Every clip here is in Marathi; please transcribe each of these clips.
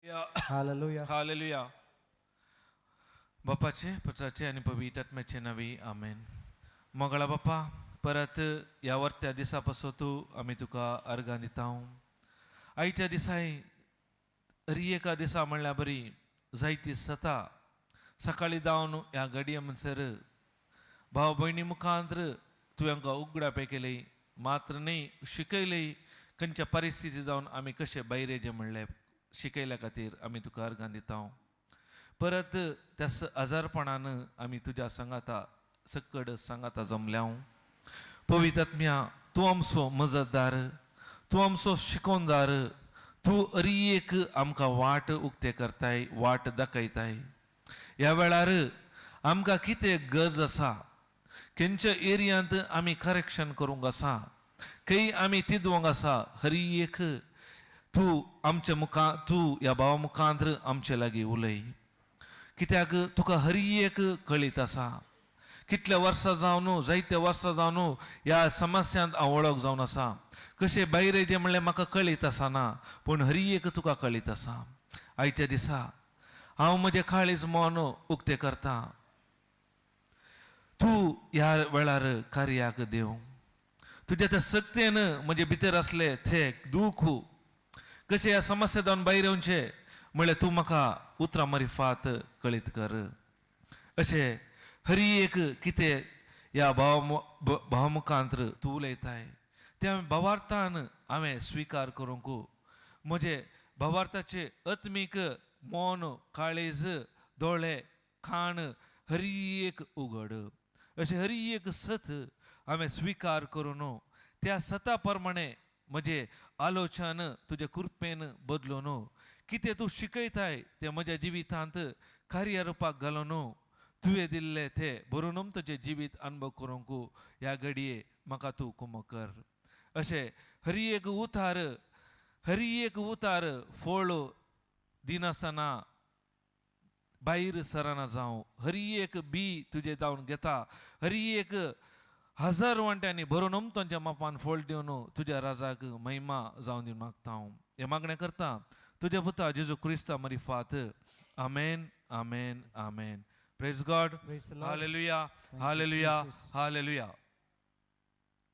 Hallelujah. हालेलुया. बापाचे पुत्राचे आणि पवित्र आत्म्याचे नावी आमेन. मंगळा बाप्पा परत यावर त्या दिसापासून तू आम्ही तुका अर्गां दिता. आयच्या दिसाय हरी एका दिसा म्हणल्या बरी जायती सता सकाळी जावन ह्या घडये म्हणसर भाव भयणी मुखांतर तुवें उगड्या पेकेले मात्र न्ही शिकयले खंयच्या परिस्थिती जावन आमी कशे भायर जे म्हणले शिकयल्या खातीर आमी तुका अर्गां दिता. परत त्या आजारपणान आमी तुज्या सांगाता सकड सांगाता जमल्या. पवित्र आत्म्या तूं आमचो मजतदार, तूं आमचो शिकोवनदार, तूं हरी एक आमकां वाट उक्ते करताय, वाट दाखयताय. ह्या वेळार आमकां कितें गरज आसा, खंयच्या एरियांत आमी करेक्शन करूंक आसा, खंय आमी तिदवंक आसा, हरी एक तूं आमच्या तूं ह्या भावा मुखांतर आमचे लागीं उलय. कित्याक तुका हरी एक कळीत आसा. कितल्या वर्सां जावन जायत्या वर्सां जावन ह्या समस्यांत हांव वळख जावन आसा. कशें भायर जे म्हणलें म्हाका कळीत आसना, पूण हरी एक तुका कळीत आसा. आयच्या दिसा हांव म्हजें काळीज मन उक्तें करतां. तूं ह्या वेळार कार्याक देव. तुज्या त्या सक्तेन म्हजे भितर असले थे दूख कशें ह्या समस्या जावन भायर येवचे म्हळ्यार तूं म्हाका उतरां मारिफात कळीत कर. अशें हरी एक कितें ह्या भावमुखांतर तूं उलयताय त्या भावार्थान हांवें स्विकार करूंक म्हजे भावार्थाचे आत्मीक मन काळीज दोळे कान हरी एक उगड. अशें हरी एक सत हांवें स्विकार करून त्या सता प्रमाणे म्हजे आलोचन तुजे कृपेन बदलून कितें तूं शिकयताय तें म्हज्या जिवितांत कार्य रुपाक घालून तुवें दिल्ले ते बरोवन तुजें जिवीत अनुभव करूंक ह्या घडये म्हाका तूं कुमो कर. अशें हरी एक उतार फळ दिनासतना भायर सराना जावं, हरी एक बी तुजे जावन घेता, हरी एक हजार वांट्यांनी भरून तुमच्या मापान फळ दिवन तुज्या राजाक महिमा जावन दिवन मागता. हे मागणें करता तुज्या पुता जेजू क्रिस्ता मारिफात. Amen amen amen. Praise God. Praise the Lord. Hallelujah Thank you, hallelujah Jesus. Hallelujah.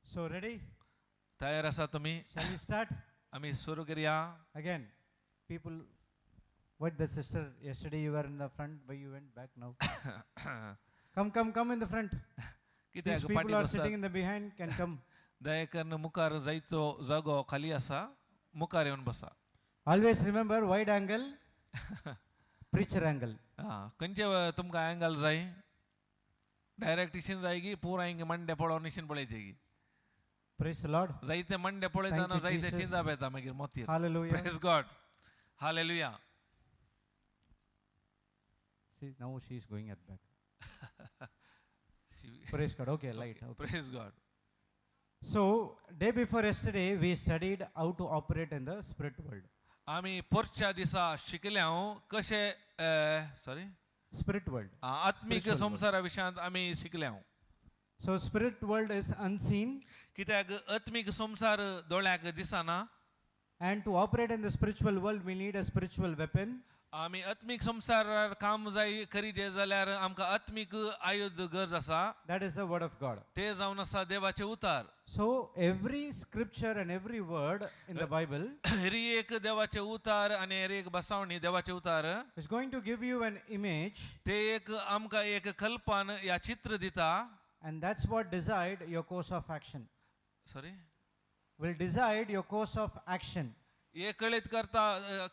So ready? तयार आसा तुमी? Shall we start? आमी सुरू करूया. Again, people, what the sister, yesterday you were in the front, but you went back now. Come in the front. These कित्याक people पाटी are sitting बसतात? in the behind, can come. दया करून मुखार जायतो जागो खाली आसा, मुखार येवन बसा. Always remember wide angle, preacher angle. खंयचे तुमकां एंगल जाय? डायरेक्ट इशीन जाय की पुरा हिंग मंडे पळोवन इशीन पळयचे की? Praise the Lord. जायते मंडे पळयतना Thank you, जायते Jesus. चिंता येता मागीर मोतीर. Hallelujah. Praise God. Hallelujah. See, now she is going at back. Praise God. Okay, light. Okay. Praise God. So, day before yesterday, we studied how to operate in the spirit world. आमी पोरच्या दिसा शिकल्या कशे सॉरी Spirit world. आत्मीक Spiritual संसारा विशयांत आमी शिकल्या. So, spirit world is unseen, कित्याक आत्मीक संसार दोळ्याक दिसना. and to operate in the spiritual world, we need a spiritual weapon. आमी आत्मीक संसारार काम जाय करीचे जाल्यार आमकां आत्मीक आयुध गरज आसा. That is the word of God. ते जावन आसा देवाचे उतार. So, every scripture and every word in the Bible Hari एक देवाचे उतार आनी हरी एक बसावणी देवाचे उतार is going to give you an image, ते एक आमकां एक कल्पन या चित्र दिता. and that's what decide your course of action. Sorry Will decide your course of action. हे कळीत करता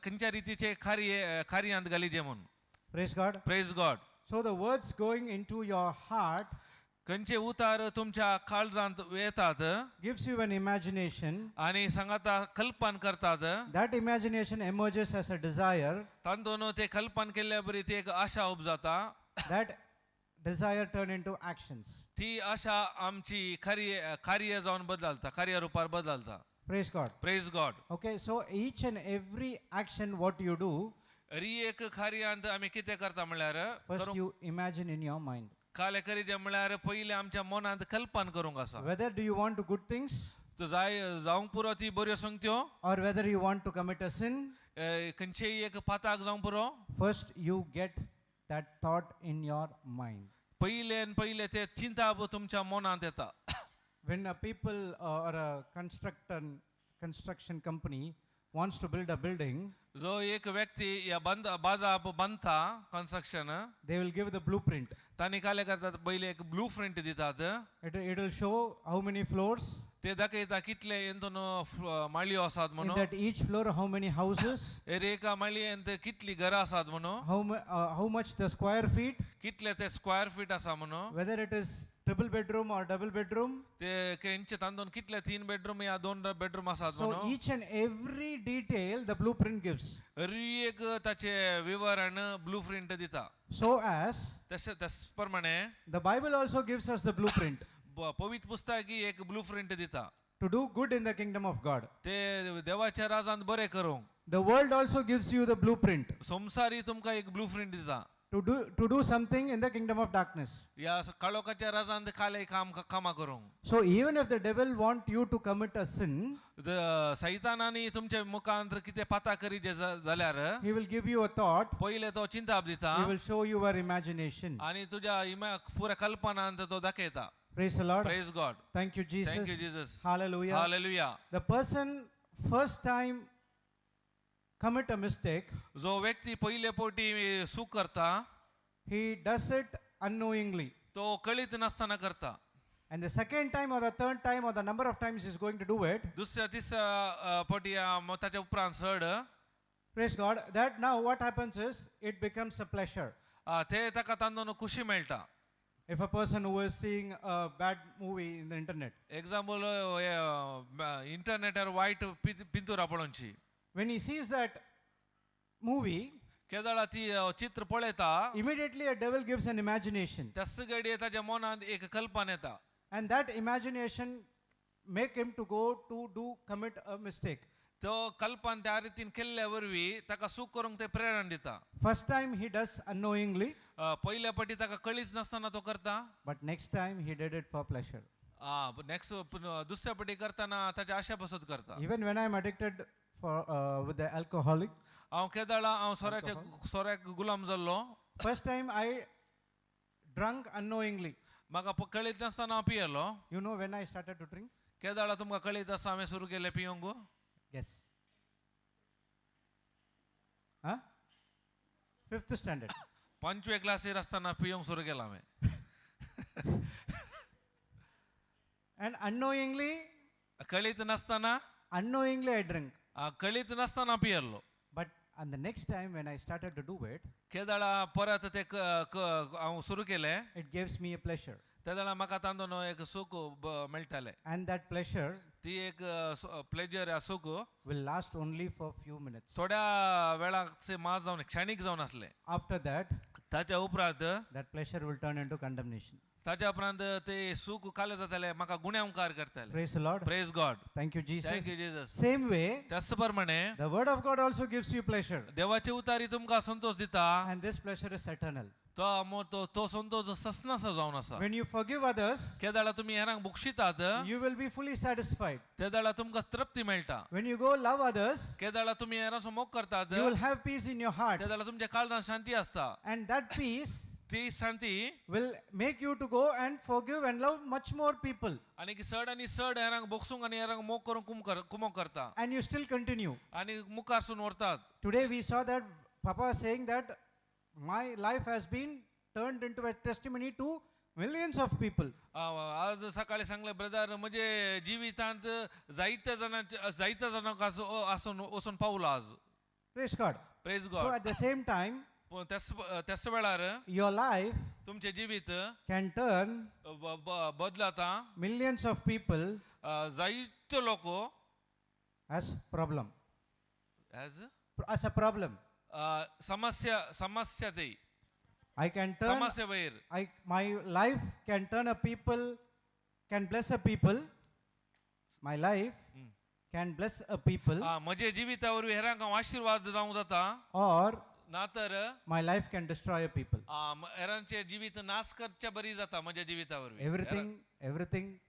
खंयच्या रितीचे कार्यांत घालीचे म्हूण. Praise God. Praise God. So, the words going into your heart खंयचे उतार तुमच्या काळजांत येतात gives you an imagination. आनी सांगाता कल्पन करतात. That imagination emerges as a desire. तातूंत ते कल्पन केल्ल्या बरी ती एक आशा उपजाता. That desire turn into actions. ती आशा आमची कार्य जावन बदलता, कार्य रुपार बदलता. Praise God. Praise God. Okay, so each and every action what you do, Hari एक कार्यांत आमी कितें करता म्हळ्यार first you imagine in your mind. काले करीचे म्हळ्यार पयले आमच्या मनांत कल्पन करूंक आसा. Whether do you want good things तो जावंक पुरो ती बऱ्यो संगत्यो or whether you want to commit a sin, खंयचेय एक पाताक जावंक पुरो first you get that thought in your mind. पहिले ते चिंता तुमच्या मनांत येता. When a people or a construction company wants to build a building, जो एक व्यक्ती या बांधता construction they will give the blueprint. तांणी काय करतात पहिले एक ब्लू प्रिंट दितात. It will show how many floors, ते दाखयता कितले एंतून माळयो आसात in म्हणून that each floor how many houses, एका माळयेंत कितली घरां आसात म्हणून how much the square feet, कितले ते स्क्वेअर फीट आसा म्हणून whether it is triple bedroom or double bedroom. ते खंयचे तांदून कितले 3 बेडरूम या 2 बेडरूम आसात So म्हणून each and every detail the blueprint gives. Hari एक ताचे विवरण ब्लू प्रिंट दिता. So as तस प्रमाणे the Bible also gives us the blueprint पवित्र पुस्तकी एक ब्लू प्रिंट दिता. to do good in the kingdom of God. ते देवाच्या राजांत बरें करूंक. The world also gives you the blueprint संसारी तुमकां एक ब्लू प्रिंट दिता. to do something in the kingdom of darkness. या काळोखाच्या राजांत खाले कामां करूंक. So even if the devil want you to commit a sin, सैतानानी तुमच्या मुखांत कितें पाता करी जाल्यार he will give you a thought, पहिले तो चिंता दिता he will show your imagination. आणि तुझ्या पुऱ्या कल्पनांत तो दाखयता. Praise the Lord. Praise God. Thank you, Jesus. Thank you, Jesus. Hallelujah. Hallelujah. The person first time commit a mistake, जो व्यक्ती पहिले पोटी चूक करता he does it unknowingly. तो कळीत नसताना करता. And the second time or the third time or the number of times he's going to do it, दुसऱ्या तिसऱ्या पोटी ताच्या उपरांत चड praise God, that now what happens is it becomes a pleasure. ते ताका तांदून खुशी मेळटा. If a person who is seeing a bad movie in the internet, example इंटरनेटार वायट पिंतूरा पळोवची when he sees that movie, केदळा ती चित्र पळयता immediately a devil gives an imagination. त्याच घडये ताच्या मनांत एक कल्पना येता. And that imagination make him to go to commit a mistake. तो कल्पना त्या रितीन केल्ल्या वरवीं ताका चूक करूंक ते प्रेरणा दिता. First time he does unknowingly, पयल्या फावटी ताका कळीच नासतना तो करता. but next time he did it for pleasure. Next दुसऱ्या फावटी करतना ताच्या आशा पासत करता. Even when I am addicted with the alcoholic, हांव केदळा हांव सोऱ्याक गुलाम जाल्लो. first time I drunk unknowingly. म्हाका कळीत नासतना हांव पियेलो. You know when I started to drink? केदळा तुमकां कळीत आसा हांवें सुरू केलें पियोंक? Yes. Huh? 5th standard. 5वे क्लासीर आसतना पियोंक सुरू केला हांवें. And unknowingly कळीत नासतना I drank. कळीत नासतना पियेल्लो. But on the next time when I started to do it, केदळा परत ते हांव सुरू केलें. it gives me a pleasure. तेदळा म्हाका तांदून एक सूख मेळटालें. And that pleasure ती एक प्लेजर सूख will last only for few minutes. थोड्या वेळाचे माज जावन क्षणीक जावन आसलें. After that, ताच्या उपरांत that pleasure will turn into condemnation. ताच्या उपरांत ते सूख काले जाताले म्हाका गुन्यांवकार करताले. Praise the Lord. Praise God. Thank you, Jesus. Thank you Jesus. Same way, त्याच प्रमाणे the word of God also gives you pleasure. देवाची उतारी तुमकां संतोष दिता. And this pleasure is eternal. तो संतोष ससनासा जावन आसा. When you forgive others, केदळा तुम्ही हेरांक बक्षितात you will be fully satisfied. तेदळा तुमकां तृप्ती मेळटा. When you go love others, केदळा तुम्ही हेरांचो मोग करतात you will have peace in your heart. तेदळा तुमच्या काळजांत शांती आसता. And that peace ती शांती will make you to go and forgive and love much more people. आणि चड आनी चड हेरांक बोगसूंक आनी हेरांक मोग करूंक कुमोग करता. And you still continue. आनी मुखारसून व्हरतात. Today we saw that Papa saying that my life has been turned into a testimony to millions of people. आज सकाळी सांगले ब्रदर म्हणजे जिवितांत जायत्या जणांक आसून वचून पावलो आज. Praise God. Praise So God. at the same time, त्याच वेळार your life तुमचे जिवीत can turn बदलाता. millions of people जायत्यो लोक as problem. as As a problem. समस्या ते I can turn, समस्या वयर my life can turn a people, can bless a people. My life can bless a people, म्हजे जिवितावर हेरांक आशीर्वाद जावंक जाता. or ना तर my life can destroy a people. हेरांचे जिवीत नाश करच्या बरी जाता म्हज्या जिवितावर. Everything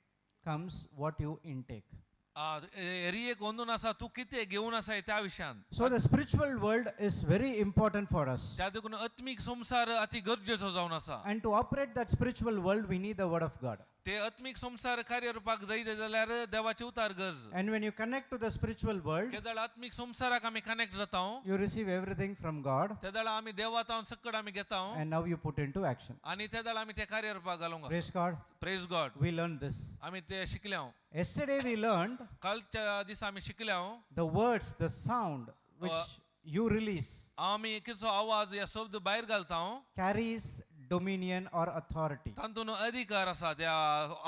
comes what you intake. एरी एक ओंदून असा तू किती घेऊन असा त्या विषयान So the spiritual world is very important for us. त्या देखून आत्मिक संसार अति गरजेचो जावन असा And to operate that spiritual world, we need the word of God. ते आत्मिक संसार कार्य रूपाक जायचे जाल्यार देवाचे उतार गरज And when you connect to the spiritual world, केदळ आत्मिक संसाराक आमी कनेक्ट जाता you receive everything from God, तेदळ आमी देवातावन सकड आमी घेता and now you put into action. आणि तेदळ आमी ते कार्य रूपाक घालूंक Praise God. Praise God We learned this. आमी ते शिकल्या Yesterday we learned कालच्या दिसा आमी शिकल्या the words, the sound which you release आमी किचो आवाज या शब्द भायर घालता carries dominion or authority. तातून अधिकार असा त्या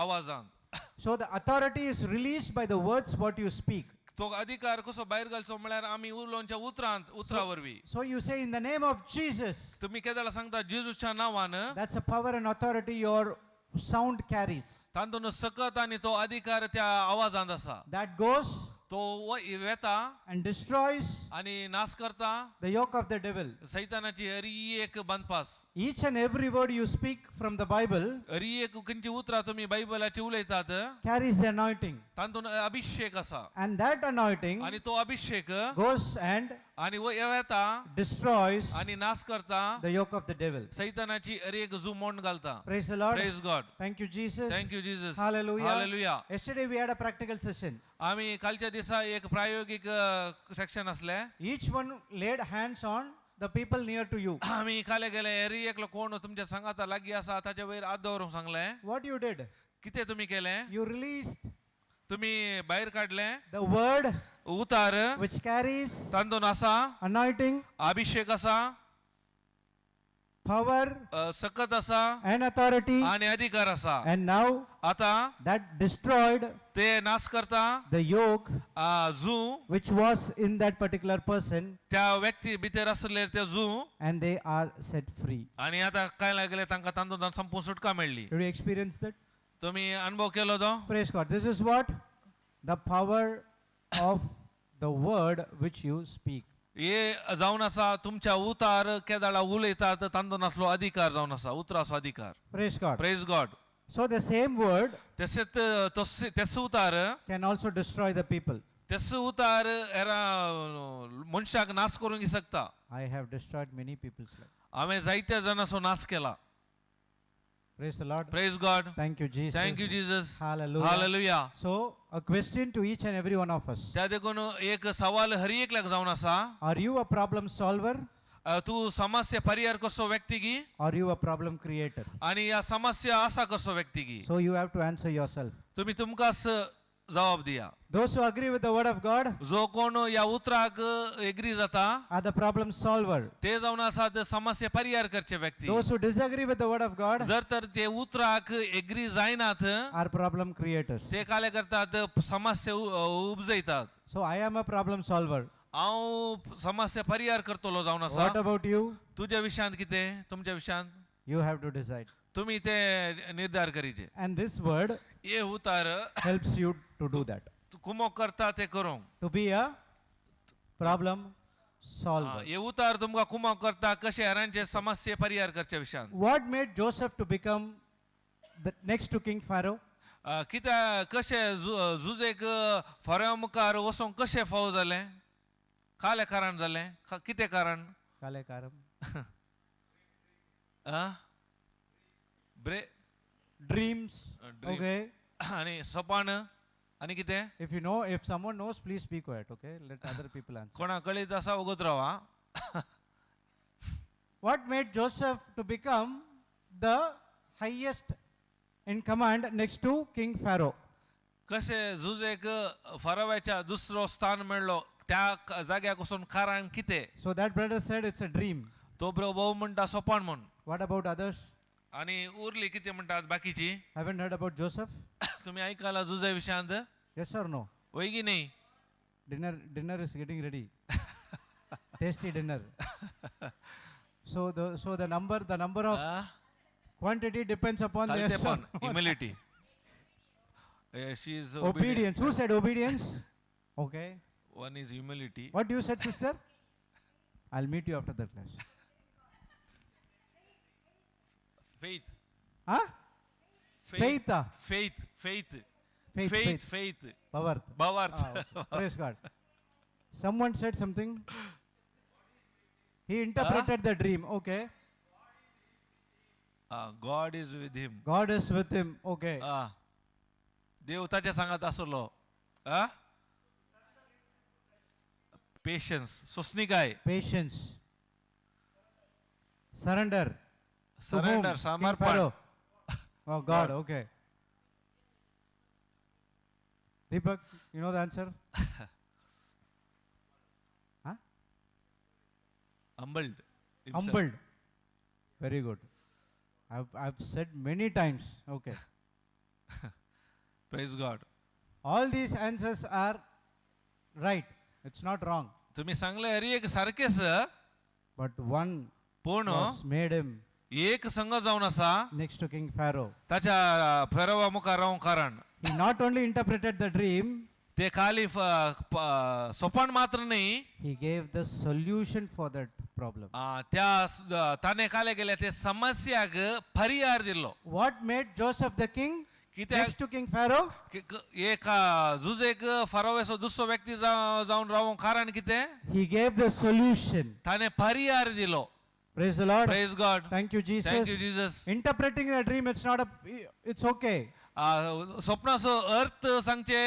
आवाजान So the authority is released by the words what you speak. तो अधिकार कसो भायर घालचो म्हळ्यार आमी उलोवच्या उतरा वरवीं So you say in the name of Jesus. तुम्ही केदळ सांगता जेजूच्या नावान That's a power and authority your sound carries. तातून सकत आणि तो अधिकार त्या आवाजांत असा That goes तो वेता and destroys आणि नाश करता the yoke of the devil. सैतानाची Hari एक बांधपास Each and every word you speak from the Bible Hari एक खंयची उतरां तुम्ही बायबलाची उलयतात carries the anointing. तातून अभिषेक असा And that anointing आणि तो अभिषेक goes and आणि येता destroys आणि नाश करता the yoke of the devil. सैतानाची Hari एक जुमोंड घालता Praise the Lord. Praise God Thank you, Jesus. Thank you Jesus Hallelujah. Hallelujah Yesterday we had a practical session. आम्ही कालच्या दिसा एक प्रायोगिक सेक्शन असले Each one laid hands on the people near to you. आम्ही काले गेले एरी एकलो कोण तुमच्या संगाता लागीं आसा ताच्या वयर हात दवरूंक सांगले What you did? कितें तुम्ही केले You released तुम्ही भायर काढले the word उतार which carries तांदून असा anointing, अभिषेक असा power, सकत असा and authority. आणि अधिकार असा And now आता that destroyed ते नाश करता the yoke Tzu which was in that particular person, त्या व्यक्ती भितर आसले ते जू and they are set free. आणि आता काय लागले तांकां तांदून संपूर्ण सुटका मेळ्ळी Did you experience that? तुम्ही अनुभव केलो तो Praise God. This is what? The power of the word which you speak. हे जावन आसा तुमच्या उतार केदाळा उलयतात तांदूनातलो अधिकार जावन आसा उतराचो अधिकार Praise God. Praise God So the same word तसेच तेस उतार can also destroy the people. तेस उतार एरा मनशाक नाश करूंक शकता I have destroyed many people's life. हांवें जायत्या जाणांचो नाश केला Praise the Lord. Praise God Thank you, Jesus. Thank you Jesus Hallelujah. Hallelujah So, a question to each and every one of us. त्या देखून एक सवाल हर एकल्याक जावन आसा Are you a problem solver तू समस्या परिहार करसो व्यक्ती गी or you a problem creator? आणि या समस्या आसा करसो व्यक्ती गी So you have to answer yourself. तुम्ही तुमकांच जबाब दिया Those who agree with the word of God जो कोण या उतराक एग्री जाता are the problem solver. ते जावन आसात समस्या परिहार करचे व्यक्ती Those who disagree with the word of God जर तर ते उतराक एग्री जायनात are problem creators. ते काय करतात समस्या उपजयतात So I am a problem solver. हांव समस्या परिहार करतलो जावन What आसा about you? तुझ्या विशयांत कितें तुमच्या विशयांत You have to decide. तुम्ही ते निर्धार करीचे And this word हे उतार helps you to do that. कुमो करता ते करूंक To be a problem solver. हे उतार तुमकां कुमो करता कशे हेरांचे समस्या परिहार करच्या विशयांत What made Joseph to become the next to King Pharaoh? कित्याक कशे जुजेक फऱ्या मुखार वचोंक कशें फाव जालें काले कारण जालें कितें कारण Kale Karam. ब्रे Dreams. dream. Okay. आणि सपान आणि कितें If you know, if someone knows, please be quiet. Okay. Let other people answer. कोणा कळीत आसा वगत रावा What made Joseph to become the highest in command next to King Pharaoh? कशे जुजेक फराव्याच्या दुसरो स्थान मेळ्ळो त्या जाग्याक वचून कारण कितें So that brother said it's a dream. तो भाऊ म्हणटा सोपान म्हण What about others? आणि उरली कितें म्हणटात बाकीची Haven't heard about Joseph? तुम्ही ऐकायला जुजे विशयांत Yes or no? वैगी नाही Dinner is getting ready. Tasty dinner. So the number of quantity depends upon the yes or no. humility she is Obedience. Who said obedience? Okay. one is humility What do you said, sister? I'll meet you after the class. faith Huh? Faith. faith faith. Pavarth. Bhavarth. Praise God. Someone said something. He interpreted the dream. Okay. God is with him. God is with him. Okay. देव त्याच्या सांगत असलो. पेशन्स सोसनी काय Patience. Surrender. To surrender whom? King समर्पण Pharaoh. Oh God. God. Okay. Deepak, you know the answer? Huh? humbled himself. Humbled. Very good. I've said many times. Okay. Praise God. All these answers are right. It's not wrong. तुम्ही सांगले अरे एक सारखेच But one पूर्ण was made him एक संघ जाऊन असा next to King Pharaoh. त्याच्या फेरवा मुखार राहून कारण He not only interpreted the dream, ते खाली सोपान मात्र नाही he gave the solution for that problem. त्या त्याने काय गेले ते समस्याक परिहार दिलो What made Joseph the king कित्याक next to King Pharaoh? एक जुजेक फरावेसो दुसरो व्यक्ती जाऊन राहून कारण किते He gave the solution. त्याने परिहार दिलो. Praise the Lord. Praise God. Thank you, Jesus. Thank you, Jesus. Interpreting the dream, it's okay. स्वप्नाचो अर्थ सांगचे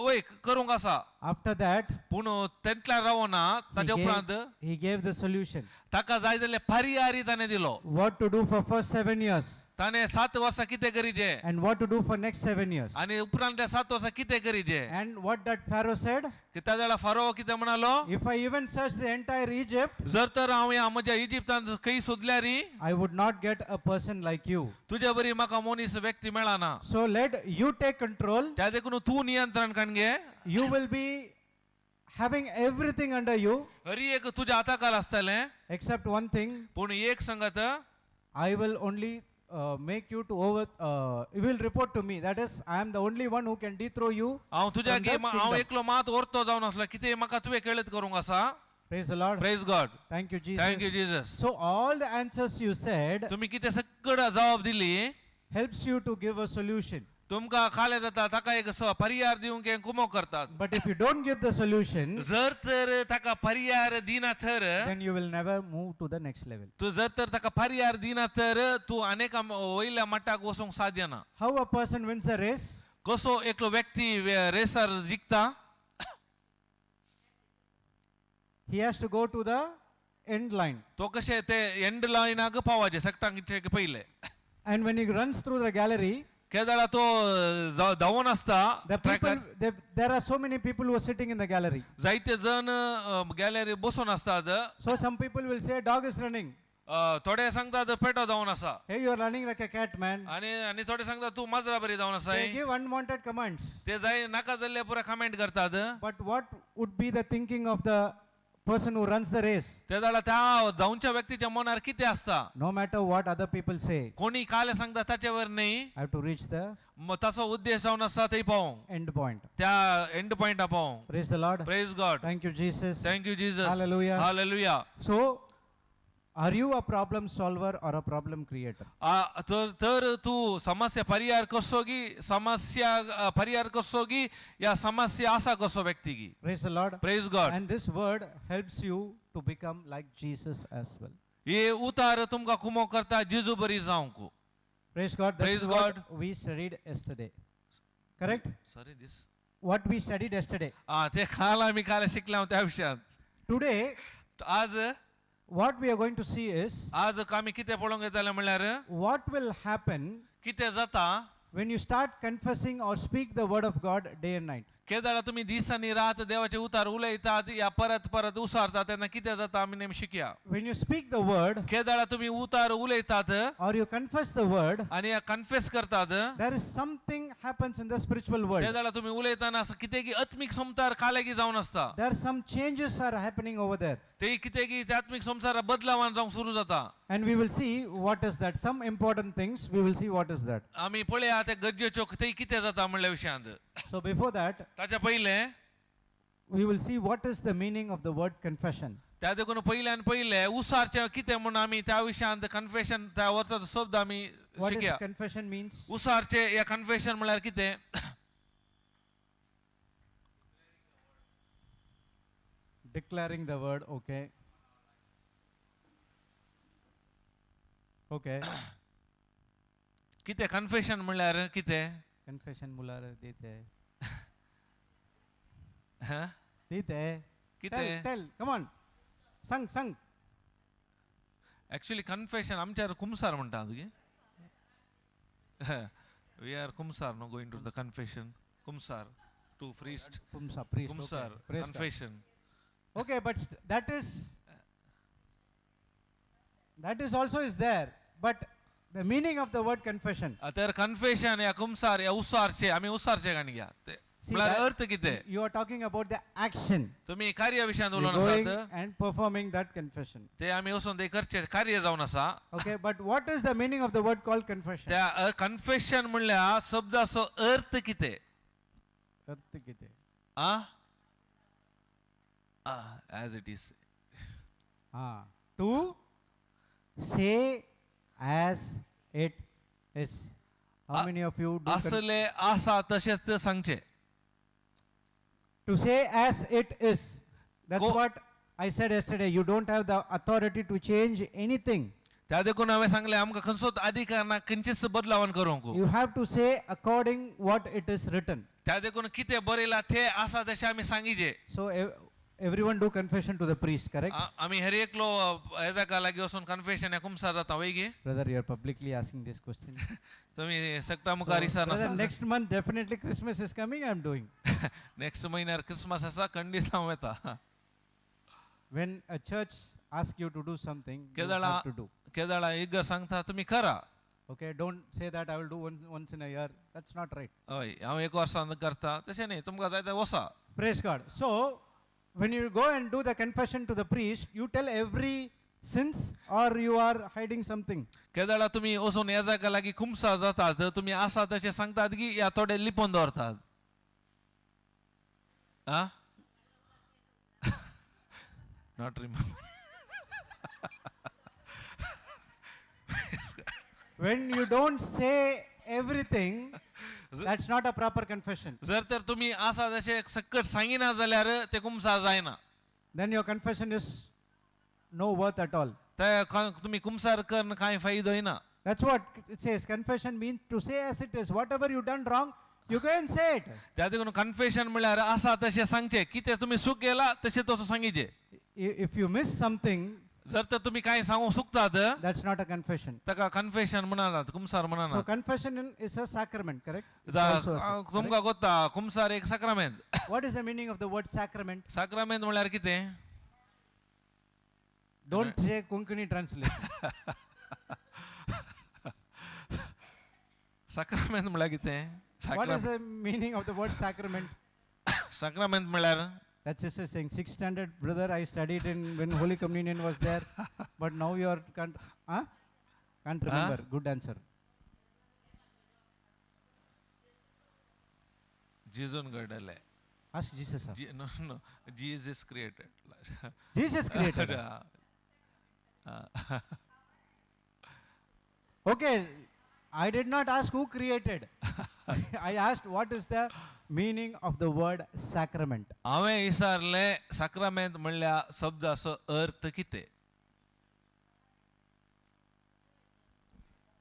वय करूंक आसा After that, पूण तेंतल्या रावना ताच्या उपरांत he gave the solution. ताका जाय जाल्यार परिहारी ताणे दिलो. What to do for first 7 years ताणे 7 वर्सां कितें करीचे and what to do for next 7 years. आनी उपरांतल्या 7 वर्सां कितें करीचे And what that Pharaoh said, की त्या वेळा फारो कितें म्हणालो if I even search the entire Egypt, जर तर हांव ह्या म्हज्या इजिप्तांत खंय सोदल्यारी I would not get a person like you. तुज्या बरी म्हाका मनीस व्यक्ती मेळना. So let you take control. त्या देखून तूं नियंत्रण काण घे. You will be having everything under you, Hari एक तुज्या हाताखाल आसतलें except one thing. पूण एक संगत I will only make you to you will report to me. That is, I am the only one who can dethrone you. हांव तुज्या from that हांव kingdom. एकलो मात ओरतो जावन आसलो कितें म्हाका तुवें कळत करूंक आसा. Praise the Lord. Praise God. Thank you, Jesus. Thank you Jesus. So all the answers you said तुम्ही कितें सगळं जबाब दिली helps you to give a solution. तुमकां खाले जाता ताका एक परिहार दिवंक एक कुमो करतात. But if you don't give the solution, जर तर ताका परिहार दिना तर then you will never move to the next level. तू जर तर ताका परिहार दिना तर तू अनेक वयल्या मट्टाक वचूंक साध्य ना. How a person wins a race? कसो एकलो व्यक्ती racer जिखता He has to go to the end line. तो कशे ते एंड लायनाक पावचे सकटांचे पयले. And when he runs through the gallery, Kedaara तो धांवन आसता the people, there are so many people who are sitting in the gallery. जायते जण गॅलरी बसून असतात. So some people will say, dog is running. थोडे सांगतात पेटो धांवन आसा Hey, you are running like a cat, man. आणि थोडे सांगतात तू माजरा बरी धांवन आसा. They give unwanted commands. ते जाय नाका जाल्ले पुरा कमेंट करतात. But what would be the thinking of the person who runs the race? ते जाल्यार त्या धांवच्या व्यक्तीच्या मनार कितें आसता. No matter what other people say, कोणी काले सांगता ताचेवर न्ही I have to reach the ताचो उद्देश जावन आसा थंय पावोंक end point. त्या end पॉइंटा पावोंक. Praise the Lord. Praise God. Thank you, Jesus. Thank you Jesus. Hallelujah. Hallelujah. So, are you a problem solver or a problem creator? तर तू समस्या परिहार कसो की समस्या परिहार कसो की या समस्या आसा कसो व्यक्ती की. Praise the Lord. Praise God. And this word helps you to become like Jesus as well. हे उतार तुमका कुमो करता जिजू बरी जावंक. Praise God. That's Praise what God. we studied yesterday. Correct? Sorry this What we studied yesterday. ते खाला मी काल शिकला त्या विषयात. Today, आज what we are going to see is आज आमी कितें पळोवंक येताले म्हणल्यार what will happen कितें जाता when you start confessing or speak the word of God day and night. Kedaara तुम्ही दीस आनी रात देवाचे उतार उलयतात या परत परत उसारतात तेन्ना कितें जाता आमी नेम शिकया. When you speak the word केदारा तुम्ही उतार उलयतात or you confess the word, आनी कन्फेस करतात there is something happens in the spiritual world. केदारा तुम्ही उलयताना असं कितें की आत्मीक संसार कालेगी जावन आसता. There are some changes are happening over there. ते कितें की ते आत्मीक संसार बदलावान जावंक सुरू जाता. And we will see what is that. Some important things, we will see what is that. आमी पळया ते गरजेच्यो ते कितें जाता म्हणल्या विशयांत. So before that, ताच्या पयले we will see what is the meaning of the word confession. त्या देखून पयल्यान पयले उसारचे कितें म्हूण आमी त्या विशयांत कन्फेशन त्या अर्थाचो शब्द आमी What is शिकया. confession means? उसारचे या कन्फेशन म्हळ्यार कितें declaring the word, okay. Okay. कितें कन्फेशन म्हणल्यार कितें Confession मुलार देते. हा? Tell, कितें tell, come on. Sang. Actually confession आमच्यार कुमसार म्हणटा तुगे वी आर कुमसार no going to the confession कुमसार टू प्रीस्ट Pumsa, priest. कुमसार Okay. Praise God. Confession Okay, but that is also is there. But the meaning of the word confession. तर कन्फेशन या कुमसार या उसारचे आम्ही उसारचे गाणी घ्या ते See, म्हळ्यार that- अर्थ कितें You are talking about the action. तुम्ही कार्य विशयान You're उलोवन going आसात and performing that confession. ते आम्ही वचून ते करचे कार्य जावन आसा Okay, but what is the meaning of the word called confession? त्या कन्फेशन म्हणल्यार शब्दाचो अर्थ कितें अर्थ किती? As it is To say as it is. How many of you do असले आसा तसेच ते सांगचे to say as it is? That's Go- what I said yesterday. You don't have the authority to change anything. त्या देखून हांवें सांगलें आमकां खंयचोच अधिकार ना खंयचीच बदलावण करूंक You have to say according what it is written. त्या देखून कितें बरयलां तें आसा तशें आमी सांगिचे So everyone do confession to the priest, correct? आमी हर एकलो हेजाका लागीं वचून कन्फेशन या कुमसार जाता वय गे Brother, you are publicly asking this question. तुमी सकता मुखार इसार Brother, नासा next month definitely Christmas is coming. I am doing. Next म्हयन्यार क्रिसमस आसा खंडीत हांव येता When a church asks you to do something, you केदाळा have to do. केदाळा एक सांगता तुमी करा Okay, don't say that I will do once in a year. That's not right. हय हांव एक वर्सान करता तशें न्ही तुमकां जाय तें वसा Praise God. So, when you go and do the confession to the priest, you tell every sins or you are hiding something. केदाळा तुमी वचून हेजाका लागीं कुमसार जातात तुमी आसा तशें सांगतात की या थोडे लिपोवन दवरतात आ not remember When you don't say everything, that's not a proper confession. जर तर तुम्ही आसा तशें सकट सांगिना जाल्यार ते कुमसार जायना Then your confession is no worth at all. ते तुम्ही कुमसार करन कांय फायदो ना That's what it says. Confession means to say as it is. Whatever you done wrong, you go and say it. त्या देखून कन्फेशन म्हळ्यार आसा तशें सांगचे कितें तुमी चूक केला तशें तसो सांगिचे If you miss something, जर तर तुम्ही काय सांगू चुकतात that's not a confession. ताका कन्फेशन म्हणनात कुमसार So म्हणनात confession is a sacrament, correct? It's also a तुमकां गोता कुमसार एक साक्रामेंत What is the meaning of the word sacrament? साक्रामेंत म्हळ्यार कितें Don't say Konkani translation. साक्रामेंत म्हळ्यार कितें What is the meaning of the word sacrament? साक्रामेंत म्हळ्यार That's just a saying. 6th standard, brother, I studied in when Holy Communion was there, but now you are can't remember. Good answer. जिजून घडले Ask Jesus. Sir. Know Jesus created Jesus created. Okay, I did not ask who created. I asked what is the meaning of the word sacrament. हांवें विचारले साक्रामेंत म्हणल्या शब्दाचो अर्थ कितें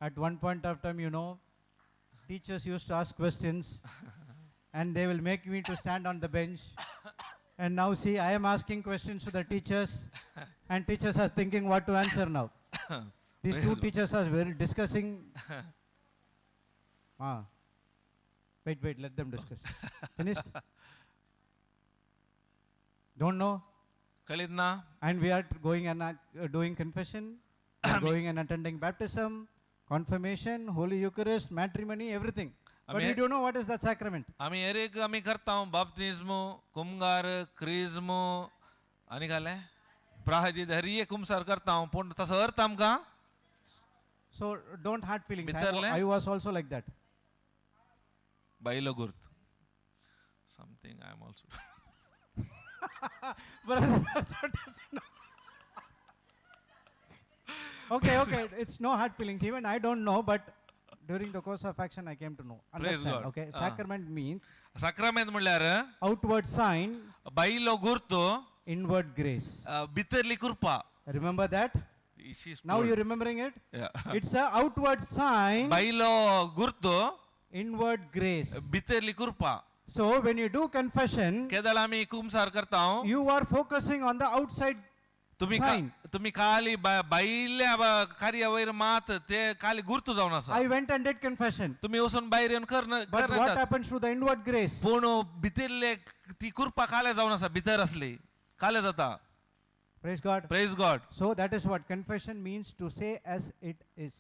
At one point of time, teachers used to ask questions and they will make me to stand on the bench. And now see, I am asking questions to the teachers and teachers are thinking what to answer now. These Praise two Lord. teachers are very discussing. Wait, let them discuss. Finished? Don't know? कळीत ना And we are going and doing confession, we are going and attending baptism, confirmation, Holy Eucharist, matrimony, everything. But we don't know what is that sacrament. आम्ही हर एक आम्ही करता बाप्तिस्मो कुमगार क्रिस्मो आनी घाले प्राहजित हर एक कुमसार करता पूण तसो अर्थ आमकां So don't hard feelings. Bitarle? I was also like that. बायलो गुर्त something I am also Okay, it's no hard feelings. Even I don't know, but during the course of action, I came to know. Praise Understand? God. Okay, sacrament means साक्रामेंत म्हणल्यार outward sign बायलो गुर्त inward grace. भितरली कृपा. Remember that? She's Now told. you're remembering it? Yeah. It's a outward sign, बाईलो गुर्तो inward grace. भितरली कृपा. So when you do confession, केदळ आम्ही कुमसार करता you are focusing on the outside तुम्ही sign. तुम्ही खाली बाईल्या कार्यावैर मात ते खाली गुर्तू जाऊन असा I went and did confession. तुम्ही वसून बाहेर येऊन But what happens to the inward grace? पूर्ण भितरले ती कृपा खाले जाऊन असा भितर असली खाले जाता. Praise God. Praise God. So that is what confession means, to say as it is.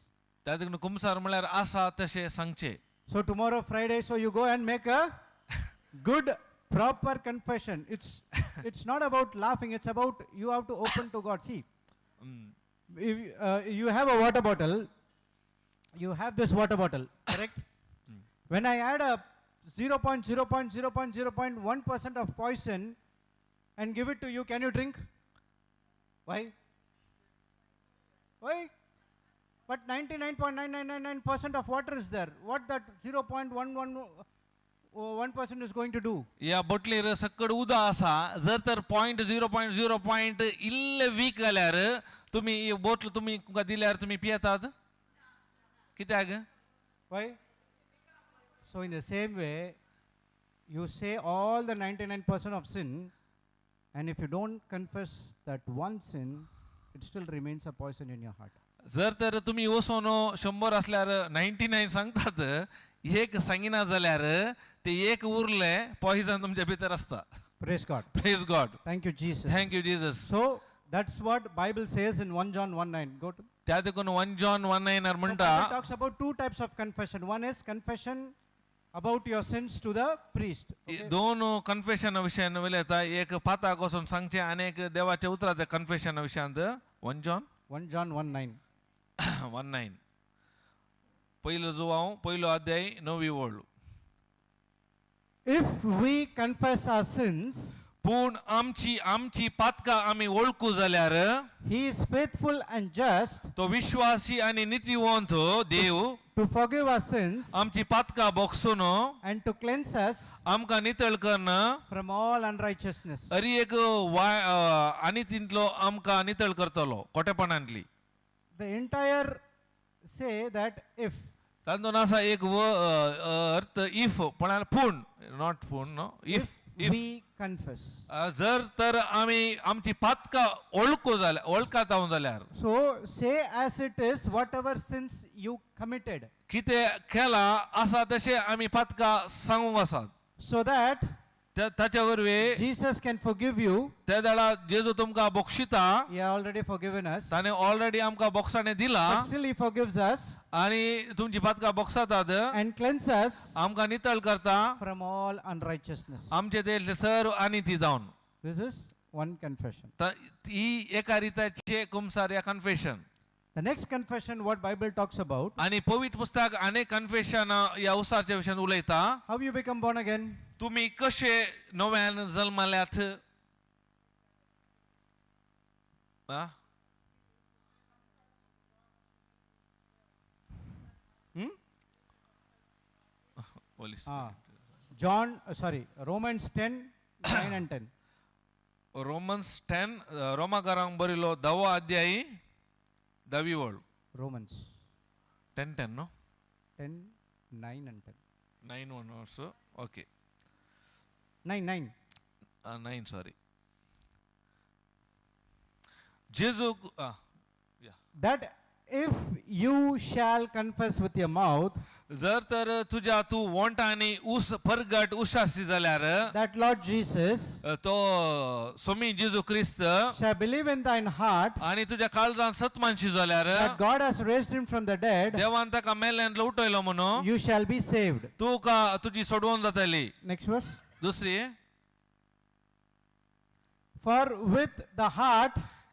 त्या देखून कुमसार म्हळ्यार आसा तशे सांगचे. So tomorrow Friday, so you go and make a good proper confession. It's not about laughing, it's about you have to open to God. See, if, you have a water bottle, you have this water bottle, correct? When I add a 0.1% of poison and give it to you, can you drink? Why? Why? But 99.9999% of water is there. What that 0.1% is going to do? या बोटलीर सकड उदा असा जर तर 0.0 इल्ले वीक जाल्यार तुम्ही ही बोटल तुम्ही तुका दिल्यार तुम्ही पियेतात कित्याक? Why? So in the same way, you say all the 99% of sin, and if you don't confess that one sin, it still remains a poison in your heart. जर तर तुम्ही वसोन 100 असल्यार 99 सांगतात एक सांगिना जाल्यार ते एक उरले पॉइजन तुमच्या भितर असता. Praise God. Praise God. Thank you, Jesus. Thank you Jesus. So that's what Bible says in 1 John 1:9. Go to. त्या देखून 1 John 1:9 So म्हणटा Bible talks about two types of confession. One is confession about your sins to the priest. Okay? दोन कन्फेशन विषयान उलयता. एक पाता कोसून सांगचे आणि एक देवाच्या उतराच्या कन्फेशन विषयांत 1 John 1 John 1:9. 1:9 पहिलो जुवाव पहिलो अध्याय 9वी ओळ. If we confess our sins, पूण आमची पातका आम्ही ओळखू जाल्यार He is faithful and just तो विश्वासी आणि नीतिवंत देव to forgive our sins आमची Patkai बोगसून and to cleanse us आमकां नितळ करणं from all unrighteousness. अरी एक आणि तिंतलो आमकां नितळ करतलो खोटेपणांतली. The entire say that if. तातूंत आसा एक अर्थ इफ पण पूण नॉट पूण नो इफ We confess. जर तर आम्ही आमची पातका ओळखात जाल्यार. So say as it is, whatever sins you committed, कितें केला आसा तशें आमी पातका सांगूंक आसात. so that ताच्या वरवीं Jesus can forgive you. त्या वेळा जेजू तुमकां बक्षिता. He has already forgiven us. ताणें ऑलरेडी आमकां बॉक्साने दिला But still He forgives us आणि तुमची पातका बॉक्सातात and cleanses us आमकां नितळ करता from all unrighteousness. आमचे ते सर्व आणि ती जावन. This is one confession. ही एका रिताचे कुमसार या confession. The next confession what Bible talks about, आणि पवित्र पुस्तक अनेक कन्फेशन या उसारच्या विशयान उलयता. how you become born again. तुम्ही कशे नव्यान जल्माल्यात. Romans 10:9 and 10. Romans 10 रोमाकारांक बरिलो 10 अध्याय 10वी ओळ. Romans 10:10 no 10:9 and 10. 9:1 also. Okay. 9:9. 9 sorry. Jesus That if you shall confess with your mouth जर तर तुझ्या तू वोंटानी उस परगट उशासी जाल्यार that Lord Jesus तो सोमी जेजू ख्रिस्त shall believe in thine heart आणि तुझ्या काळजान सतमानशी जाल्यार that God has raised him from the dead, देवान ताका मेल्यांतलो उठयलो म्हणून you shall be saved. तुका तुजी सोडवून जातली. Next verse. दुसरी For with the heart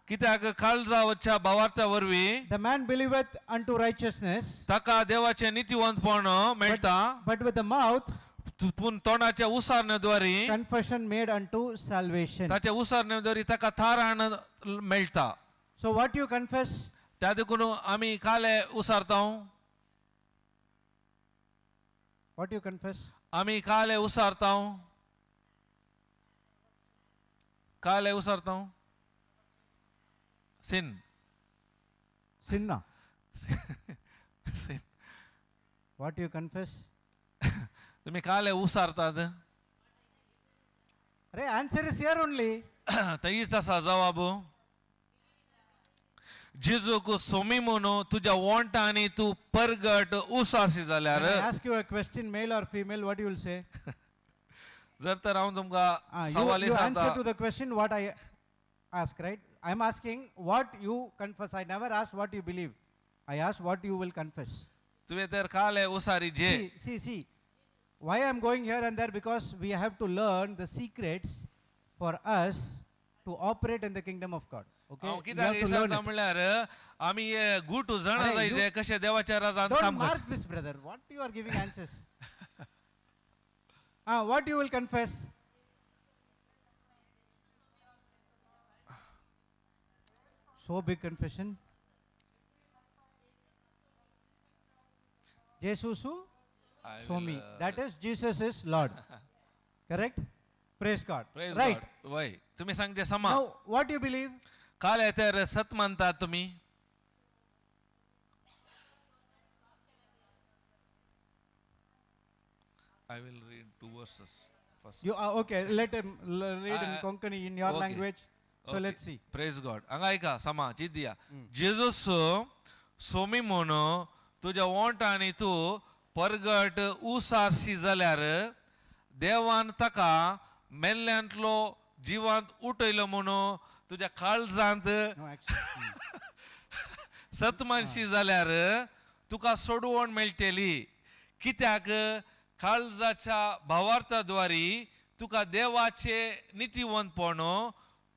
कित्याक काळजाच्या भावार्था वरवीं the man believeth unto righteousness, ताका देवाचे नीतिवंतपण मेळटा. but with the mouth पूण तोंडाच्या उसारण्याद्वारे confession made unto salvation. ताच्या उसारण्याद्वारे ताका थाराण मेळटा. So what you confess? त्या देखून आमी काले उसारता. What you confess? आमी काले उसारता. काले उसरता हूं sin Sinna. Sin What do you confess? तुम्ही काले उसरतात Hey, answer is here only. तरी तसा जवाब जेजूक सोमी म्हणून तुझ्या वॉन्टांनी तू परगट उसासी जाल्यार When I ask you a question, male or female, what you will say? जर तर हांव तुमकां You सवाल answer to the question what I ask, right? I am asking what you confess. I never asked what you believe. I asked what you will confess. तुवें तर काले उसारी जे See. Why I am going here and there? Because we have to learn the secrets for us to operate in the kingdom of God. Okay? हांव We कित्याक have to learn विचारता it. म्हणल्यार आमी हे गुटू जाणा अरे, जायचे कशे देवाच्या राजांत Don't काम mark करता this, brother. What you are giving answers? What you will confess? So big confession. Jesusu I will, Somi. That is Jesus is Lord. Correct? Praise God. Praise Right. God. वय तुम्ही सांगचे समा Now, what you believe? काले तर सत मानतात तुम्ही I will read 2 verses first. You okay? Let him read in Konkani in your okay. language. So Okay. let's see. Praise God. हांगा ऐका समा चिद्दिया जेजूस सोमी म्हणून तुझ्या वॉन्टांनी तू परगट उसारशी जाल्यार देवान ताका मेल्ल्यांतलो जिवांत उठयलो म्हणून तुझ्या काळजांत No action. सतमानशी जाल्यार तुका सोडवण मेळटली कित्याक काळजाच्या भावार्थाद्वारे तुका देवाचे नितीवंतपण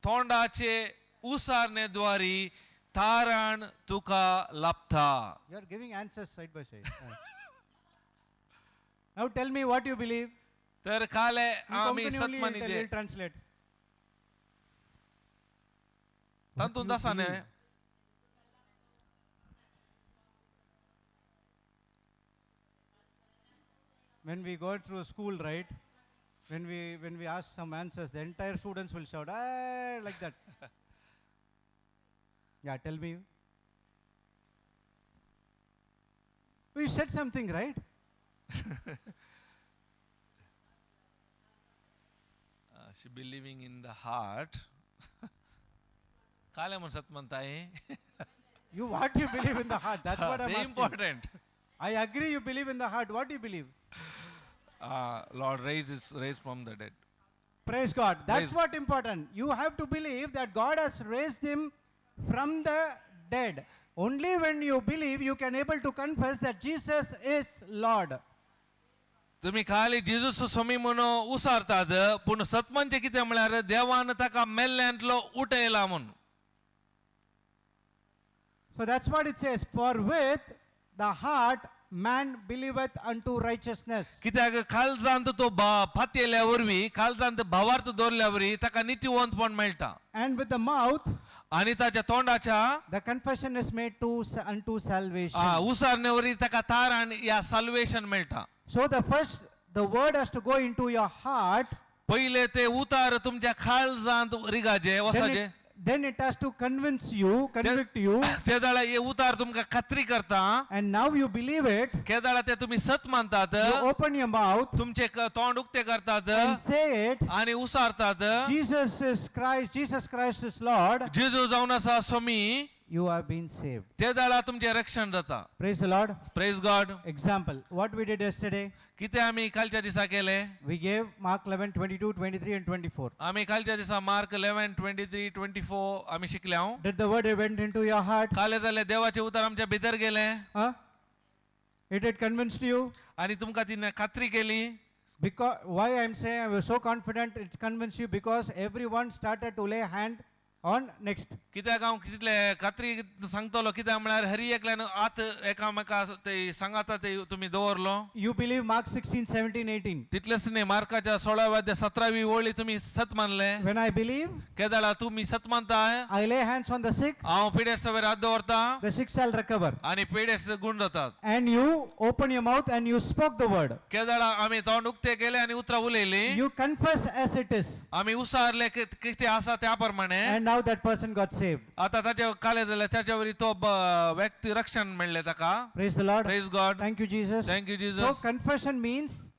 तोंडाचे उसारण्याद्वारे तारण तुका लाभता. You are giving answers side by side. Now tell me what you believe. तर काले In आमी Konkani only सतमानी जे will translate. तातूंत दासाने When we go through school, right? When we ask some answers, the entire students will shout, "Ah!" like that. Yeah, tell me. We said something, right? she believing in the heart. काले म्हण सत म्हणताय You what you believe in the heart? That's what I'm Very asking. important. I agree. You believe in the heart. What do you believe? Lord raised from the dead. Praise God. That's Praise- what important. You have to believe that God has raised him from the dead. Only when you believe, you can able to confess that Jesus is Lord. तुम्ही खाली जेजूस स्वामी म्हणून उसारतात पूण सतमांचे कितें म्हळ्यार देवान ताका मेल्ल्यांतलो उठयला म्हणून. So that's what it says. For with the heart man believeth unto righteousness. कित्याक काळजांत तो फातयेल्या वरवीं काळजांत भावार्थ दवरल्या वरवीं ताका नितीवंतपण मेळटा And with the mouth, आनी ताच्या तोंडाच्या the confession is made to unto salvation. उसारणे वरवीं ताका तारण या साल्वेशन मेळटा. So the word has to go into your heart. पहिले ते उतार तुमच्या काळजांत रिगाजे वसाजे Then it has to convince you, convict you. ते जाल्यार हे उतार तुमकां खात्री करता. And now you believe it. केदाळा ते तुम्ही सत मानतात You open your mouth तुमचे तोंड उक्ते करतात and say it. आणि उसारतात Jesus Christ is Lord. जेजू जावन आसा स्वामी. You have been saved. ते जाल्यार तुमचे रक्षण जाता. Praise the Lord. Praise God. Example. What we did yesterday. कितें आमी कालच्या दिसा केले. We gave Mark 11, 22, 23 and 24. आमी कालच्या दिसा मार्क 11, 23, 24 आमी शिकले हांव. Did the word went into your heart? काले जाल्यार देवाचे उतार आमच्या भितर गेले Huh? It had convinced you? आणि तुमकां ती खात्री केली. Because why I'm saying I was so confident it convinced you because everyone started to lay hand On next. कित्याक हांव कितले खात्री सांगतलो कित्याक म्हळ्यार हरी एकल्यान आत एकामेका ते सांगाता ते तुमी दवरलो. You believe Mark 16, 17, 18. तितलेच न्ही मार्काच्या 16 वळी तुमी सत मानले. When I believe, केदाळा तुम्ही सत मानताय. I lay hands on the sick, हांव पिडेस्ताचेर हात दवरता the sick shall recover. आनी पिडेस्त गुण जातात. And you open your mouth and you spoke the word. केदाळा आमी तोंड उक्ते केले आनी उतरां उलयली. You confess as it is. आमी उसारले कितें आसा त्या प्रमाणे. And now that person got saved. आता ताचे काले जाल्यार ताच्या वरी तो व्यक्ती रक्षण मेळ्ळें ताका. Praise the Lord. Praise God. Thank you, Jesus. Thank you, So Jesus. confession means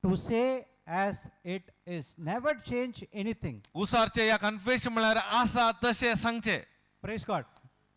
to say as it is. Never change anything. उसारचे या कन्फेशन म्हळ्यार आसा तशें सांगचे. Praise God.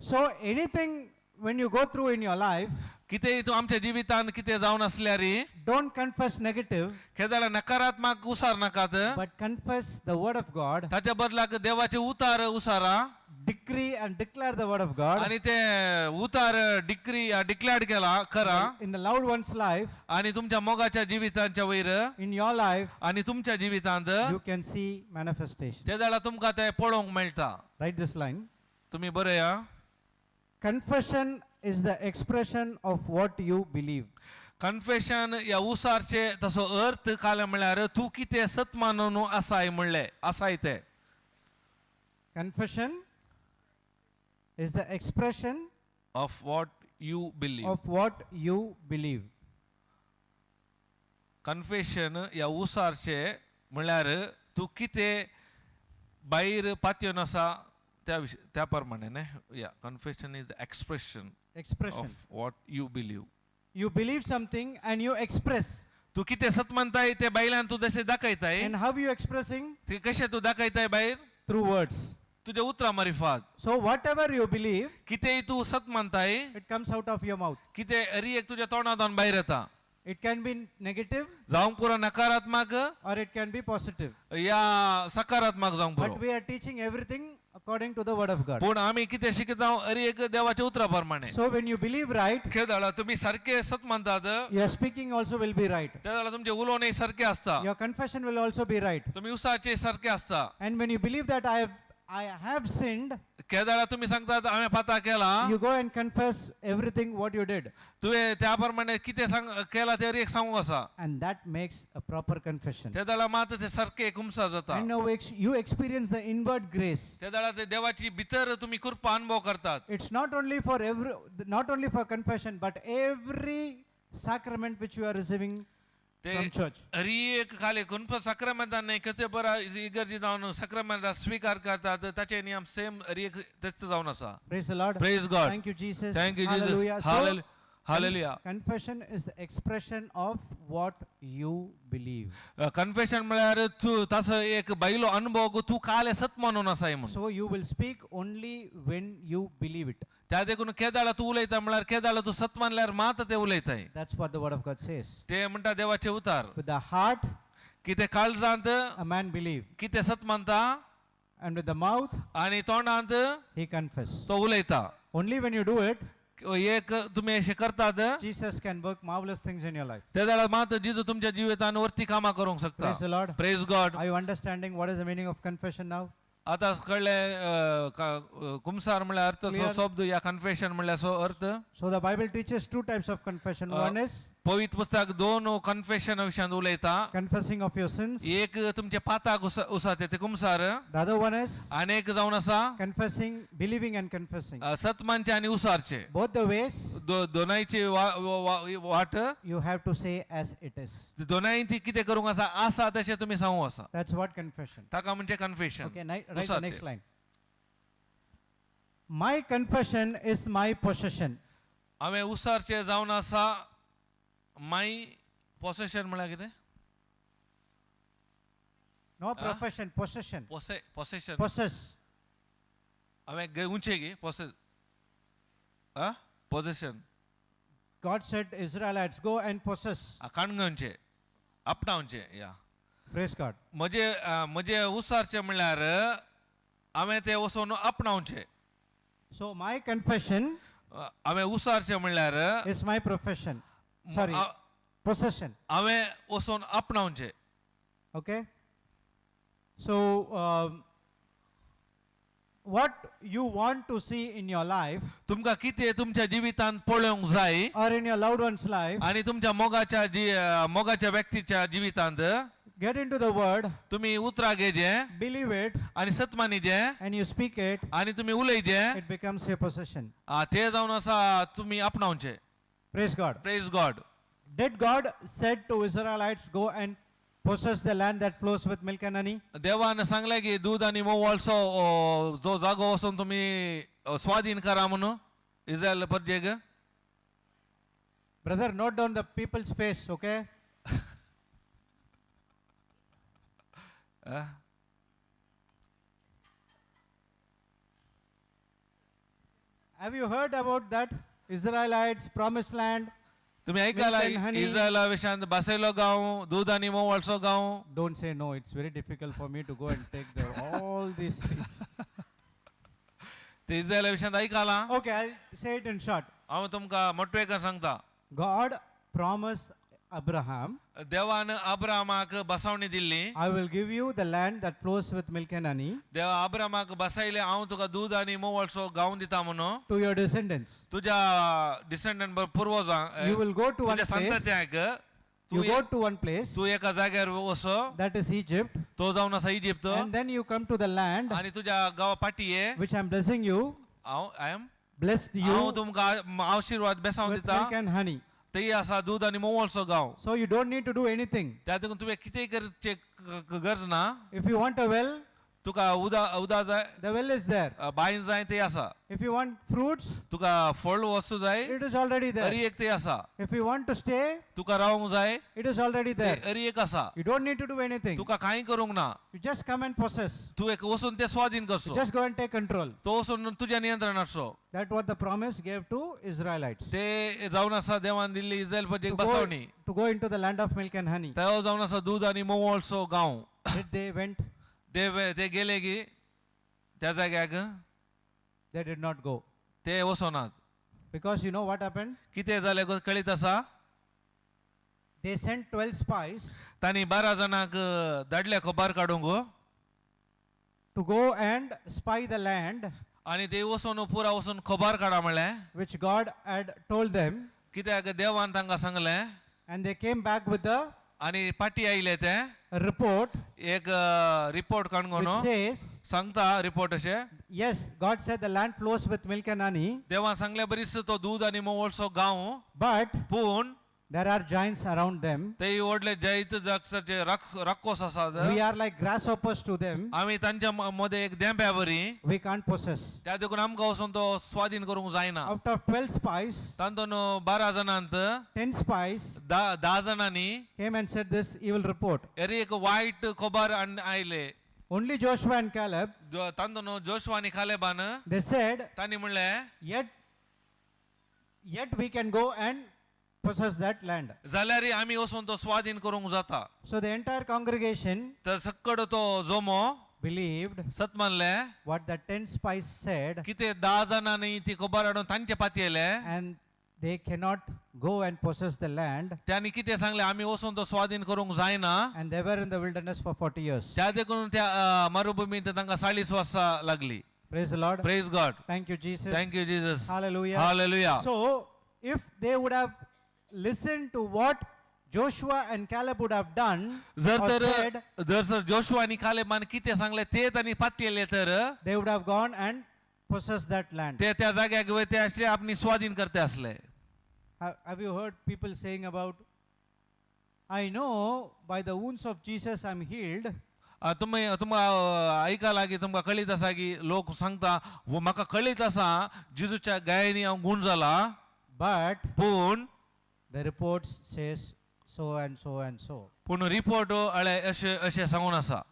So anything when you go through in your life, कितेंय तूं आमच्या जिवितांत कितें जावन आसल्यार don't confess negative, केदाळ नकारात्मक उसार नाकात. but confess the word of God. ताच्या बदलाक देवाचे उतार उसारा Decree and declare the word of God. आणि ते उतार डिक्लेअर्ड केला करा. In the loved one's life, आणि तुमच्या मोगाच्या जिवितांच्या वयर in your life, आणि तुमच्या जिवितांत you can see manifestation. ते जाल्यार तुमकां ते पळोवंक मेळटा. Write this line. तुम्ही बरया. Confession is the expression of what you believe. Confession या उसारचे तसो अर्थ काले म्हळ्यार तू कितें सत मानून आसाय म्हणले आसाय ते. Confession is the expression of what you believe. of what you believe. Confession या उसारचे म्हळ्यार तू कितें भायर पातयेवन आसा त्या प्रमाणे न्ही. या confession is the expression Expression. of what you believe. You believe something and you express. तू कितें सत मानताय ते बायलान तू तशें दाखयताय. And how you expressing? ते कशें तू दाखयताय भायर Through words. तुझ्या उतरां मारिफात. So whatever you believe, कितेंय तू सत मानताय it comes out of your mouth. कितें हरी एक तुझ्या तोंडांतल्यान भायर येता. It can be negative जावंक पुरो नकारात्मक or it can be positive. या सकारात्मक जावंक But पुरो. we are teaching everything according to the word of God. पूण आमी कितें शिकता हरी एक देवाच्या उतरा प्रमाणे. So when you believe right, केदाळा तुम्ही सारखे सत मानतात your speaking also will be right. त्या जाल्यार तुमचे उलोवणेय सारखे आसता. Your confession will also be right. तुम्ही उसाचे सारखे आसता. And when you believe that I have sinned, केदाळा तुम्ही सांगतात हांवें पाता केला. you go and confess everything what you did. तुवें त्या प्रमाणे कितें केला ते हरी एक सांगूंक आसा. And that makes a proper confession. त्या जाल्यार मात ते सारखे कुमसार जाता. And now you experience the inward grace. त्या जाल्यार ते देवाची भितर तुम्ही कृपा अनुभव करतात. It's not only for confession, but every sacrament which you are receiving ते from church. हरी एक खाली कुणप सक्रमेंटान नाही किती बरा इगर्जी जावन सक्रमेंट स्वीकार करतात ताचे नियम सेम हरी एक तेच जावन आसा. Praise the Lord. Praise God. Thank you, Jesus. Thank you, Jesus. Hallelujah. Hallelujah. So, Hallelujah. confession is the expression of what you believe. Confession म्हळ्यार तू ताचो एक बायलो अनुभव तू काले सत मानून आसाय म्हणून. So you will speak only when you believe it. त्या देखून केदाळा तू उलयता म्हळ्यार केदाळा तू सत मानल्यार मात ते उलयताय. That's what the word of God says. ते म्हणटा देवाचे उतार. With the heart, कितें काळजांत a man believe, कितें सत मानता and with the mouth, आनी तोंडांत he confess. तो उलयता. Only when you do it, एक तुम्ही अशें करतात Jesus can work marvelous things in your life. त्या जाल्यार मात जिजू तुमच्या जिवितान वरती कामां करूंक शकता. Praise the Lord. Praise God. Are you understanding what is the meaning of confession now? आता कळले कुमसार म्हळ्यार अर्थ Clear. शब्द या कन्फेशन म्हळ्यार सो अर्थ. So the Bible teaches two types of confession. One is पवित्र पुस्तक दोन कन्फेशन विशयान उलयता. confessing of your sins. एक तुमचे पाताक उसाते ते कुमसार. The other one is आनी एक जावन आसा confessing, believing and confessing. सतमानचे आनी उसारचे. Both the ways दोनांयची वाट you have to say as it is. दोनांय ती कितें करूंक आसा तशें तुमी सांगूंक आसा. That's what confession. ताका म्हणजे confession. Okay, write the उसारचे. next line. My confession is my possession. हांवें उसारचे जावन आसा. माय पोसेशन म्हळ्यार कितें. No profession, possession. Possession. Possess. हांवें घेवचे गे possession. God said, Israelites, go and possess. काणगेवचे आपणावचे. या Praise God. म्हजे उसारचे म्हळ्यार हांवें ते वचोन आपणावचे. So my confession हांवें उसारचे म्हळ्यार is my profession. Sorry, possession. हांवें वचोन आपणावचे. Okay. So what you want to see in your life तुमकां कितें तुमच्या जिवितांत पळोवंक जाय or in your loved one's life, आणि तुमच्या मोगाच्या व्यक्तीच्या जिवितांत get into the word, तुम्ही उतरां घेजे believe it, आणि सतमानीजे and you speak it, आणि तुम्ही उलयजे it becomes your possession. ते जावन आसा तुम्ही आपणावचे. Praise God. Praise God. Did God said to Israelites, go and possess the land that flows with milk and honey? देवान सांगले की दूध आणि मोवाळसो जो जागो वचून तुम्ही स्वाधीन करा म्हणून Israel प्रजेक. Brother, note down the people's face, okay? Have you heard about that? Israelites, promised land. तुम्ही ऐकायला Milk and honey. इस्रायल विषयात बसयलो गांव दूध आणि मोवाळसो गांव. Don't say no. It's very difficult for me to go and take all these things. ते इस्रायल विषयात ऐकाला. Okay, I'll say it in short. हांव तुमकां मोठवेकर सांगता. God promised Abraham, देवान अब्राहमाक बसावणी Delhi. I will give you the land that flows with milk and honey देवा अब्राहमाक बसायले हांव तुका दूध आणि मोवाळसो गांव दिता म्हणून. to your descendants. तुझ्या डिसेंडंट पूर्वजांक You will go to one तुझ्या place. संतत्याक You go to one place. तू एका जाग्यार वसो. That is Egypt. तो जावन आसा Egypt. And then you come to the land आणि तुझ्या गावा पाठीये which I'm blessing you, I am blessed हांव you तुमकां आशीर्वाद बेसावन with दिता. milk and honey. ते आसा दूध आणि मोवाळसो गांव. So you don't need to do anything. त्या देखून तुवें कितेंय करचे गरज ना. If you want a well, तुका उदा जाय the well is there. बांय जाय ते आसा. If you want fruits, तुका फळ वस्तू जाय it is already there. Hari एक ते आसा. If you want to stay, तुका रावंक जाय it is already ते there. हरी एक आसा. You don't need to do anything. तुका कांय करूंक ना. You just come and possess. तू एक वचून ते स्वाधीन You करसो. just go and take control. तो वचून तुझ्या नियंत्रणात so. That's what the promise gave to Israelites. ते जावन आसा देवान दिल्ली इस्रायल प्रजेक To go, बसावणी. to go into the land of milk and honey. तो जावन आसा दूध आणि मोवाळसो गांव. Did they went? ते गेले की त्या जाग्याक They did not go. ते वचोनात. Because you know what happened? कितें जालें कळीत आसा. They sent 12 spies तांणी 12 जाणांक धाडले खबर काडूंक. to go and spy the land आणि ते वचून पुरा वचून खबर काडा म्हणलें. which God had told them. कित्याक देवान तांकां सांगलें. And they came back with a आणि पाटी आयले ते report एक रिपोर्ट काडून which says, सांगता रिपोर्ट अशें. yes, God said the land flows with milk and honey, देवान सांगले बरीच तो दूध आणि मोवाळसो गांव. but पूण there are giants around them. ते व्हडले जैत जागसाचे राक्षस आसात. We are like grasshoppers to them. आमी तांच्या मध्ये एक देंप्या बरी. We can't possess. त्या देखून आमकां वचून तो स्वाधीन करूंक जायना. Out of 12 spies, तातून 12 जाणांत 10 spies 10 जाणांनी came and said this evil report. एरी एक वायट खबर आयले. Only Joshua and Caleb, तातून जोशुआ आनी कालेबान they said, तांणी म्हणलें yet we can go and possess that land. जाल्यार आमी वचून तो स्वाधीन करूंक जाता. So the entire congregation तर सक्कड तो जोमो believed सत मानले. what the 10 spies said, कितें 10 जाणांनी ती खबर हाडून तांचे पाती येले. and they cannot go and possess the land, त्यांनी कितें सांगले आमी वचून तो स्वाधीन करूंक जायना. and they were in the wilderness for 40 years. त्या देखून त्या मरुभूमींत तांकां 40 वर्सां लागली. Praise the Lord. Praise God. Thank you, Jesus. Thank you Jesus. Hallelujah. Hallelujah. So, if they would have listened to what Joshua and Caleb would have done जर or तर said, जोशुआ आणि कालेबान कितें सांगले ते तांणी पाती येले तर they would have gone and possessed that land. ते त्या जाग्याक वयते आसले आपणी स्वाधीन करते आसले. Have you heard people saying about, I know by the wounds of Jesus I'm healed, तुमकां ऐका लागी तुमकां कळीत आसा की लोक सांगता म्हाका कळीत आसा जेजूच्या गायांनी हांव गुण जाला. but पूण the reports says so and so and so. पूण रिपोर्ट अळे अशें सांगून आसा.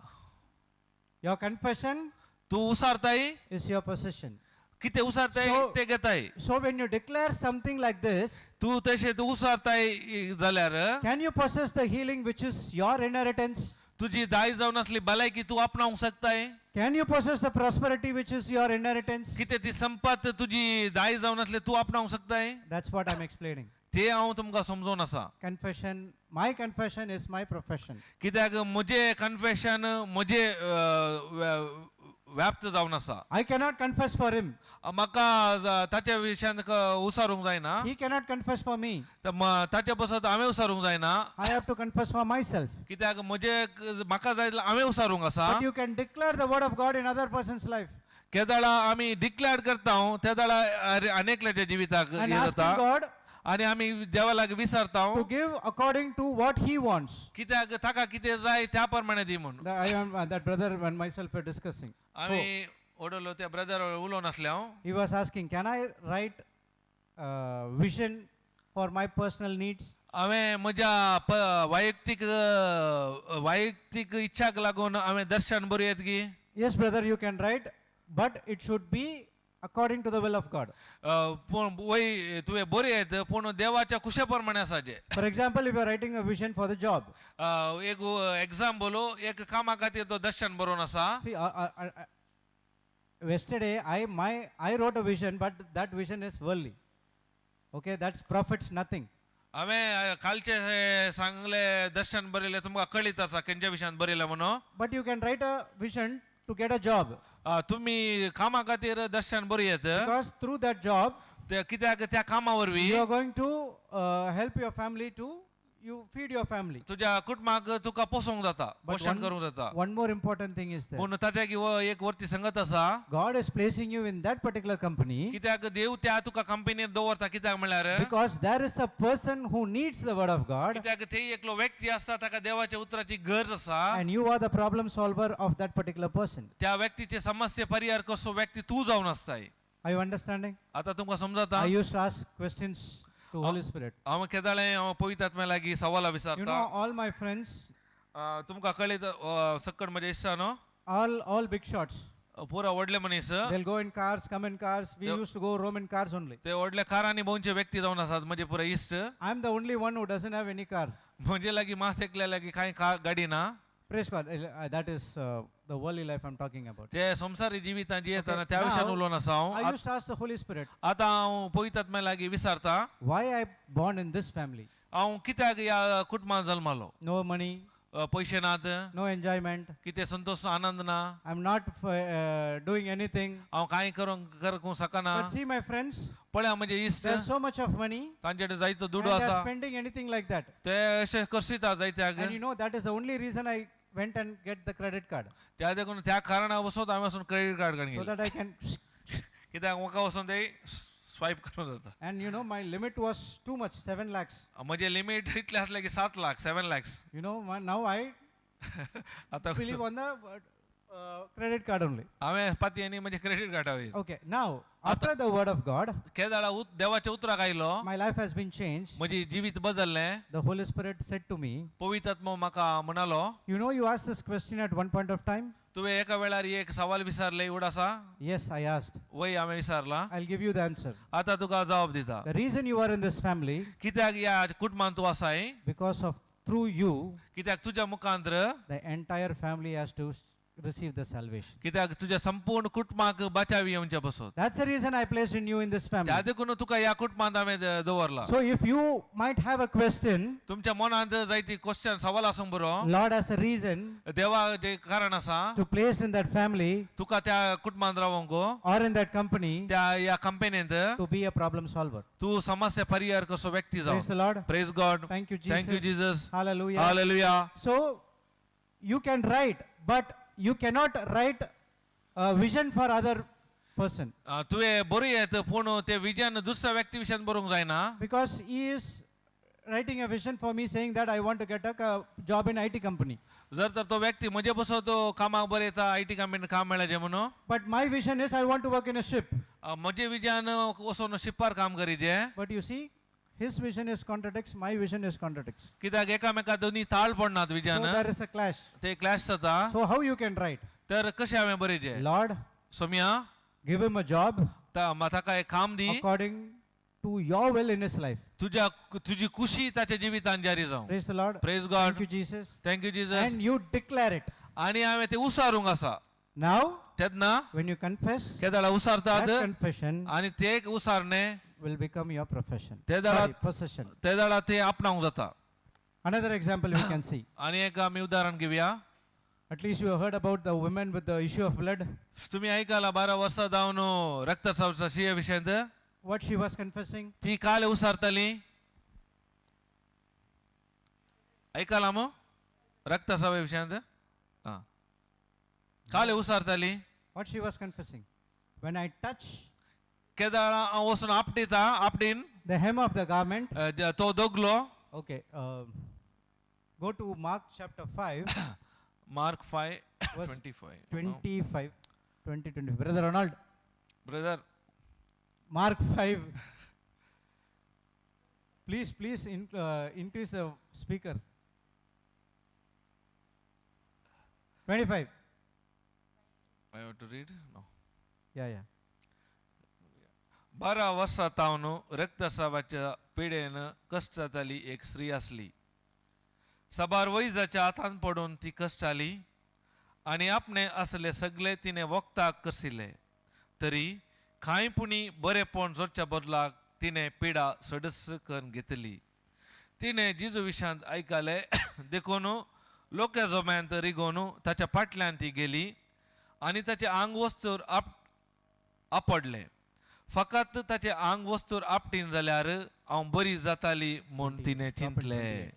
Your confession तूं उसारताय is your possession. कितें उसारताय So- ते घेताय. So when you declare something like this, तूं तशें तूं उसारताय जाल्यार can you possess the healing which is your inheritance? तुजी दाय जावन आसली भलायकी तूं आपणावंक शकताय. Can you possess the prosperity which is your inheritance? कितें ती संपत तुजी दाय जावन आसली तूं आपणावंक शकताय. That's what I'm explaining. ते हांव तुमकां समजोवन आसा. Confession, my confession is my profession. कित्याक म्हजें कन्फेशन म्हजें व्याप्त जावन आसा I cannot confess for him. म्हाका ताच्या विशयान उसारूंक जायना He cannot confess for me. ताच्या बसत हांवें उसारूंक जायना I have to confess for myself. कित्याक म्हाका जाय जाल्यार हांवें उसारूंक आसा But you can declare the word of God in other person's life. केदाळा आमी डिक्लेअर करता त्या दाळा अनेकल्याच्या जिविताक And हे asking जाता God आणि आमी देवा लागीं विचारता to give according to what he wants. कित्याक ताका कितें जाय त्या प्रमाणे दी म्हणून I am that brother and myself were discussing. आमी ओडलो त्या ब्रदर उलोवन आसले हांव He was asking, can I write vision for my personal needs? हांवें म्हज्या वैयक्तीक इच्छाक लागून हांवें दर्शन बरयत की Yes, brother, you can write, but it should be according to the will of God. पूण वय तुवें बरयत पूण देवाच्या कुशे प्रमाणे आसाचे For example, if you are writing a vision for the job, एक एग्जाम्पल एक कामा खातीर तो दर्शन बरोवन आसा see, yesterday I wrote a vision, but that vision is worldly. Okay, that's profits nothing. हांवें कालचे सांगले दर्शन बरयले तुमकां कळीत आसा खंयच्या विशयान बरयले म्हणून But you can write a vision to get a job, तुम्ही कामा खातीर दर्शन बरयत because through that job कित्याक त्या कामा वरवीं you are going to help your family to you feed your family. तुज्या कुटुंबाक तुका पोसोवंक जाता But पोषण करूंक जाता one more important thing is that पूण ताच्या एक वरती संगत आसा God is placing you in that particular company कित्याक देव त्या तुका कंपनीत दवरता कित्याक म्हळ्यार because there is a person who needs the word of God, कित्याक थंय एकलो व्यक्ती आसता ताका देवाच्या उतराची गरज आसा and you are the problem solver of that particular person. त्या व्यक्तीचे समस्या परिहार कसो व्यक्ती तू जावन आसताय Are you understanding? आता तुमकां समजता I used to ask questions to Holy Spirit. हांव केदाळे हांव पवित्र आत्म्या लागीं सवालां You विचारता know, all my friends, तुमकां कळीत सक्कड म्हज्या इश्टा न्हू all big shots. पुरा व्हडले मनीस They'll go in cars, come in cars. We used to go roam in cars only. ते व्हडले कारांनी भोंवचे व्यक्ती जावन आसात म्हणजे पुरा इश्ट I'm the only one who doesn't have any car. म्हणजे लागीं मात एकल्या लागीं कांय गाडी ना Praise God. That is the worldly life I'm talking about. ते संसारी जिवितां जियेतना Okay, त्या विशयान now, उलोवन आसा हांव I used to ask the Holy Spirit, आतां हांव पवित्र आत्म्या लागीं विचारता why I born in this family? हांव कित्याक ह्या कुटुंबांत जल्मालो No money, पयशे नात no enjoyment. कितें संतोष आनंद ना I'm not doing anything. हांव कांय करूंक शकना But see, my friends, पळया म्हणजे इश्ट there's so much of money, तांचे कडेन जायतो and दुडू they're आसा spending anything like that. ते अशे करसिता जायत्याक And you know, that is the only reason I went and get the credit card, त्या देखून त्या कारणां वचून हांवें वचून क्रेडीट कार्ड काडून so गेलो that I can. कित्याक म्हाका वचून ते स्वायप करूंक जाता And you know, my limit was too much, 7 lakhs. म्हजे लिमीट इतले आसले की 7 lakh 7 lakhs You know, now I आतां believe on the credit card only. हांवें पातयेनी म्हजे क्रेडीट कार्डा वयर Okay, now after the word of God, केदाळा देवाच्या उतराक आयलो my life has been changed. म्हजी जिवीत बदललें The Holy Spirit said to me, पवित्र आत्मो म्हाका म्हणालो you know, you asked this question at one point of time. तुवें एका वेळार एक सवाल विचारले एवढा आसा Yes, I asked. वय हांवें विचारला I'll give you the answer. आतां तुका जबाब दिता The reason you are in this family, कित्याक ह्या कुटुंबांत तूं आसाय because of through you, कित्याक तुज्या मुखांत्र the entire family has to receive the salvation. कित्याक तुज्या संपूर्ण कुटुंबाक बचावी येवचे बसत That's the reason I placed in you in this family. त्या देखून तुका ह्या कुटुंबांत हांवें दवरला So if you might have a question, तुमच्या मनांत जायती क्वेश्चन सवाल आसूंक बरो Lord has a reason देवा जे कारण आसा to place in that family तुका त्या कुटुंबांत रावंक or in that company त्या ह्या कंपनींत to be a problem solver. तू समस्या परिहार कसो व्यक्ती Praise the जावन Lord. Praise God Thank you, Jesus. Thank you Jesus Hallelujah. Hallelujah So you can write, but you cannot write a vision for other person तुवें बरयत पूण ते विजन दुसऱ्या व्यक्ती विशयान बरोवंक जायना because he is writing a vision for me saying that I want to get a job in IT company. जर तर तो व्यक्ती म्हजे बसो तो कामाक बरयता आयटी कंपनीत काम मेळचें म्हणून But my vision is I want to work in a ship. म्हजे विजन वचून शिपार काम करीचें But you see, his vision is contradicts, my vision is contradicts. कित्याक एकामेका दोनी ताळ पडनात So vision there is a clash. ते क्लॅश जाता So how you can write? तर कशें हांवें बरयचें Lord, Saumya give him a job ताका एक काम दी according to your will in his life. तुजी खुशी ताच्या जिवितान जारी जावं Praise the Lord. Praise Thank God you, Jesus. Thank you Jesus And you declare it. आनी हांवें ते उसारूंक आसा Now, तेन्ना when you confess, केदाळा उसारतात that confession आनी ते उसारणे will become your profession. ते दाडा Sorry, possession. ते दाडा ते आपणावंक जाता Another example we can see. आनी एक आमी उदाहरण घेवया At least you have heard about the women with the issue of blood. तुम्ही ऐकायला 12 वर्सां जावन रक्तस्रावाचा शिये विषयांत What she was confessing? ती काल उसारताली ऐकायला मग रक्तस्रावा विषयांत काल उसारताली What she was confessing? When I touch केदाळा वचून आपटीन the hem of the garment. तो दोगलो. Okay. Go to Mark chapter 5. Mark 5 Verse 25. 25. 20. Brother Ronald. Brother, Mark 5. Please increase the speaker. 25. I have to read? No. Yeah. 12 वर्सां तावन रक्तस्रावाच्या पिडेनं कष्ट जाताली एक स्त्री असली. सबार वैजाच्या हातान पडून ती कष्टाली आणि आपणे असले सगळे तिने वक्ताक करसिले तरी कांय पुणी बरेपण जोडच्या बदलाक तिने पिडा सडस करून घेतली. तिने जिजू विशांत ऐकाले देखून लोके जोम्यांत रिगोन ताच्या फाटल्यान ती गेली आणि ताचे आंग वस्तूर आपडले. फकत ताचे आंग वस्तूर आपटीन जाल्यार हांव बरी जाताली म्हूण तिने चिंतले.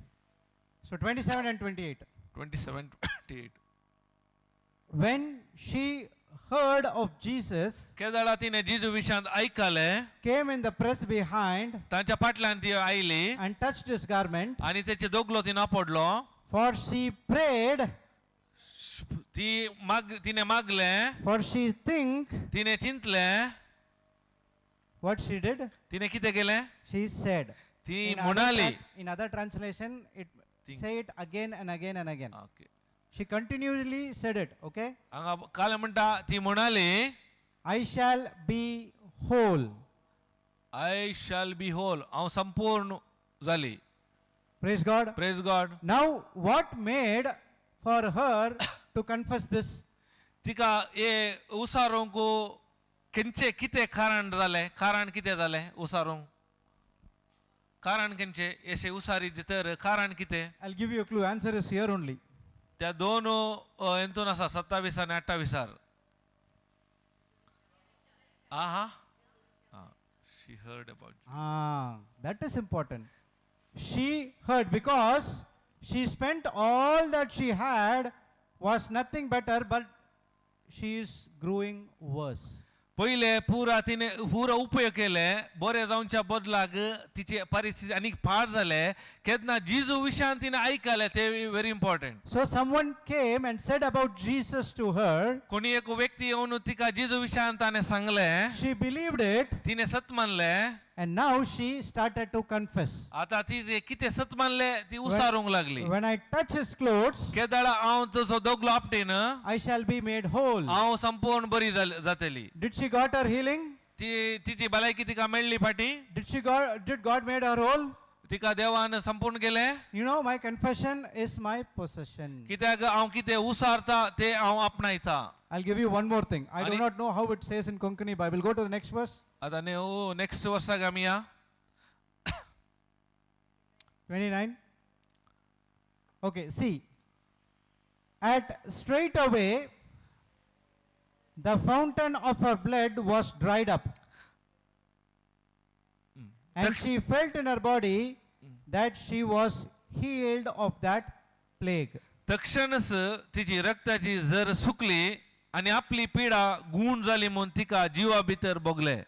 So 27 and 28. 27, 28. When she heard of Jesus, केदाळा तिने जिजू Vishant ऐकाले came in the press behind तांच्या फाटल्यान ती oily and touched his garment, आणि त्याचे दोगलो तिने आपडलो. for she prayed, तिने मागले, for she think, तिने चिंतले. what she did? तिने किती केले? She said. ती म्हणाली. In other translation, it say it again and again and again. Okay. She continually said it, okay? काल म्हणता ती म्हणाली, I shall be whole. I shall be whole. हांव संपूर्ण झाली. Praise God. Praise God. Now, what made for her to confess this? तिका हे उसारोंक केंचे किते कारण जाले? कारण किते जाले उसारोंक? कारण केंचे एसे उसारी जितर कारण किते? I'll give you a clue. Answer is here only. त्या दोन एंतून असा 27 आणि 28. She heard about you. That is important. She heard because she spent all that she had was nothing better, but she is growing worse. पहिले तिने पुरा उपयोग केले बरे जाऊनच्या बदलाक तिची परिस्थिती आणि पार झाले केदना जिजू विशांत तिने ऐकले ते very important. So someone came and said about Jesus to her. कोणी एक व्यक्ती येऊन तिका जिजू विशांताने सांगले. She believed it. तिने सत मानले. And now she started to confess. आता ती किती सत मानले ती उसारूंक लागली. When I touch his clothes, केदाळा हांव तुजो दोगलो आपटीन I shall be made whole. हांव संपूर्ण बरी जातली. Did she got her healing? तिची भलायकी तिका मेळ्ळी फाटी. Did God made her whole? तिका देवान संपूर्ण केले. You know, my confession is my possession. कित्याक हांव कितें उसारता ते हांव आपणायता. I'll give you one more thing. I do not know how it says in Konkani Bible. Go to the next verse. आता नेक्स्ट वर्साक आमी या 29. Okay, see. At straight away, the fountain of her blood was dried up. And she felt in her body that she was healed of that plague. तक्षणच तिची रक्ताची झर सुकली आणि आपली पीडा गुण झाली म्हणून तिका जीवा भितर भोगले.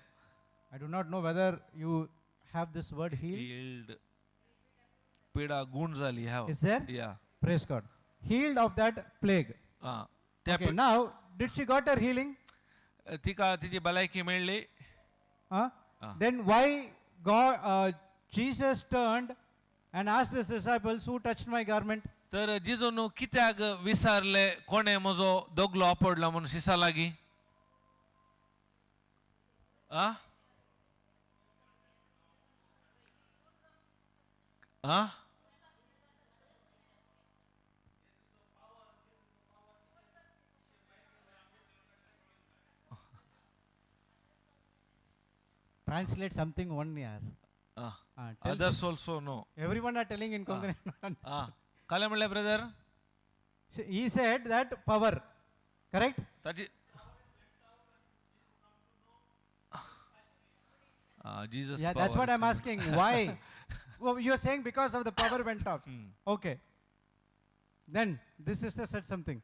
I do not know whether you have this word healed. पीडा गुण झाली. Is there? Yeah. Praise God. Healed of that plague. Okay, now, did she got her healing? तिका तिची भलायकी मेळ्ळी. Then why Jesus turned and asked his disciples, who touched my garment? तर जिजून कित्याक विचारले कोणे म्हजो दोगलो आपडला म्हणून शिसा लागी. Translate something one year. Others also know. Everyone are telling in Konkani. काय म्हणले brother? He said that power, correct? ताची Jesus Yeah, that's what power. I'm asking. Why? Well, you're saying because of the power went off. Okay. Then this sister said something.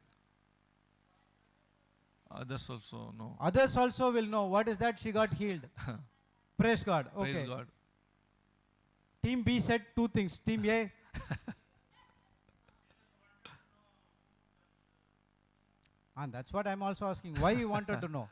Others also know. Others also will know. What is that? She got healed. Praise God. Okay. Praise God. Team B said two things. Team A. And that's what I'm also asking. Why you wanted to know?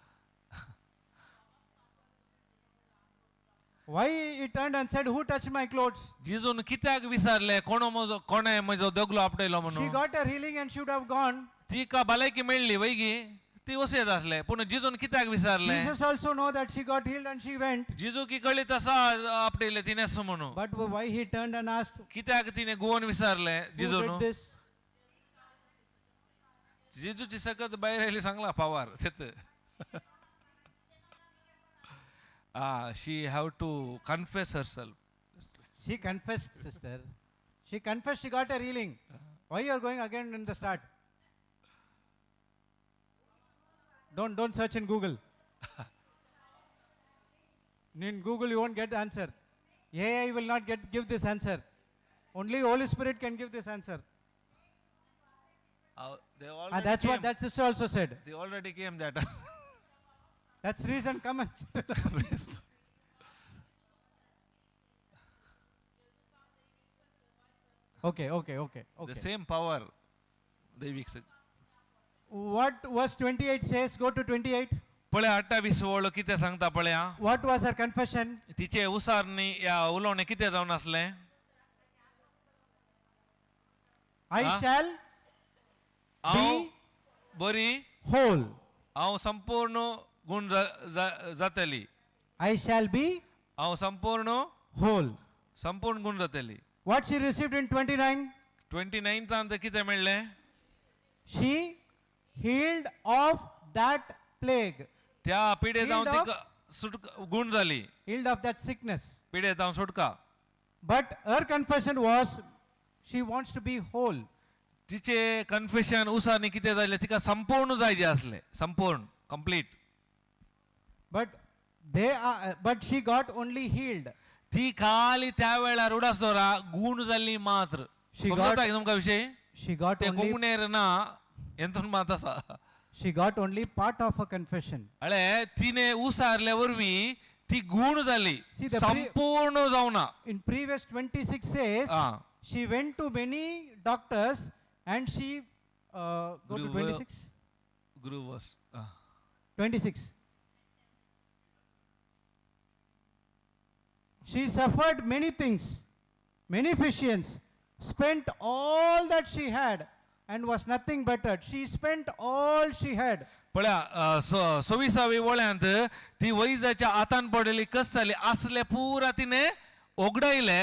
Why he turned and said, "Who touched my clothes?" जिजून कित्याक विचारले कोणे म्हजो दोगलो आपटयलो She म्हणून got her healing and she would have gone. तिका भलायकी मेळ्ळी वैगी ती वसेत आसले पूण जिजून कित्याक विचारले Jesus also know that she got healed and she went. जिजू की कळी तसा आपटयले तिनेच म्हणून But why he turned and asked, कित्याक तिने गुवन विचारले "Who जिजून did this?" जिजूची सकत भायर आयली सांगला पावार तेत she have to confess herself. She confessed, sister. She confessed she got her healing. Why you are going again in the start? Don't search in Google. In Google you won't get the answer. AI will not give this answer. Only Holy Spirit can give this answer. They And already that's what came. that sister also said. They already came that. That's reason. Come and sit. Okay. The same power. दैविक What verse 28 says? Go to 28. पळया 28 ओळ कितें सांगता पळया What was her confession? तिचे उसारणी या उलोवणे कितें जावन आसले I Huh? shall हांव be बरी whole. हांव संपूर्ण गुण जातली I shall be हांव संपूर्ण whole. गुण जातली What she received in 29? 29 तांत कितें मेळ्ळें She healed of that plague. त्या पिडे जावन Healed तिका सुटका गुण जाली Healed of that sickness. पिडे जावन सुटका But her confession was she wants to be whole. तिचे कन्फेशन उसारणी कितें जालें तिका संपूर्ण जायचे आसले संपूर्ण complete But she got only healed. ती खाली त्या वेळार उडासदोरा गुण जाल्ली मात्र समजता तुमका विषय She got ते only कोंगणेर ना ಎಂತನ್ ಮಾತ she got only part of her confession. अळे तिने उसारल्या वरवी ती गुण झाली See, the संपूर्ण जावना In previous 26 says she went to many doctors and she go to 26. Guru was 26. She suffered many things, many physicians, spent all that she had and was nothing bettered. She spent all she had. पळया 26वी वळ्यांत ती वैजाच्या आतान पडलेली कस जाली असले पुरा तिने ओगडायले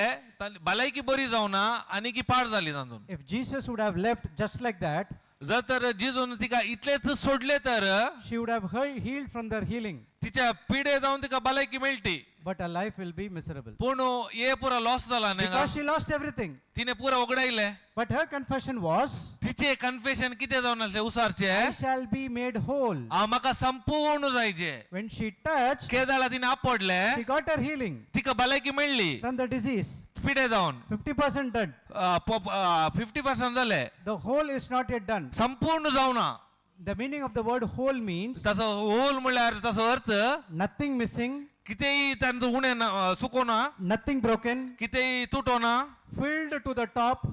भलायकी बरी जावना आनी की पाड जाली तातून If Jesus would have left just like that, जर तर जिजून तिका इतलेच सोडले तर she would have healed from their healing. तिच्या पिडे जावन तिका भलायकी मेळटी But her life will be miserable. पूण हे पुरा लॉस जाला न्ही Because she lost everything. तिने पुरा ओगडायले But her confession was, तिचे कन्फेशन कितें जावन आसले उसारचे I shall be made whole. म्हाका संपूर्ण जायचे When she touched, केदाळा तिने आपडले she got her healing तिका भलायकी मेळ्ळी from the disease. पिडे जावन 50% done. 50% जाले The whole is not yet done. संपूर्ण जावना The meaning of the word whole means तसो होल म्हणल्यार तसो अर्थ nothing missing, कितेंय तांचो उणे सुकोना nothing broken, कितेंय तुटोना filled to the top,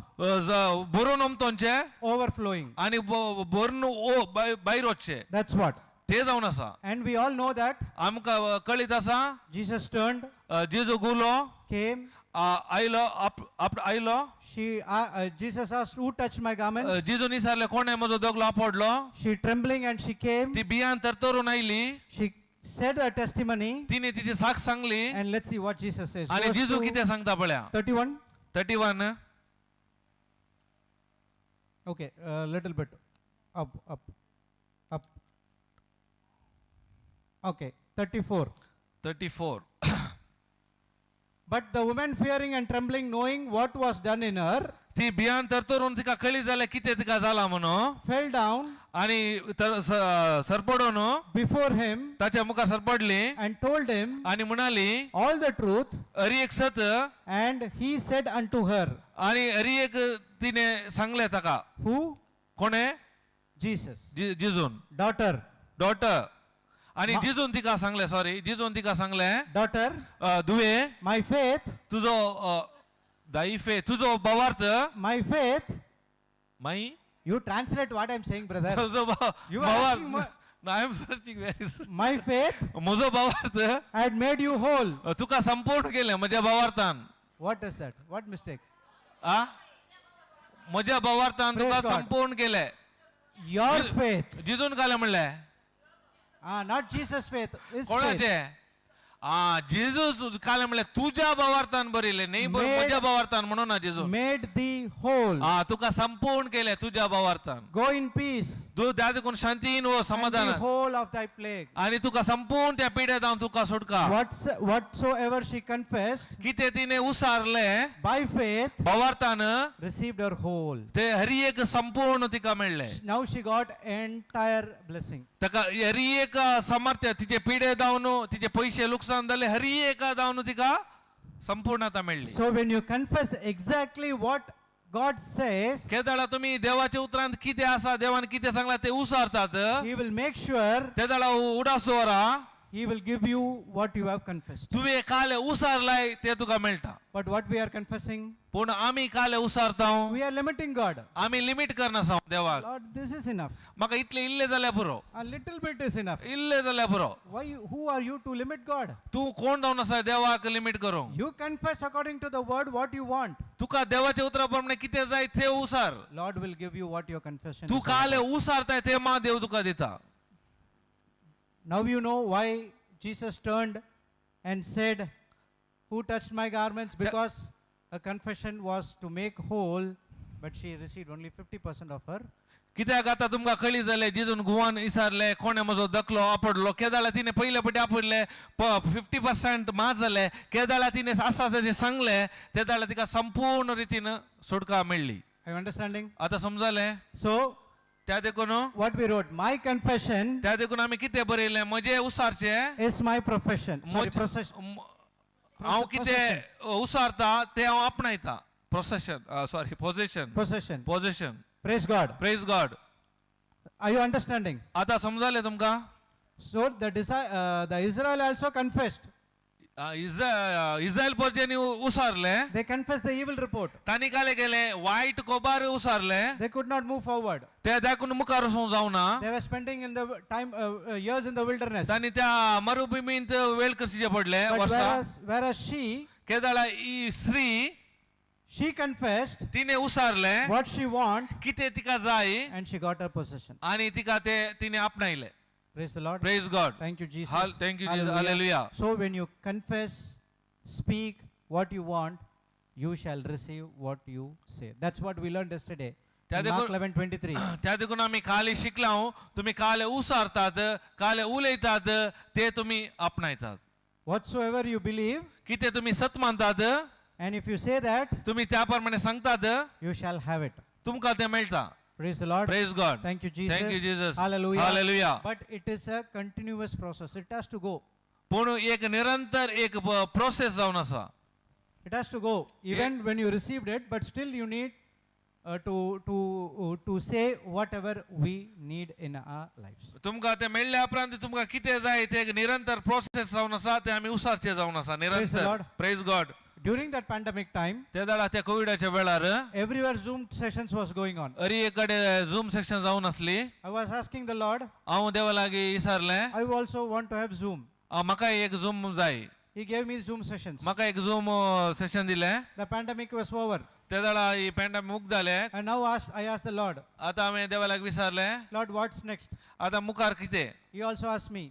भरून ओमतोंचे overflowing. आनी भरून भायर वचचे That's what. ते जावन आसा And we all know that आमकां कळीत आसा Jesus turned, जेजू गुलो came. आयलो आयलो Jesus asked, "Who touched my garments?" जेजून विचारले कोणे म्हजो दोगलो आपडलो She trembling and she came. ती बियान तरतरून oily She said her testimony. तिने तिची साख Sangli And let's see what Jesus says. आणि Verse जेजू 2, कितें सांगता पळया 31. 31 Okay, little bit. Up. Okay, 34. 34 But the woman fearing and trembling, knowing what was done in her, ती बियाण तरतरून तिका कळी जाल्यार कितें तिका जाला म्हणून fell down आणि सरपडून before him ताच्या मुखार सरपडली and told him आणि म्हणाली all the truth. अरी एक सत And he said unto her, आणि अरी एक तिने सांगले ताका who? कोणे Jesus. जिजून Daughter. डॉटर आणि जिजून तिका सांगले सॉरी जिजून तिका सांगले Daughter, दुवे my faith, तुझो दाईफे तुझो भावार्थ my faith. माई You translate what I'm saying, brother. तुझो You are asking भावार्थ I am searching very My faith म्हजो भावार्थ had made you whole. तुका संपूर्ण केले म्हज्या भावार्थान What is that? What mistake? आ म्हज्या भावार्थान Praise तुका God. संपूर्ण केले Your faith. जिजून काले म्हणले Not Jesus' faith. His faith. कोणाचे जेजूस काले म्हणले तुझ्या भावार्थान बरिले नाही बर Made- म्हज्या भावार्थान म्हणून ना जेजू Made thee whole. तुका संपूर्ण केले तुझ्या भावार्थान Go in peace. तू त्या देखून शांतीन व And be समाधान whole of thy plague. आणि तुका संपूर्ण त्या पिढ्या जावन तुका सुटका Whatsoever she confessed किते तिने उसारले by faith भावार्थान received her whole. ते हरी एक संपूर्ण तिका मेळले Now she got entire blessing. ताका हरी एक सामर्थ्य तिचे पिढे जावन तिचे पैसे लुकसाण जाले हरी एक जावन तिका संपूर्णता मेळली So when you confess exactly what God says, केदाळा तुम्ही देवाच्या उतरांत किती आसा देवान किती सांगला ते उसारतात He will make sure तेदाळा उडासोरा He will give you what you have confessed. तुवे काले उसारलाय ते तुका मेळटा But what we are confessing, पूण आमी काले उसारताव we are limiting God. आमी लिमिट करना साव देवाक Lord, this is enough. म्हाका इतले इल्ले जाल्या पुरो A little bit is enough. इल्ले जाल्या पुरो Who are you to limit God? तू कोण जावन आसा देवाक लिमिट करूंक You confess according to the word what you want. तुका देवाच्या उतरा प्रमाणे कितें जाय ते उसार Lord will give you what your confession Tu is. काले उसारताय ते मा देव तुका दिता Now you know why Jesus turned and said, who touched my garments? Because a confession was to make whole, but she received only 50% of her. कित्याक आतां तुमकां कळी जालें जिजून गुवान इसारले कोणे म्हजो दकलो आपडलो केदाळा तिने पयले पटी आपडले 50% मात जाले केदाळा तिने आसा तशें सांगले तेदाळा तिका संपूर्ण रितीन सुटका मेळ्ळी Are you understanding? आतां समजालें So, त्या देखून what we wrote, my confession त्या देखून आमी कितें बरयलें म्हजे उसारचे is my profession. Sorry, procession. हांव कितें उसारता ते हांव आपणायता procession sorry Possession. Possession Praise God. Praise God Are you understanding? आतां समजालें तुमकां So, the Israel also confessed. Israel पर्जेनी उसारले They confessed the evil report. तांणी काले गेले वाईट कोबार उसारले They could not move forward. ते देखून मुखार वचूंक जावना They were spending in the time years in the wilderness. तांणी त्या मरुभुमींत वेळ करचे पडले But वर्सां whereas she केदाळा ही स्त्री confessed तिने उसारले what she want कितें तिका जाय and she got her possession. आणि तिका ते तिने आपणायले Praise the Lord. Praise God Thank you, Jesus. Thank you Hallelujah. Hallelujah So when you confess, speak what you want, you shall receive what you say. That's what we learned yesterday. In Mark 11:23. त्या देखून आमी काले शिकलां तुम्ही काले उसारतात काले उलयतात ते तुम्ही आपणायतात Whatsoever you believe, कितें तुम्ही सत मानतात and if you say that, तुम्ही त्या प्रमाणे सांगतात you shall have it. तुमकां ते मेळटा Praise the Lord. Praise God Thank you, Jesus. Thank you Jesus Hallelujah. Hallelujah But it is a continuous process. It has to go. पूण एक निरंतर एक प्रोसेस जावन आसा It has to go. Even when you received it, but still you need to say whatever we need in our lives. तुमकां ते मेळ्ळ्या उपरांत तुमकां कितें जाय ते एक निरंतर प्रोसेस जावन आसा ते आमी उसारचे जावन आसा Praise the निरंतर Lord. Praise God During that pandemic time, ते दाडा त्या कोविडाच्या वेळार everywhere Zoom sessions was going on. अरी एक कडेन झूम सेक्शन जावन आसली I was asking the Lord, हांव देवा लागीं विचारलें I also want to have Zoom. म्हाका एक झूम जाय He gave me Zoom sessions. म्हाका एक झूम सेशन दिलें The pandemic was over. ते दाडा ही पॅन्डमिक मुक्त जालें And now I asked the Lord, आतां हांवें देवा लागीं विचारलें Lord, what's next? आतां मुखार कितें He also asked me.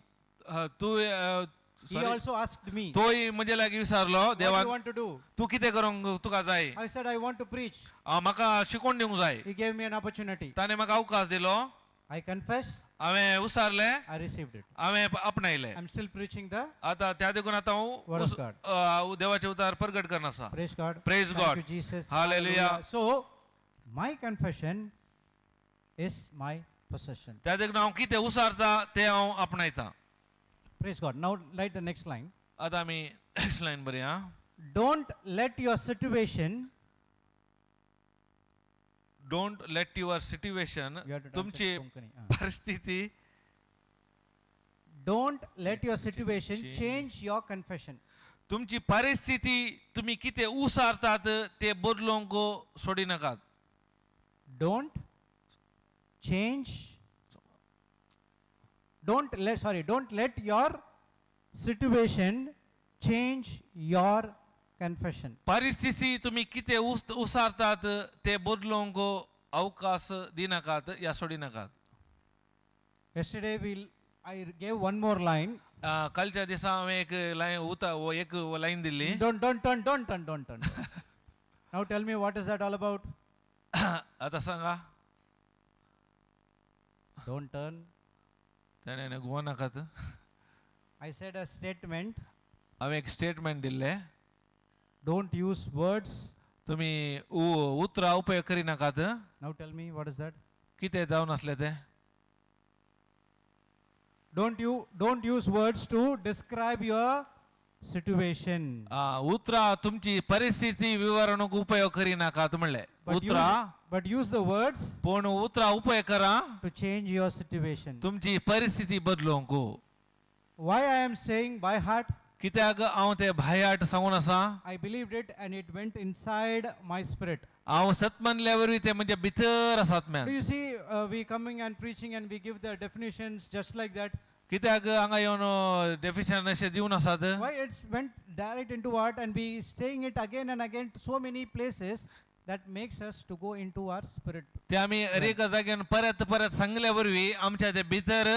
तूं He also asked me, तोय म्हजे लागीं विचारलो what do you देवान want to do? तूं कितें करूंक तुका जाय I said, I want to preach. म्हाका शिकोवन दिवंक जाय He gave me an opportunity. ताणें म्हाका अवकाश दिलो I confess, हांवें उसारलें I received it. हांवें आपणायलें I'm still preaching the आतां त्या देखून आतां Word of God. हांव देवाचे उतार प्रगट करना आसा praise God. Praise Thank God. you, Jesus. Hallelujah. So My confession is my possession. त्या देखून हांव कितें उसारता तें हांव आपणायता. Praise God. Now write the next line. आतां आमी नेक्स्ट लायन बरया. Don't let your situation, don't let your situation, you have to तुमची translate Konkani. परिस्थिती, Don't let your situation change your confession. तुमची परिस्थिती तुम्ही किती उसारतात ते बदलूंक सोडी नाकात. Don't change. Don't let your situation change your confession. परिस्थिती तुम्ही किती उसारतात ते बदलूंक अवकाश दिनाकात या सोडी नाकात. Yesterday I gave one more line. कालच्या दिसा हांवें एक लायन दिल्ली. Don't turn. Now tell me, what is that all about? आता सांगा. Don't turn. ताणें गोवा नाकात. I said a statement. हांवें एक स्टेटमेंट दिल्लें. Don't use words. तुम्ही उतरां उपयोग करिनाकात. Now tell me, what is that? कितें जावन आसलें तें. Don't use words to describe your situation. उतरां तुमची परिस्थिती विवरणूक उपयोग करिनाकात म्हणलें. उतरां But use the words पूण उतरां उपयोग करा to change your situation. तुमची परिस्थिती बदलूंक. Why I am saying by heart? कित्याक हांव ते भायहाट सांगून आसा. I believed it and it went inside my spirit. हांव सत म्हणल्या वरवीं ते म्हणजे भितर आसात Do man. you see, we coming and preaching and we give the definitions just like that. कित्याक हांगा येवन डेफिनेशन अशें दिवन आसात. Why it's went direct into heart and we staying it again and again to so many places that makes us to go into our spirit. ते आमी एका जाग्यान परत परत सांगल्या वरवीं आमच्या ते भितर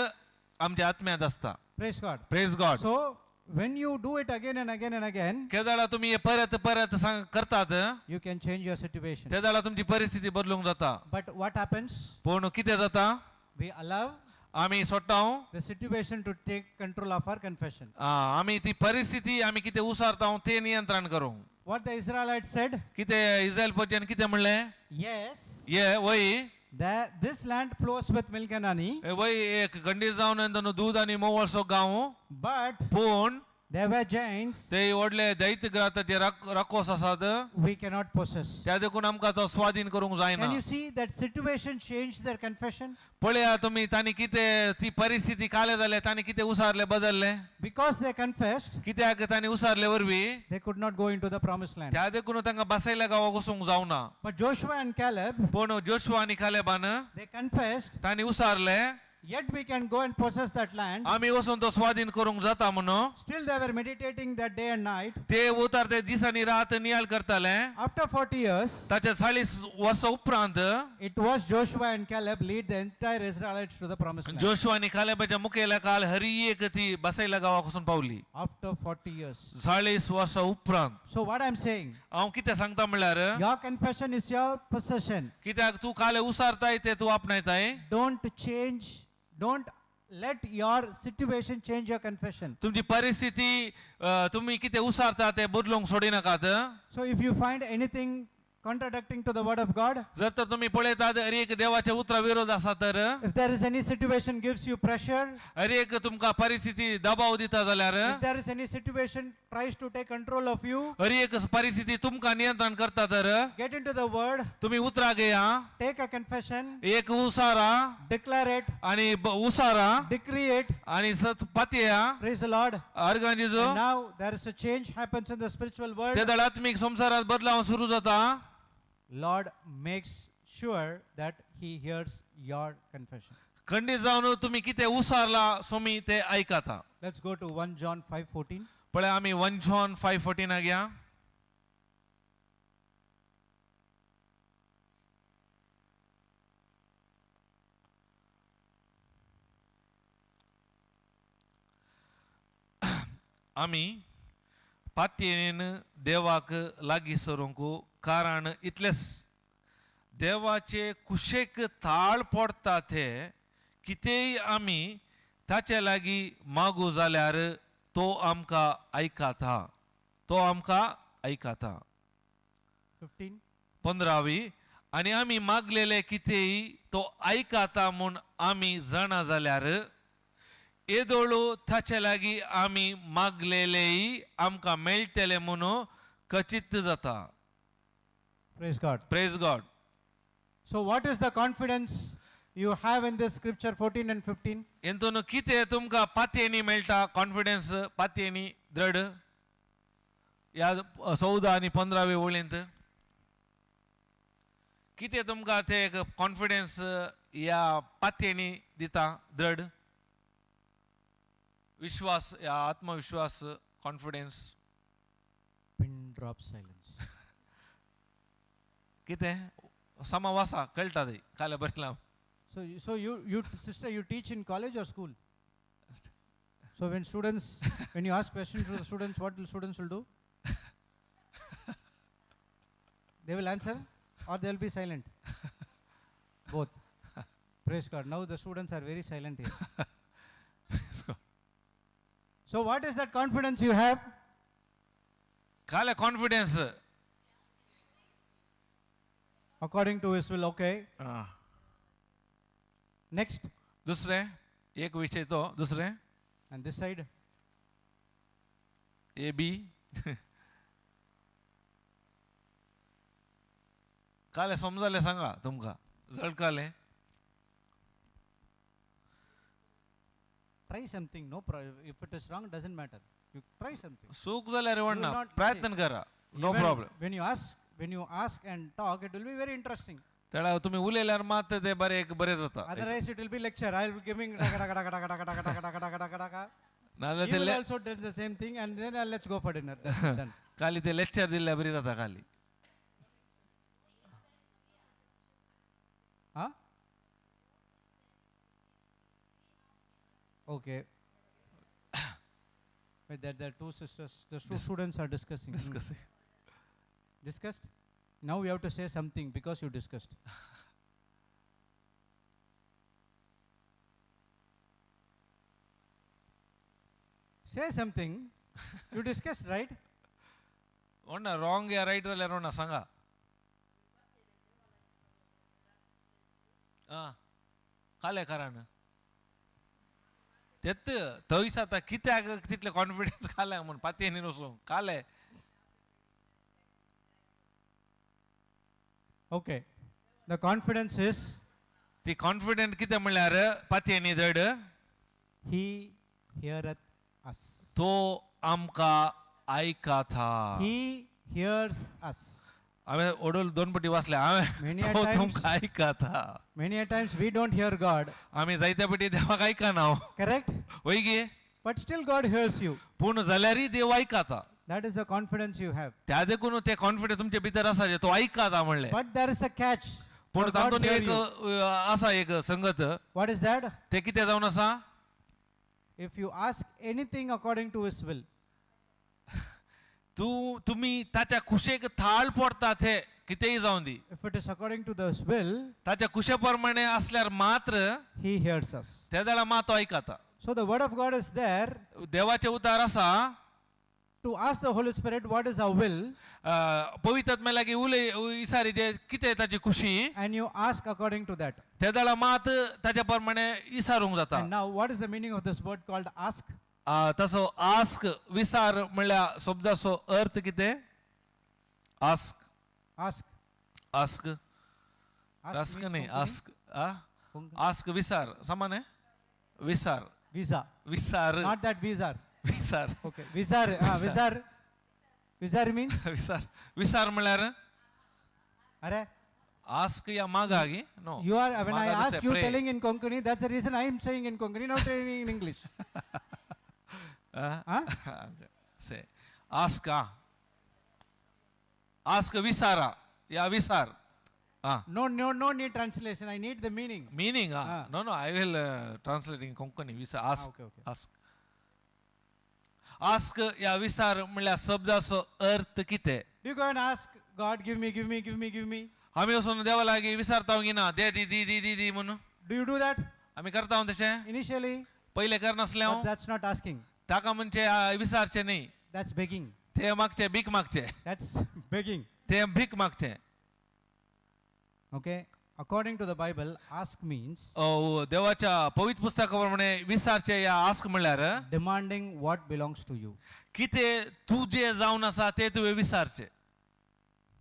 आमच्या आत्म्यांत आसता. Praise God. Praise God. So when you do it again and again and again, केदाळा तुम्ही हे परत परत करतात you can change your situation. तेदाळा तुमची परिस्थिती बदलूंक जाता. But what happens? पूण कितें जाता. We allow आमी सोडटाव. the situation to take control of our confession. आमी ती परिस्थिती आमी कितें उसारताव ते नियंत्रण करूंक. What the Israelites said? कितें इस्रायल पद्यान कितें म्हणलें. Yes, ये वय that this land flows with milk and honey, वय एक खंडीर जावन येता दूध आनी मोवळसो गांव. but पूण there were giants ते व्हडले दैत्यग्रात जे राकोस आसात we cannot possess. त्या देखून आमकां तो स्वाधीन करूंक जायना. Can you see that situation changed their confession? पळया तुम्ही तांणी कितें ती परिस्थिती काले जाले तांणी कितें उसारले बदलले. Because they confessed, कित्याक तांणी उसारले वरवीं they could not go into the promised land. त्या देखून तांकां बसयल्या गांवाक वचूंक जावना. But Joshua and Caleb, पूण जोशुआ आनी कालेबान they confessed, तांणी उसारले yet we can go and possess that land. आमी वचून तो स्वाधीन करूंक जाता म्हणून. Still they were meditating that day and night. ते उतार ते दीस आनी रात नियाळ करताले. After 40 years, ताच्या 40 वर्सां उपरांत it was Joshua and Caleb lead the entire Israelites to the promised land. Joshua आनी कालेबाच्या मुखेल्या काल हरी एक ती बसयल्या गांवाक वचून पावली. After 40 years. 40 वर्सां उपरांत. So what I'm saying, हांव कितें सांगता म्हणल्यार your confession is your possession. कित्याक तूं काले उसारताय ते तूं आपणायताय. Don't let your situation change your confession. तुमची परिस्थिती तुम्ही किती उसारता ते बदलूंक सोडिनाकात. So if you find anything contradicting to the word of God, जर तर तुम्ही पळयतात हर एक देवाच्या उतरा विरोध आसा तर, if there is any situation gives you pressure, हर एक तुमकां परिस्थिती दबाव दिता जाल्यार, if there is any situation tries to take control of you, हर एक परिस्थिती तुमकां नियंत्रण करता तर, get into the word, तुम्ही उतरा घेया, take a confession, एक उसारा declare it, आणि उसारा decree it, आणि पातया praise the Lord. अर्गांजीचो. And now there is a change happens in the spiritual world. ते आत्मिक संसारात बदलाव सुरू जाता. Lord makes sure that he hears your confession. खंडीत जावन तुम्ही किती उसारला सोमी ते ऐकाता. Let's go to 1 John 5:14. पळय आम्ही 1 John 5:14 घ्या. आम्ही पातयेन देवाक लागीं सरूंक कारण इतलेच, देवाचे कुशेक ताळ पडटा ते कितेंय आमी ताचे लागीं मागू जाल्यार तो आमकां ऐकाता. तो आमकां ऐकाता. 15. 15वी आणि आम्ही मागलेले कितेंय तो ऐकाता म्हूण आम्ही जाणा जाल्यार येदोळू ताचे लागीं आम्ही मागलेलेय आमकां मेळटले म्हणून खचित जाता. Praise God. Praise God. So what is the confidence you have in this scripture 14 and 15? ಎಂತನು ಕಿತೆ ತುಮಕ ಪಾತ್ಯನಿ मेळटा कॉन्फिडन्स पात्यनी दृढ या 14 आणि 15वे ओळींत किते तुमका ते कॉन्फिडन्स या पात्यनी दिता दृढ विश्वास या आत्मविश्वास कॉन्फिडन्स Pin drop silence. किते समवासा कळटा ते काले Barela. So you sister, you teach in college or school? So when you ask questions to the students, what will students will do? They will answer or they will be silent? Both. Praise God. Now the students are very silent here. So what is that confidence you have? काले confidence According to his will, okay. Next. दुसरे एक विषय तो दुसरे And this side. A B काले समजाले सांगा तुमका जळकाले. Try something. If it is wrong, doesn't matter. You try something. चूक जाल्यार will म्हणना not प्रयत्न करा. No Even problem. When you ask and talk, it will be very interesting. त्याला तुम्ही उलयल्यार मात ते बरे जाता. Otherwise, it will be lecture. I will be giving. नाल्यार You ते will also do the same thing, and then let's go for dinner. That's done. खाली ते लेक्चर दिल्ल्या बरी जाता खाली. Huh? Okay. Wait, the two sisters, the two students are discussing. Discussed? Now you have to say something because you discussed. Say something. You discussed, right? म्हणना रॉंग या राईट जाल्यार म्हणना सांगा. काले कारण तेत थंयस आता कित्याक तितले कॉन्फिडन्स काले म्हूण पातयेनी नसो काले. Okay. The confidence is ती कॉन्फिडंट कितें म्हणल्यार पातयेनी धड He heareth us. तो आमकां आयकाता. He hears us. हांवें ओडोल 2 पटी वाचल्या Many a तो times- तुमकां आयकाता. Many a times we don't hear God, आमी जायत्या पटी देवाक आयकाना correct? वय गे But still God hears you. पूण जाल्यारय देव आयकाता. That is the confidence you have. त्या देखून ते कॉन्फिडन्स तुमचे भितर आसा जे तो आयकाता म्हणले. But there is a catch. पूण For God तातूंत hear एक you. आसा एक संगत What is that? ते कितें जावन आसा If you ask anything according to His will, तुम्ही ताच्या कुशेक थाळ पडतात हे कितेंय जावन दी if it is according to His will, ताच्या कुशे प्रमाणे असल्यार मात्र He hears us. त्या जाल्यार मात तो आयकाता. So the word of God is there देवाचे उतार आसा to ask the Holy Spirit what is our will, पवित्र आत्म्या लागीं उलय इसारी जे कितें ताची खुशी and you ask according to that. त्या जाल्यार मात ताच्या प्रमाणे इसारूंक जाता. And now, what is the meaning of this word called ask? तसो आस्क विसार म्हणल्यार शब्दाचो अर्थ कितें ask Ask. Ask Ask ask means न्ही Konkani. Ask Konkani. आस्क विसार समान आहे विसार Visa. विसार Not that visa. विसार Okay. Visa. Visa. Visa means? विसार विसार म्हणल्यार Are, आस्क या मागा गी no you are, when I Maga ask duse, you pray. telling in Konkani, that's the reason I am saying in Konkani, not telling in English. Huh? Say ask ask विसारा या विसार No need translation. I need the meaning. Meaning no no I will translate in Konkani विसार ask Okay, okay. Ask ask या विसार म्हणल्यार शब्दाचो अर्थ कितें. Do you go and ask God, give me, give me, give me, give me? आमी वचून देवा लागीं विसारता गिना दे दी दी दी दी दी म्हणून Do you do that? आमी करता तशें Initially, पयलें करनासलें but हांव that's not asking. ताका म्हणजे विसारचें न्ही That's begging. ते मागचे भीक मागचे That's begging. ते भीक मागचे Okay, according to the Bible, ask means देवाच्या पवित्र पुस्तकाप्रमाणे विचारचे या आस्क म्हणल्यार demanding what belongs to you. कितें तू जे जावन आसा ते तुवें विचारचे.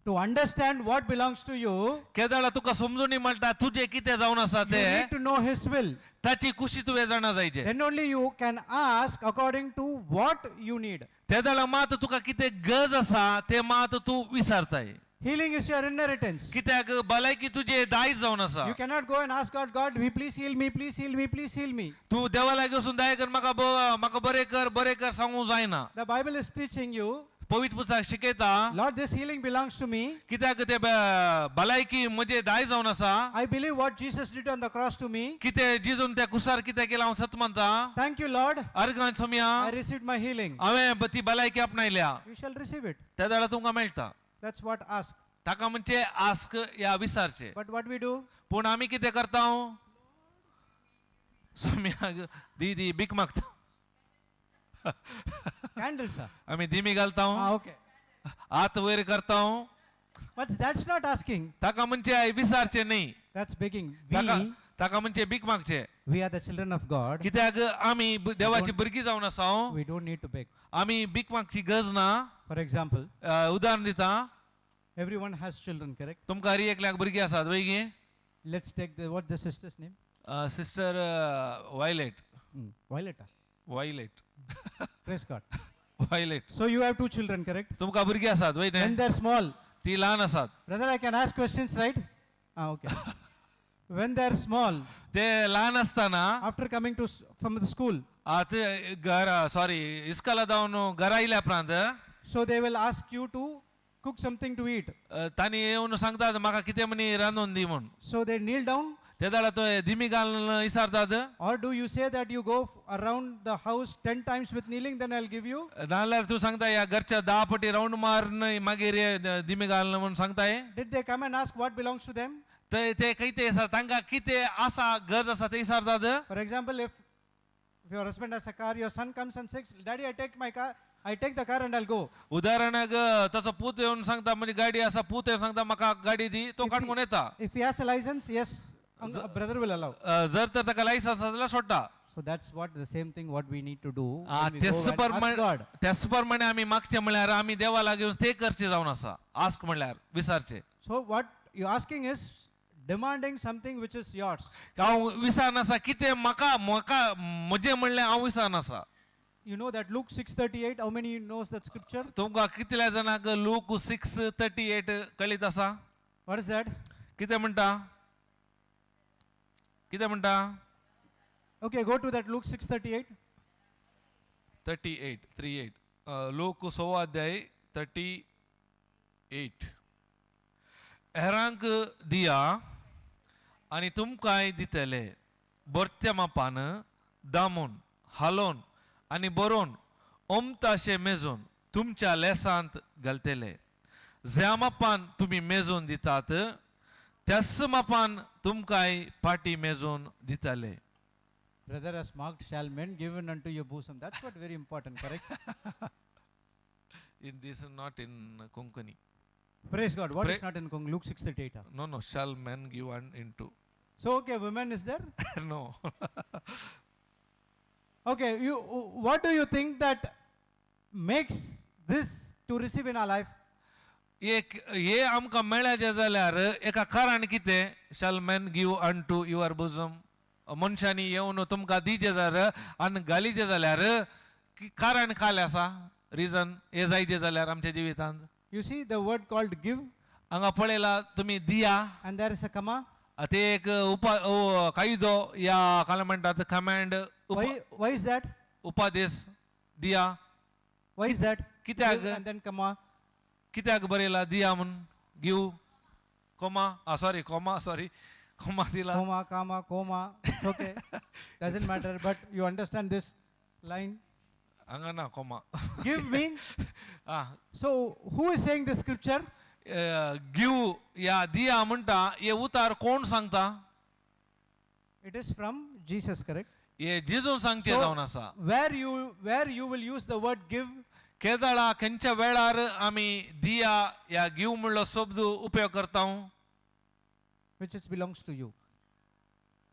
To understand what belongs to you, केदाळा तुका समजून मेळटा तुजे कितें जावन आसा you ते need to know His will. ताची खुशी तुवें जाणा जायचे. Then only you can ask according to what you need. तेदाळा मात तुका कितें गरज आसा ते मात तू विचारताय. Healing is your inheritance. कित्याक भलायकी तुजे दायज जावन आसा. You cannot go and ask God, God, please heal me, please heal me, please heal me. तू देवा लागीं वचून दाय कर म्हाका बरें कर सांगू जायना. The Bible is teaching you, पवित्र पुस्तक शिकयता Lord, this healing belongs to me. कित्याक ते भलायकी म्हजे दाय जावन आसा. I believe what Jesus did on the cross to me. कितें जिजून त्या कुसार कितें केलां हांव सत म्हणटा. Thank you, Lord. अर्गां I समया received my healing. हांवें ती भलायकी आपणायल्या. You shall receive it. त्या दाडा तुमकां मेळटा. That's what ask. ताका म्हणजे आस्क या विचारचे. But what we do? पूण आमी कितें करता सम्याक दी बीक मागता. Candles, sir. आमी दिमी घालता Okay. हात वयर करता But that's not asking. ताका म्हणजे विचारचे न्ही. That's begging. ताका म्हणजे बीक मागचे. We are the children of God. कित्याक आमी देवाची भुरगीं जावन आसा. We don't need to beg. आमी बीक मागची गरज ना. For example, उदाहरण दिता. everyone has children, correct? तुमकां हर एकल्याक भुरगीं आसात वैगी. Let's take what's the sister's name? Sister Violet. Violeta. Violet. Praise God. Violet. So you have two children, correct? तुमकां भुरगीं आसात वय When न्ही. they're small. ती ल्हान आसात. Brother, I can ask questions, right? Okay. When they're small, ते ल्हान आसतना after coming from the school, आतां घरा इस्काला जावन घरा येयल्या उपरांत so they will ask you to cook something to eat. तांणी येवन सांगतात म्हाका कितें म्हणी रांदून दी म्हूण. So they kneel down, ते दाडा तो दिमी घालून विचारतात. or do you say that you go around the house 10 times with kneeling, then I'll give you? नाल्यार तूं सांगता या घरच्या 10 पटी राऊंड मारून मागीर दिमी घालून म्हणून सांगताय. Did they come and ask what belongs to them? ते कितें आसा तांकां कितें आसा गरज आसा ते विचारतात. For example, if your husband has a car, your son comes and says, Daddy, I take the car and I'll go. उदाहरणाक ताचो पूत येवन सांगता म्हजी गाडी आसा. पूत येवन सांगता म्हाका गाडी दी. तो काडून येता. If he has a license, yes, a brother will allow. जर तर ताका लायसन्स आसा जाल्यार सोडटा. So that's what the same thing what we need to do. Ah, when we go and ask God. त्याच प्रमाणे आमी मागचे म्हळ्यार आमी देवा लागीं ते करचे जावन आसा. आस्क म्हळ्यार विचारचे. So what you're asking is demanding something which is yours. हांव विचारना आसा कितें म्हाका म्हजें म्हणलें हांव विचारना आसा. You know that Luke 6:38, how many knows that scripture? तुमकां कितल्या जाणांक लूक 6:38 कळीत आसा. What is that? कितें म्हणटा. कितें म्हणटा. Okay, go to that Luke 6:38. 38 look 6 अध्याय 38. हेरांक दिया आनी तुमकांय दितले. बरत्या मापान दामून हालोवन आनी बरोवन ओमताशे मेजून तुमच्या लेसांत घालतले. ज्या मापान तुमी मेजून दितात त्याच मापान तुमकांय पाटी मेजून दितले. Brother has marked, shall men given unto your bosom. That's what very important, correct? In this not in Konkani. Praise God. What is not in Luke 6:38? No, shall men give into. So okay, women is there? No. Okay, what do you think that makes this to receive in our life? हे आमकां मेळ्ळें जाल्यार एका कारण कितें. shall men give unto your bosom. मनशांनी येवन तुमकां दिचे जाल्यार आनी घालीचे जाल्यार कारण काय आसा. रिजन हे जायचे जाल्यार आमच्या जिवितांत. You see the word called give, हांगा पळयला तुमी दिया. and there is a comma. ते एक कायदो या काय म्हणटात कमांड. Why is that? उपादेश दिया. Why is that? कित्याक. Give and then comma. कित्याक बरयला दिया म्हणून. गिव कोमा कोमा दिला. Comma. It's okay. Doesn't matter, but you understand this line. हांगा ना कोमा. Give means. So who is saying this scripture? Give या दिया म्हणटा हे उतार कोण सांगता. It is from Jesus, correct? हे जेजून सांगचे जावन आसा. Where you will use the word give. केदाळा खंयच्या वेळार आमी दिया या गिव म्हणलो शब्द उपयोग करता. which is belongs to you.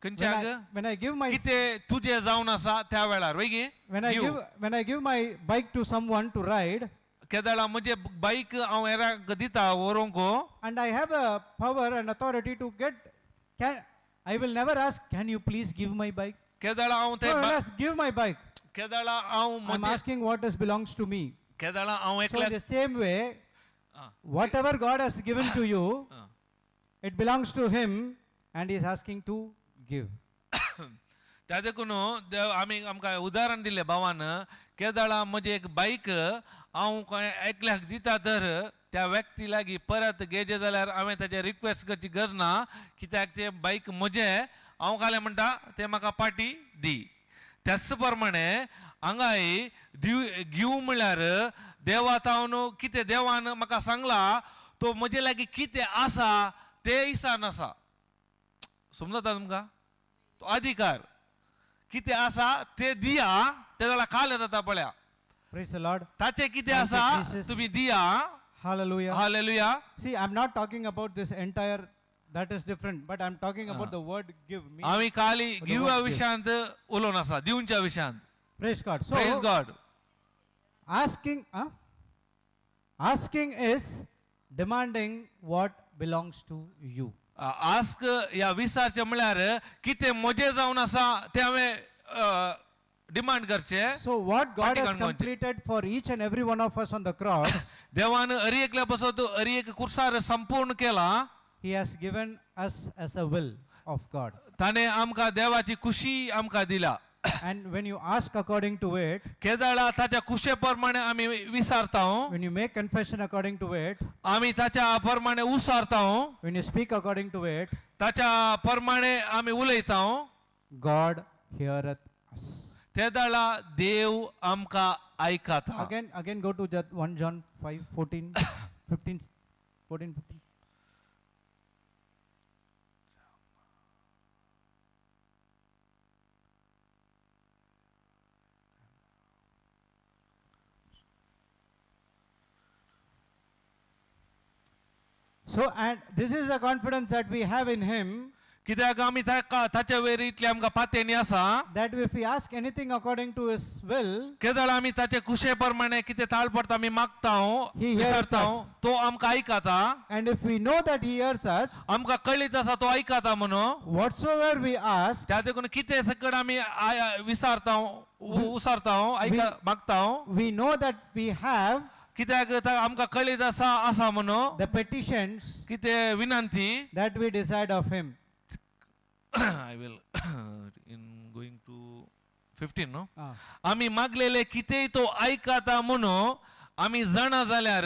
खंयचे हांगा When I give my कितें तुजें जावन आसा त्या वेळार वैगी when I give my bike to someone to ride, केदाळा म्हणजे बाईक हांव हेरांक दिता व्हरूंक and I have a power and authority to get, I will never ask, can you please give my bike? केदाळा हांव No, ते I will ask, give my bike. केदाळा हांव I'm म्हणजे asking what is belongs to me. केदाळा हांव So एकल्या in the same way, whatever God has given to you, it belongs to Him, and He is asking to give. त्या देखून आमी आमकां उदाहरण दिलें भावान केदाळा म्हणजे एक बाईक हांव एकल्याक दिता तर त्या व्यक्ती लागीं परत घेजे जाल्यार हांवें ताचे रिक्वेस्ट करची गरज ना, कित्याक ते बाईक म्हजें हांव काले म्हणटा ते म्हाका पार्टी दी. त्याच प्रमाणे हांगाय घेवं म्हळ्यार देवात हांव न्हू कितें देवान म्हाका सांगला तो म्हजे लागीं कितें आसा ते इसान आसा. समजता तुमकां? तो अधिकार कितें आसा ते दिया तेजाला काल जाता पळया. Praise the Lord. ताचे कितें Thank you, आसा Jesus. तुम्ही दिया. Hallelujah. Hallelujah. See, I'm not talking about this entire, that is different, but I'm talking about the word give. आम्ही खाली the गिवया word give. विशयांत उलोवन आसा, दिवच्या विशयांत. Praise God. So, praise God. asking is demanding what belongs to you. Ask या विचारचे म्हळ्यार कितें म्हजें जावन आसा ते हांवें डिमांड करचे. So what God has Vatican Council. completed for each and every one of us on the cross, देवान हर एकल्या पासून हर एक कुर्सार संपूर्ण केला. He has given us as a will of God. ताणे आमकां देवाची खुशी आमकां दिला. And when you ask according to it, केदाळा ताच्या खुशे प्रमाणे आमी विचारता, when you make confession according to it, आमी ताच्या प्रमाणे उसारता, when you speak according to it, ताच्या प्रमाणे आमी उलयता. God heareth us. तेदाळा देव आमकां आयकता. Again go to 1 John 5:14, 15, 14, 15. So, and this is the confidence that we have in Him, कित्याक आमी ताच्या वयर इतले आमकां पातेनी आसा, that if we ask anything according to His will, केदाळा आमी ताचे खुशे प्रमाणे कितें ताळ पडटा आमी मागता, He hears विचारता, us. तो आमकां आयकता. and if we know that He hears us, आमकां कळीत आसा तो आयकता म्हणून. whatsoever we ask, त्या देखून कितें सकट आमी विचारता, उसारता, मागता, we know that we have कित्याक आमकां कळीत आसा म्हणून the petitions कितें विनंती. that we decide of Him. I will in going to 15 no. Ah. आमी मागलेले कितेंय तो आयकता म्हणून आमी जाणा जाल्यार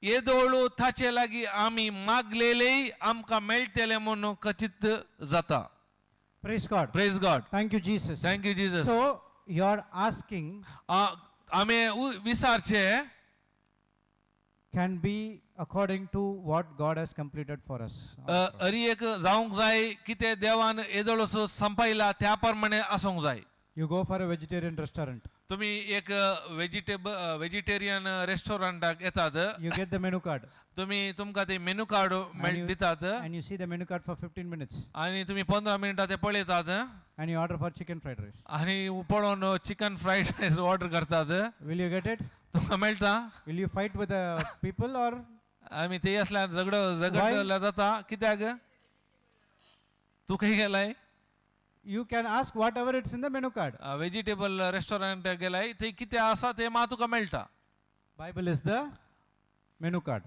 येदोळू ताचे लागीं आमी मागलेलेय आमकां मेळटले म्हणून खचित जाता. Praise God. Praise God. Thank you, Jesus. Thank you Jesus. So, you're asking आमी विचारचे can be according to what God has completed for us. Hari एक जावंक जाय कितें देवान येदोळसो संपायला त्या प्रमाणे आसूंक जाय. You go for a vegetarian restaurant. तुम्ही एक वेजिटेरियन रेस्टॉरंटाक येतात. You get the menu card. तुम्ही तुमकां ते मेनू कार्ड दितात And you see the menu card for 15 minutes. आणि तुम्ही 15 मिनिटां ते पळयतात And you order for chicken fried rice. आणि पळोवन चिकन फ्राईड राईस ऑर्डर करतात. Will you get it? तुमकां मेळटा. Will you fight with the people or? आमी ते असल्यार झगडला जाता. कित्याक तू खंय गेलाय? You can ask whatever it's in the menu card. Vegetable restaurant गेलाय थंय कितें आसा तें तुका मेळटा. Bible is the menu card.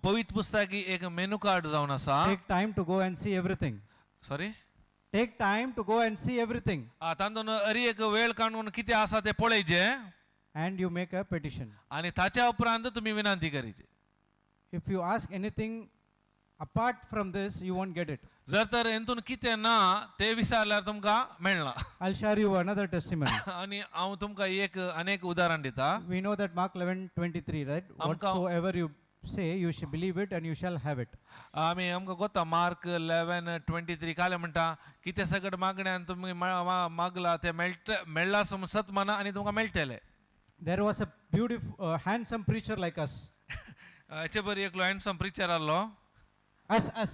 पवित्र पुस्तकी एक मेनू कार्ड जावन आसा. Take time to go and see everything. Sorry. Take time to go and see everything. तातूंत हरी एक वेळ काडून कितें आसा तें पळयचें And you make a petition. आणि ताच्या उपरांत तुम्ही विनंती करीची. If you ask anything apart from this, you won't get it. जर तर हेतून कितें ना ते विचारल्यार तुमकां मेळना. I'll share you another testimony. आणि हांव तुमकां एक अनेक उदाहरण दिता. We know that Mark 11:23, right? Whatsoever you say, you shall believe it and you shall have it. आमी आमकां कोता मार्क 11:23 काले म्हणटा कितें सगळं मागण्यान तुमी मागला ते मेळ्ळा सत म्हणा आणि तुमकां मेळटले. There was a beautiful, handsome preacher like us. हेचे बरी एकलो हँडसम प्रिचर आसलो. Us.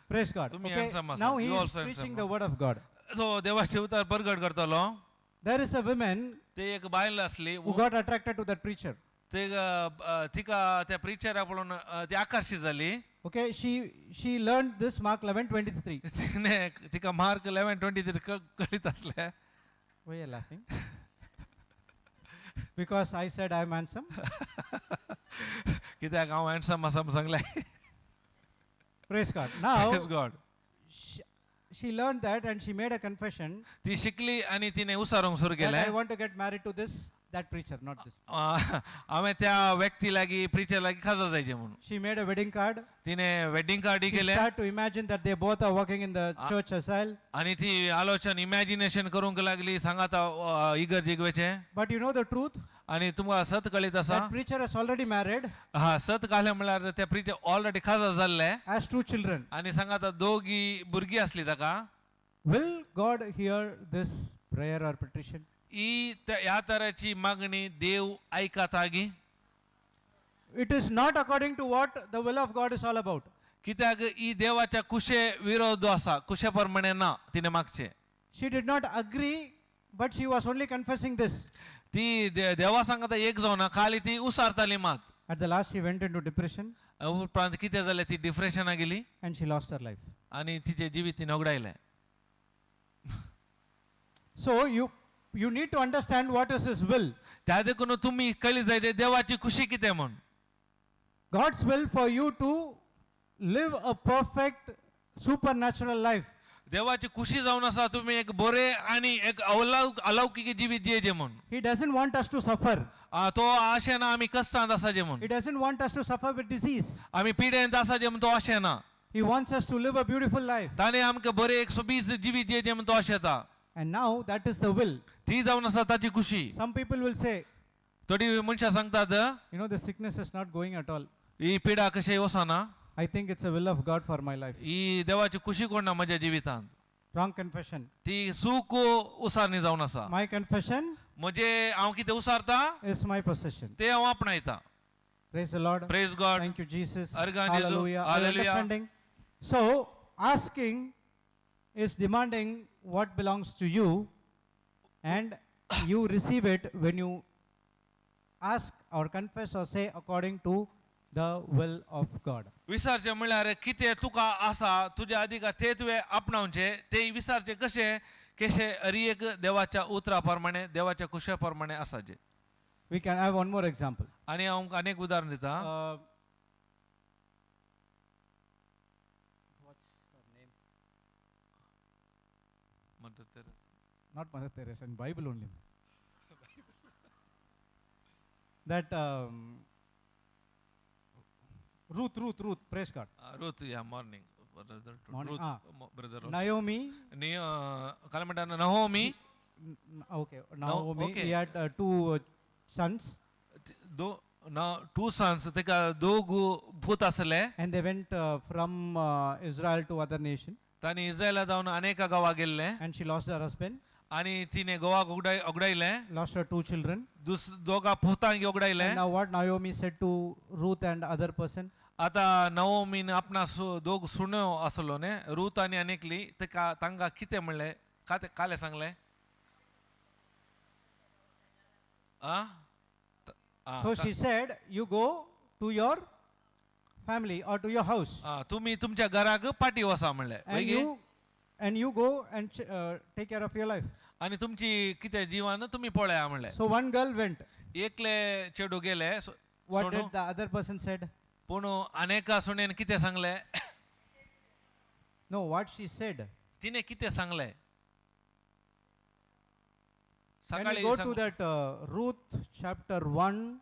Praise God. तुम्ही Okay, handsome असाल. now he You is also preaching handsome, the no? word of God. तो देवाचे उतार प्रगट करतलो. There is a woman ते एक बायल असली who got attracted to that preacher. ते तिका त्या प्रिचरा पळोवन ती आकर्षित जाली. Okay, she learned this Mark 11:23. तिने तिका मार्क 11:23 कळीत असले. Why are you laughing? Because I said I am handsome. कित्याक हांव हँडसम आसा म्हूण सांगलें. Praise God. Now Praise God. she learned that and she made a confession ती शिकली आणि तिने उसारूंक सुरू that केलें. I want to get married to that preacher, not this. हांवें त्या व्यक्ती लागीं प्रिचर लागीं खाजो जायचें म्हणून. She made a wedding card. तिने वेडिंग कार्डय She केलें started to imagine that they both are working in the church as well. आणि ती आलोचन इमॅजिनेशन करूंक लागली सांगाता इगर्ज इगवेचें. But you know the truth? आणि तुमकां सत कळीत आसा. That preacher is already married, हा सत काले म्हळ्यार त्या प्रिचर ऑलरेडी खाजो जाल्ले has 2 children. आनी सांगाता दोगी भुरगीं आसली ताका. Will God hear this prayer or petition? ह्या तराची मागणी देव ऐकता गी. It is not according to what the will of God is all about. कित्याक ही देवाच्या कुशे विरोध आसा. कुशे प्रमाणे ना तिने मागचे. She did not agree, but she was only confessing this. ती देवा सांगता एक जावना खाली ती उसारताली मात. At the last, she went into depression उपरांत कितें जालें ती डिप्रेशना गेली and she lost her life. आनी तिचे जिवीत तिने उगडायलें. So you need to understand what is His will. त्या देखून तुम्ही कळली जाय देवाची खुशी कितें म्हूण. God's will for you to live a perfect supernatural life. देवाची खुशी जावन आसा तुम्ही एक बरे आनी एक अलौकिक जिवीत जियेचे म्हूण. He doesn't want us to suffer. तो आशे ना आमी कश्टांत आसाचे म्हूण. He doesn't want us to suffer with disease. आमी पिडेंत आसाचे म्हूण तो आशे ना. He wants us to live a beautiful life. ताणे आमकां बरे एक सोबीत जिवीत जियेचे म्हूण तो आशेता. And now that is the will. ती जावन आसा ताची खुशी. Some people will say, थोडी मनशां सांगतात you know, the sickness is not going at all. ही पिडा कशें वचना. I think it's a will of God for my life. ही देवाची खुशी कोण ना म्हज्या जिवितांत. Wrong confession. ती सूक उसारणी जावन आसा. My confession म्हणजे हांव कितें उसारता is my possession. ते हांव आपणायता. Praise the Lord. Praise God. Thank you, Jesus. Argan Jesu. Hallelujah. Are you Hallelujah. understanding? So, asking is demanding what belongs to you, and you receive it when you ask or confess or say according to the will of God. विसारचे म्हळ्यार कितें तुका आसा तुज्या अधिकार ते तुवें आपणावचे. ते विसारचे कशें कशें हर एक देवाच्या उतरा प्रमाणे देवाच्या खुशे प्रमाणे आसाचे. We can have one more example. आनी हांव अनेक उदाहरण दिता. What's her name? Not Mother Teresa, in Bible only. That Ruth, praise God. Ruth, yeah, morning. Morning, Brother Naomi. काय म्हणतात Naomi. Okay, Naomi. okay. He had 2 sons. Two sons. तेका दोग भूत आसले. And they went from Israel to other nation. तांणी इस्रायला जावन अनेका गांवां गेल्ले. And she lost her husband. आनी तिने गोवाक उगडायलें. Lost her 2 children. दोगा पुतांक उगडायलें. And now what Naomi said to Ruth and other person? आता नवमीन आपणा दोग सुण्यो आसलो ने रूत आनी अनेकली तेका तांकां कितें म्हणलें काले सांगलें. So she said, you go to your family or to your house. तुम्ही तुमच्या घराक पाटी वसा म्हणलें. And you go and take care of your life. आनी तुमची कितें जीवन तुम्ही पळया म्हणलें. So one girl went. एकले चेडू गेले. What did the other person said? पूण अनेका सुणेन कितें सांगलें. No, what she said. तिने कितें सांगलें. Can we go to that Ruth chapter 1,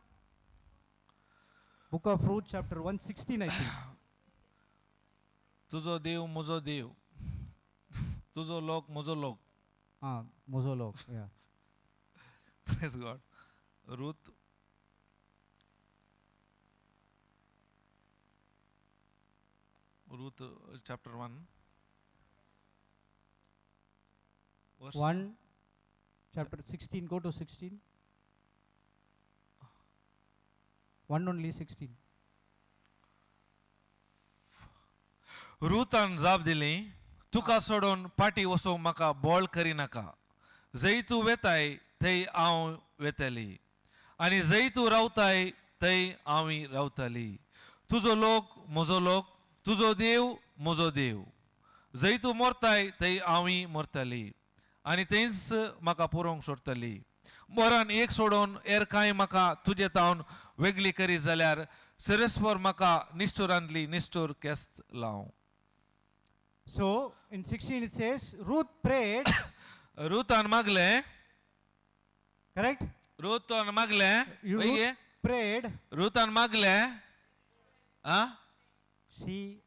book of Ruth chapter 1:16, I think. तुझो देव म्हजो देव तुझो लोक म्हजो लोक. Mozolog, yeah. Praise God. Ruth. Ruth chapter 1. Verse 1, chapter 16, go to 16. 1 only 16. रुतान जाप दिली, तुका सोडून पाटी वसोंक म्हाका बोळ करिनाका. जंय तूं वेताय थंय हांव वेतली, आनी जंय तूं रावताय थंय हांवूय रावतली. तुजो लोक म्हजो लोक, तुजो देव म्हजो देव. जंय तूं मोरताय थंय हांवूय मोरतली, आनी थंयच म्हाका पुरोवंक सोडटली. मोरान एक सोडून हेर कांय म्हाका तुजे तावन वेगळी करी जाल्यार सिरस्वर म्हाका निष्ठुरांतली निष्ठूर केस्त लाव. So in 16 it says, Ruth prayed, रुतान मागले, correct? रुतान मागले, Ruth prayed, रुतान मागले, she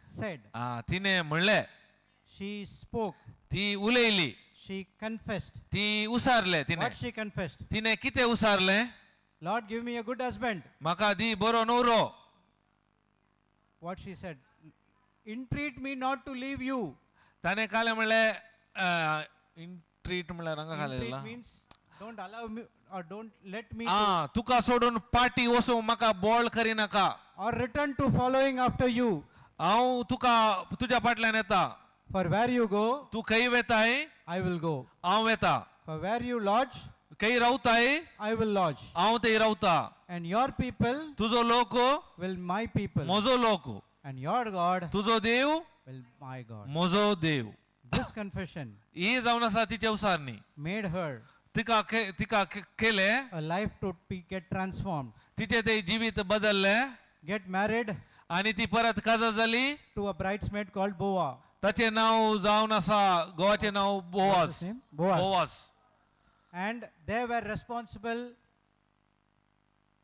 said, तिने म्हणले, she spoke, ती उलयली, she confessed. ती उसारले. तिने What she confessed? तिने कितें उसारले? Lord, give me a good husband. म्हाका दी बरो नवरो. What she said? Entreat me not to leave you. ताने काले म्हणले, इंट्रीट म्हणल्यार हांगा Entreat घालेला. means don't allow me or don't let me तुका सोडून पाटी वसोंक म्हाका बोळ करिनाका. or return to following after you. हांव तुका तुज्या फाटल्यान येता. For where you go, तू खंय वेताय I will go. हांव वेता. For where you lodge, खंय रावताय I will lodge. हांव थंय रावता. And your people तुजो लोक will my people. म्हजो लोक, And your God तुजो देव will my God. म्हजो देव. This confession ही जावन आसा तिचे उसारणी. made her तिका केले, a life to get transformed. तिचे ते जिवीत बदलले, Get married आणि ती परत काजा जाली. to a bridesmaid called Boaz. ताचे नाव जावन आसा, गोवाचे नाव बोवाज. What's his name? Boaz. बोवाज. And they were responsible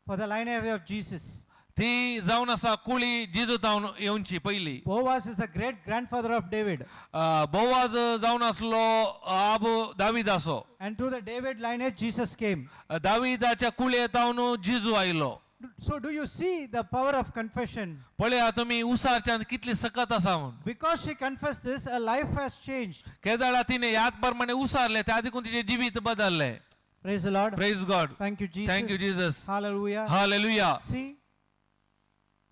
for the lineage of Jesus. ती जावन आसा कुळी जेजू जावन येवची पयली. Boaz is the great grandfather of David. बोवाज जावन आसलो आबो दाविदाचो. And through the David lineage, Jesus came. दाविदाच्या कुळयेतावन जेजू आयलो. So do you see the power of confession? पळया तुमी उसारच्यान कितली सकत आसा म्हूण. Because she confessed this, her life has changed. केदाळा तिने ह्याच प्रमाणे उसारले, त्या देखून तिचे जिवीत बदलले. Praise the Lord. Praise God. Thank you, Jesus. Thank you Jesus. Hallelujah. Hallelujah. See,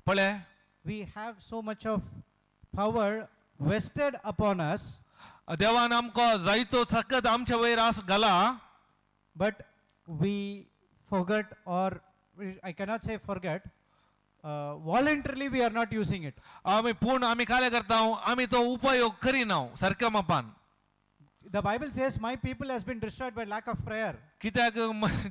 पळय we have so much of power vested upon us, देवान आमकां जायतो सकत आमच्या वयर घाला, but we forget, or I cannot say forget, voluntarily we are not using it. आमी पूर्ण आमी काय करता आमी तो उपयोग करिना सारक्या मापान. The Bible says, my people has been destroyed by lack of prayer. कित्याक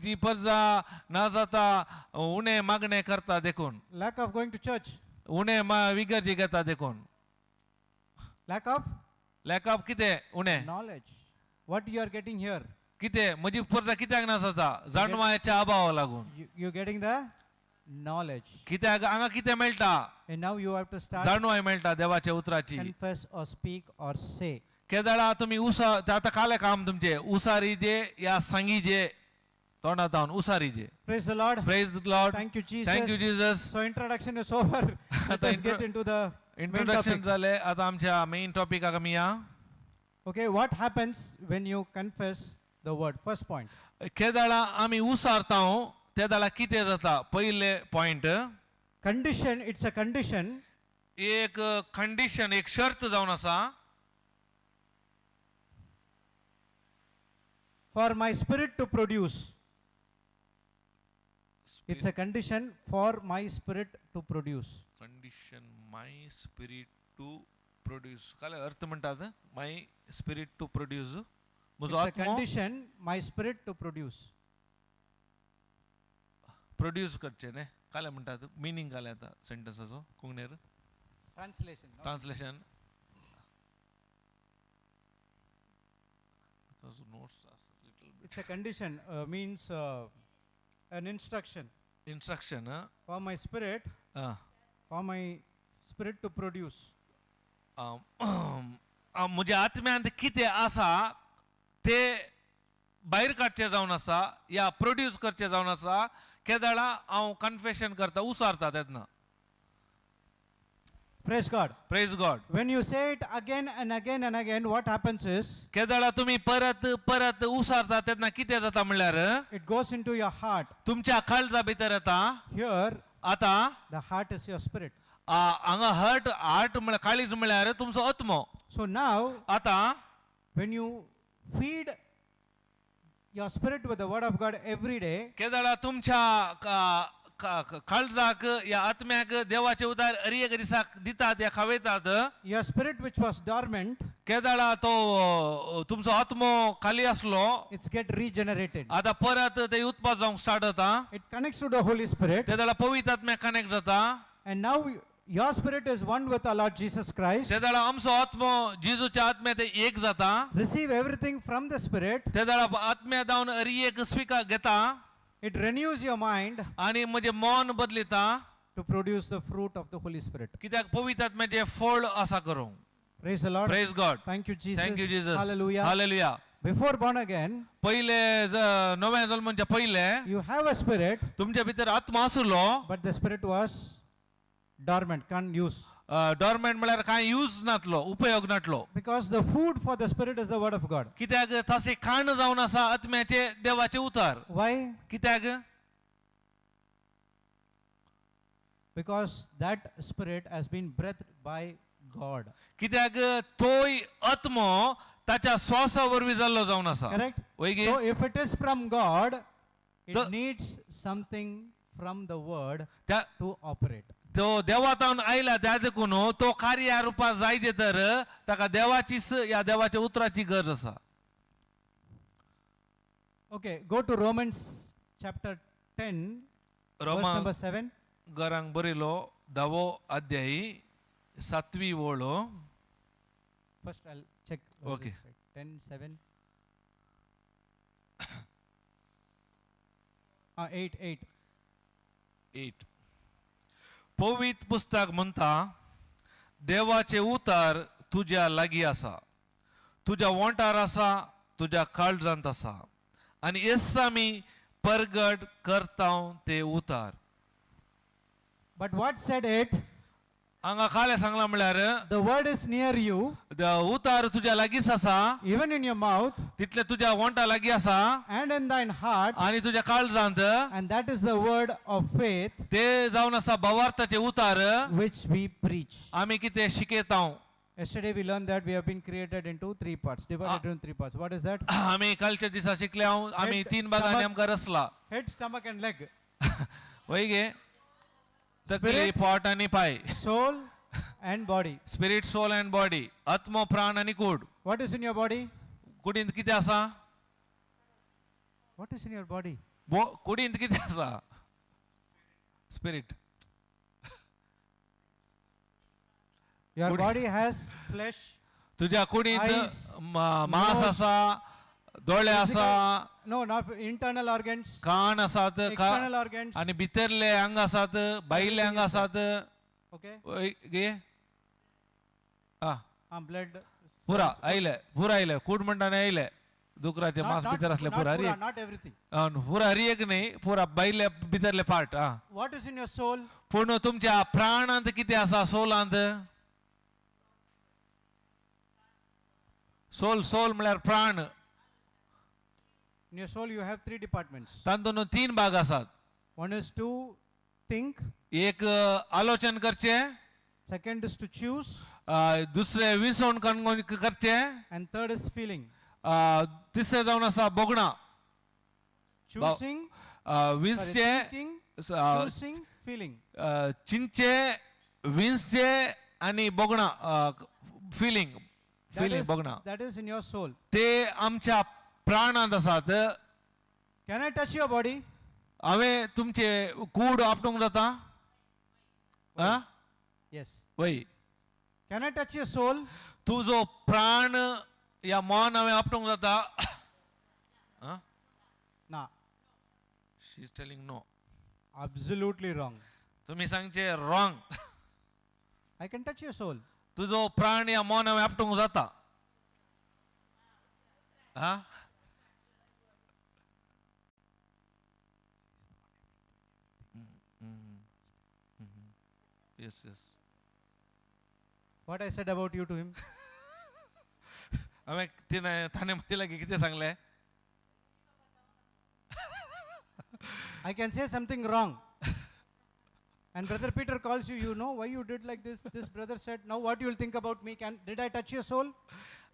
जी प्रजा ना जाता उणे मागणे करता देखून, Lack of going to church. उणे विगर्जी घेता देखून. Lack of लॅक ऑफ कितें उणे knowledge. What you are getting here. कितें म्हजी प्रजा कित्याक ना जाता जाणवाच्या अभावा लागून. You're getting the knowledge. कित्याक हांगा कितें मेळटा And now you have to start जाणवाय मेळटा देवाच्या उतराची. confess or speak or say. केदाळा तुम्ही आता काले काम तुमचे उसारी जे या सांगी जे तोंडातावन उसारी जे. Praise the Lord. Praise the Lord. Thank you, Jesus. Thank you Jesus. So introduction is over. Let us get into the main introduction topic. झाले, आता आमच्या मेन टॉपिक आमी या. Okay, what happens when you confess the word? First point. केदाळा आमी उसारता त्या दाळा कितें जाता. पहिले point, Condition, it's a condition एक कंडिशन, एक शर्त जावन आसा. for my spirit to produce. It's a condition for my spirit to produce. Condition my spirit to produce. काय अर्थ म्हणतात माय स्पिरिट टू प्रोड्यूस. It's म्हजो a आत्मो condition, my spirit to produce. Produce करचे न्ही. काय म्हणतात मिनिंग काय आता सेंटेन्साचो कोंकणीर Translation. no? Translation. Notes little bit. It's a condition, means an instruction instruction. for my spirit to produce. म्हज्या आत्म्यांत कितें आसा ते भायर काडचे जावन आसा या प्रोड्यूस करचे जावन आसा. केदाळा हांव कन्फेशन करता, उसारता तेन्ना. Praise God. Praise God. When you say it again and again and again, what happens is केदाळा तुम्ही परत परत उसारता तेन्ना कितें जाता म्हणल्यार it goes into your heart. तुमच्या काळजा भितर येता. Here, आता the heart is your spirit. हांगा हार्ट म्हळ्यार काळीज म्हळ्यार तुमचो आत्मो. So now, आता when you feed your spirit with the word of God every day, केदाळा तुमच्या काळजाक या आत्म्याक देवाचे उदार एक दिसाक दितात या खावयतात. your spirit which was dormant, केदाळा तो तुमचो आत्मो खाली असलो it's get regenerated. आता परत ते उत्पाद जावंक स्टार्ट जाता. It connects to the Holy Spirit. केदाळा पवित्र आत्म्याक कनेक्ट जाता. And now your spirit is one with our Lord Jesus Christ. केदाळा आमचो आत्मो जेजूच्या आत्म्यात एक जाता. Receive everything from the Spirit. केदाळा आत्म्या जावन एक स्वीकार घेता It renews your mind आणि म्हणजे मन बदलिता to produce the fruit of the Holy Spirit. कित्याक पवित्र आत्म्याचे फळ आसा करूंक. Praise the Lord. Praise God. Thank you, Jesus. Thank you Jesus. Hallelujah. Hallelujah. Before born again, पहिले नव्या जल्माच्या पहिले you have a spirit, तुमच्या भितर आत्मा आसलो, but the spirit was dormant, can't use. Dormant म्हळ्यार कांय यूज नातलो, उपयोग नातलो. Because the food for the spirit is the word of God. कित्याक तसे खाण जावन आसा आत्म्याचे देवाचे उतार. Why? कित्याक Because that spirit has been breathed by God. कित्याक तोय आत्मो ताच्या श्वासा वरवीं जाल्लो जावन आसा. Correct? वैगे So if it is from God, it The- needs something from the word त्या to operate. तो देवातावन आयला त्या देखून तो कार्या रुपार जायचे तर ताका देवाचीच या देवाच्या उतराची गरज आसा. Okay, go to Romans chapter 10, verse Roma number 7. घरांक बरिलो 10वो अध्यायी 7वी ओळ. First I'll check. whether Okay. it's right. 10, 7. 8, 8. 8. पवित्र पुस्तक म्हणता देवाचे उतार तुझ्या लागीं आसा, तुझ्या वंटार आसा, तुझ्या काळजांत आसा आणि येसामी परगट करता ते उतार. But what said it? हांगा खाले सांगला म्हळ्यार The word is near you, उतार तुझ्या लागींच आसा, even in your mouth तितले तुझ्या वंटा लागीं आसा and in thine heart, आणि तुझ्या काळजांत. and that is the word of faith ते जावन आसा भावार्थाचे उतार which we preach. आमी कितें शिकयताव. Yesterday we learned that we have been created into 3 parts, divided into 3 parts. What is that? आमी कालच्या दिसा शिकले आमी Head, 3 भागांनी stomach. आमकां रचला. Head, stomach and leg. वैगे तकली Spirit. पोट आणि पाय. Soul and body. Spirit soul and body. आत्मो प्राण आणि कूड. What is in your body? कुडींत कितें आसा? What is in your body? कुडींत कितें आसा? Spirit. Your Good. body has flesh, तुझ्या कुडींत Eyes, मांस nose, आसा, दोळे आसा, no, not internal organs, कान आसात, external organs. आणि भितरले अंग आसात, भायले अंग आसात. Okay. गे Blood. पुरा आयले, पुरा आयले. कूड म्हणटाने आयले. दुकराचे मांस Not, भितर असले पुरा हरी. not everything. पुरा हरी एक नाही, पुरा भायले भितरले part. What is in your soul? पूण तुमच्या प्राणांत कितें आसा? सोलांत. सोल सोल म्हळ्यार प्राण. In your soul you have 3 departments. तातूंत 3 भाग आसात. One is to think, एक आलोचन करचे, second is to choose, दुसरे विसवण करचे, and third is feeling. तिसरे जावन आसा बोगणा. Choosing, विंसचे, thinking, स- choosing, feeling. चिंचे, विंसचे आणि बोगणा. फिलिंग. फिलिंग बोगणा. That is in your soul. ते आमच्या प्राणांत आसात. Can I touch your body? हांवें तुमचे कूड आपटूंक जाता? Yes. वय. Can I touch your soul? तुजो प्राण या मन हांवें आपटूंक जाता? Nah, she is telling no. absolutely wrong. तुम्ही सांगचे wrong. I can touch your soul. तुजो प्राण या मन हांवें आपटूंक जाता. Yes yes. What I said about you to him? हांवें ताणें म्हजे लागीं कितें सांगलें? I can say something wrong. And Brother Peter calls you, you know why you did like this? This brother said, now what you will think about me? Did I touch your soul?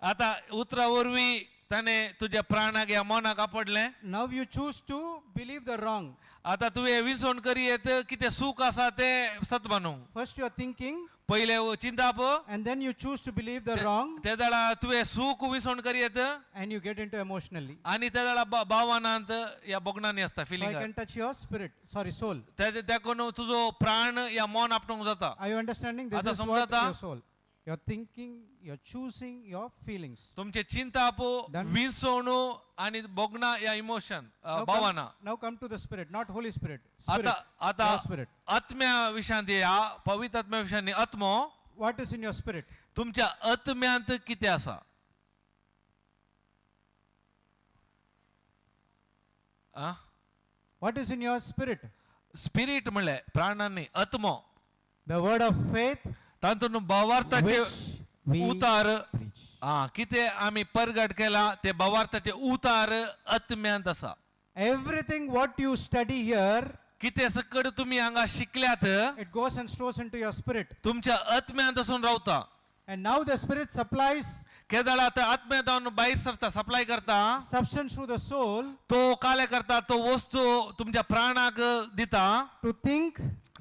आता उतरावरवी त्याने तुझ्या प्राणाक या मनाक आपडले. Now you choose to believe the wrong. आता तुवें विसवण करी येत की ते सुख आसा ते सत मानूंक. First you are thinking, पहिले चिंता प and then you choose to believe the wrong, ते दाडा तुवें सुख विसवण करी येत and you get into emotionally. आणि त्या दाडा भावनांत या बोगणांनी असता So I feeling. can touch your spirit, soul. देखून तुझो प्राण या मन आपणूंक जाता. Are you understanding? This आता is what समजता? your soul. You're thinking, you're choosing your feelings. तुमचे चिंता पो Done. विसवणू आणि बोगणा या इमोशन भावना. Now come to the spirit, not Holy Spirit. आता आता Your spirit. आत्म्या विशांती या पवित्र आत्म्या विशांनी आत्मो What is in your spirit? तुमच्या आत्म्यांत कितें आसा. What is in your spirit? Spirit म्हणले प्राणांनी आत्मो The word of faith तातूंत भावार्थाचे which we उतार preach. कितें आमी परगट केला ते भावार्थाचे उतार आत्म्यांत आसा. Everything what you study here, कितें सकड तुम्ही हांगा शिकल्यात it goes and stores into your spirit. तुमच्या आत्म्यांत आसून रावता. And now the spirit supplies केदाळा ते आत्म्यांत जावन भायर सरता सप्लाय करता. substance to the soul तो काले करता तो वस्तू तुमच्या प्राणाक दिता. to think,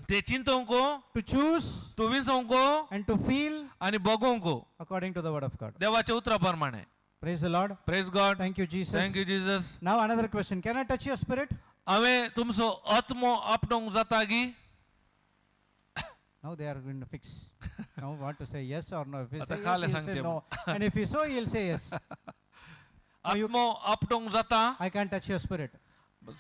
ते चिंतोंको to choose, Tu विसोंको and to feel आणि बघोंको according to the word of God. देवाच्या उतरा प्रमाणे. Praise the Lord. Praise God. Thank you, Jesus. Thank you Jesus. Now another question. Can I touch your spirit? हांवें तुमचो आत्मो आपणूंक जाता गी. Now they are going to fix. Now want to say yes or no. If he आता say खाले yes, he'll say सांगचे no. And if he so, he'll say yes. आत्मो आपणूंक जाता I can't touch your spirit.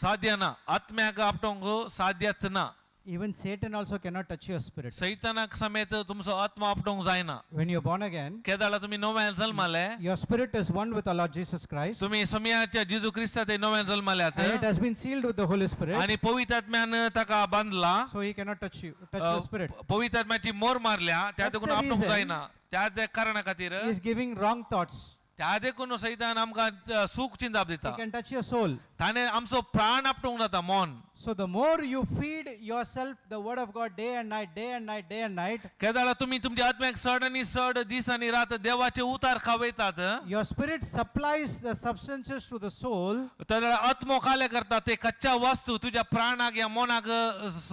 साध्य ना. आत्म्याक आपणूंक साध्यत ना. Even Satan also cannot touch your spirit. सैतानाक समेत तुमचो आत्मा आपणूंक जायना. When you're born again, केदाळा तुम्ही नव्यान जल्माले. your spirit is one with our Lord Jesus Christ. तुम्ही समयाच्या जेजू ख्रिस्ता ते नव्यान जल्माल्यात And it has been sealed with the Holy Spirit. आणि पवित्र आत्म्यान ताका बांधला. So he cannot touch your spirit. पवित्र आत्म्याची मोर मारल्या त्या That's देखून the आपणूक reason. जायना. त्या कारणा खातीर He is giving wrong thoughts. त्या देखून सैतान आमकां सूख चिंताप He दिता. can touch your soul. ताणे आमचो प्राण आपणूक जाता मन. So the more you feed yourself the word of God day and night, day and night, day and night, केदाळा तुम्ही तुमच्या आत्म्याक सड आणि सड दीस आणि रात देवाचे उतार खावयतात. your spirit supplies the substances to the soul तर आत्मो काले करता ते कच्चा वस्तू तुझ्या प्राणाक या मनाक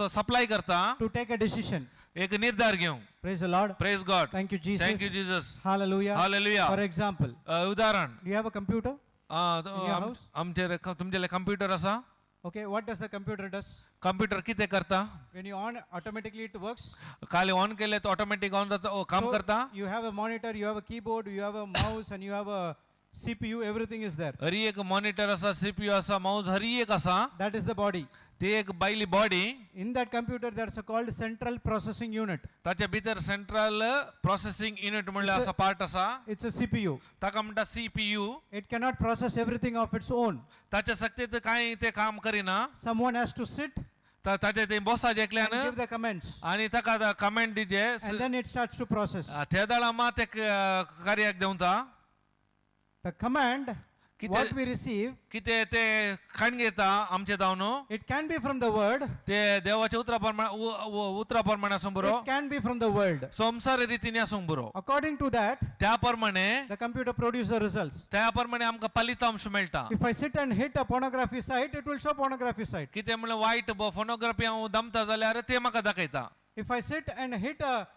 सप्लाय करता. to take a decision. एक निर्धार घेऊन. Praise the Lord. Praise God. Thank you, Jesus. Thank you Jesus. Hallelujah. Hallelujah. For example, उदाहरण do you have a computer? your house? आमचे तुमचे कंप्युटर असा. Okay, what does the computer does? Computer किती करता. When you on, automatically it works. खाली ऑन केले तर ऑटोमॅटिक ऑन जाता काम So करता. you have a monitor, you have a keyboard, you have a mouse, and you have a CPU. Everything is there. Hari एक मॉनिटर असा सीपीयू असा माऊस हरी एक असा. That is the body. ते एक बायली body. In that computer, there's a called central processing unit. ताच्या भितर सेंट्रल प्रोसेसिंग युनिट म्हणले असा पार्ट असा. It's a CPU. ताका म्हणटा CPU. It cannot process everything of its own. ताच्या सक्तीत काय ते काम Kareena. Someone has to sit ताचे ते बॉसा जेकल्यान and give the commands. आणि ताका comment दिजे. And then it starts to process. त्या दाळा मा ते कार्याक देवता. The command, किती- what we receive, किती ते खण घेता आमचे दावनो. it can be from the word, ते देवाच्या उतरा प्रमाणे असून बरो. it can be from the world. संसार रीतीने असून बरो. According to that, त्या प्रमाणे the computer produces the results. त्या प्रमाणे आमकां फलितांश मेळटा. If I sit and hit a pornography site, it will show pornography site. कितें म्हणल्यार वायट फोनोग्राफी हांव दमता जाल्यार ते म्हाका दाखयता. If I sit and hit a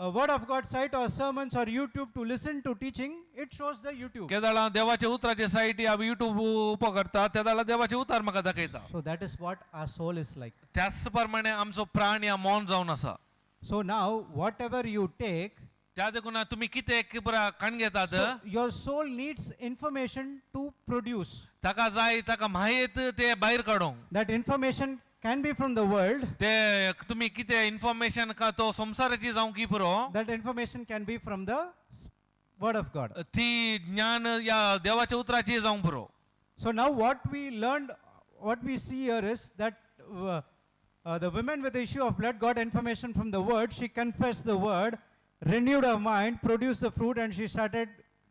word of God site or sermons or YouTube to listen to teaching, it shows the YouTube. केदाळा देवाचे उतराचे सायटी हांव युट्यूब उप करता त्या दाळा देवाचे उतार म्हाका दाखयता. So that is what our soul is like. त्याच प्रमाणे आमचो प्राण या मौन जावन आसा. So now, whatever you take, त्या देखून तुम्ही कितें खण घेतात so your soul needs information to produce. ताका जाय ताका माहीत ते भायर काडूंक. That information can be from the world. ते तुम्ही कितें इन्फॉर्मेशन का तो संसाराची जावं की पुरो. That information can be from the word of God. ती ज्ञान या देवाच्या उतराची जावं पुरो. So now what we learned, what we see here is that the woman with the issue of blood got information from the word. She confessed the word, renewed her mind, produced the fruit, and she started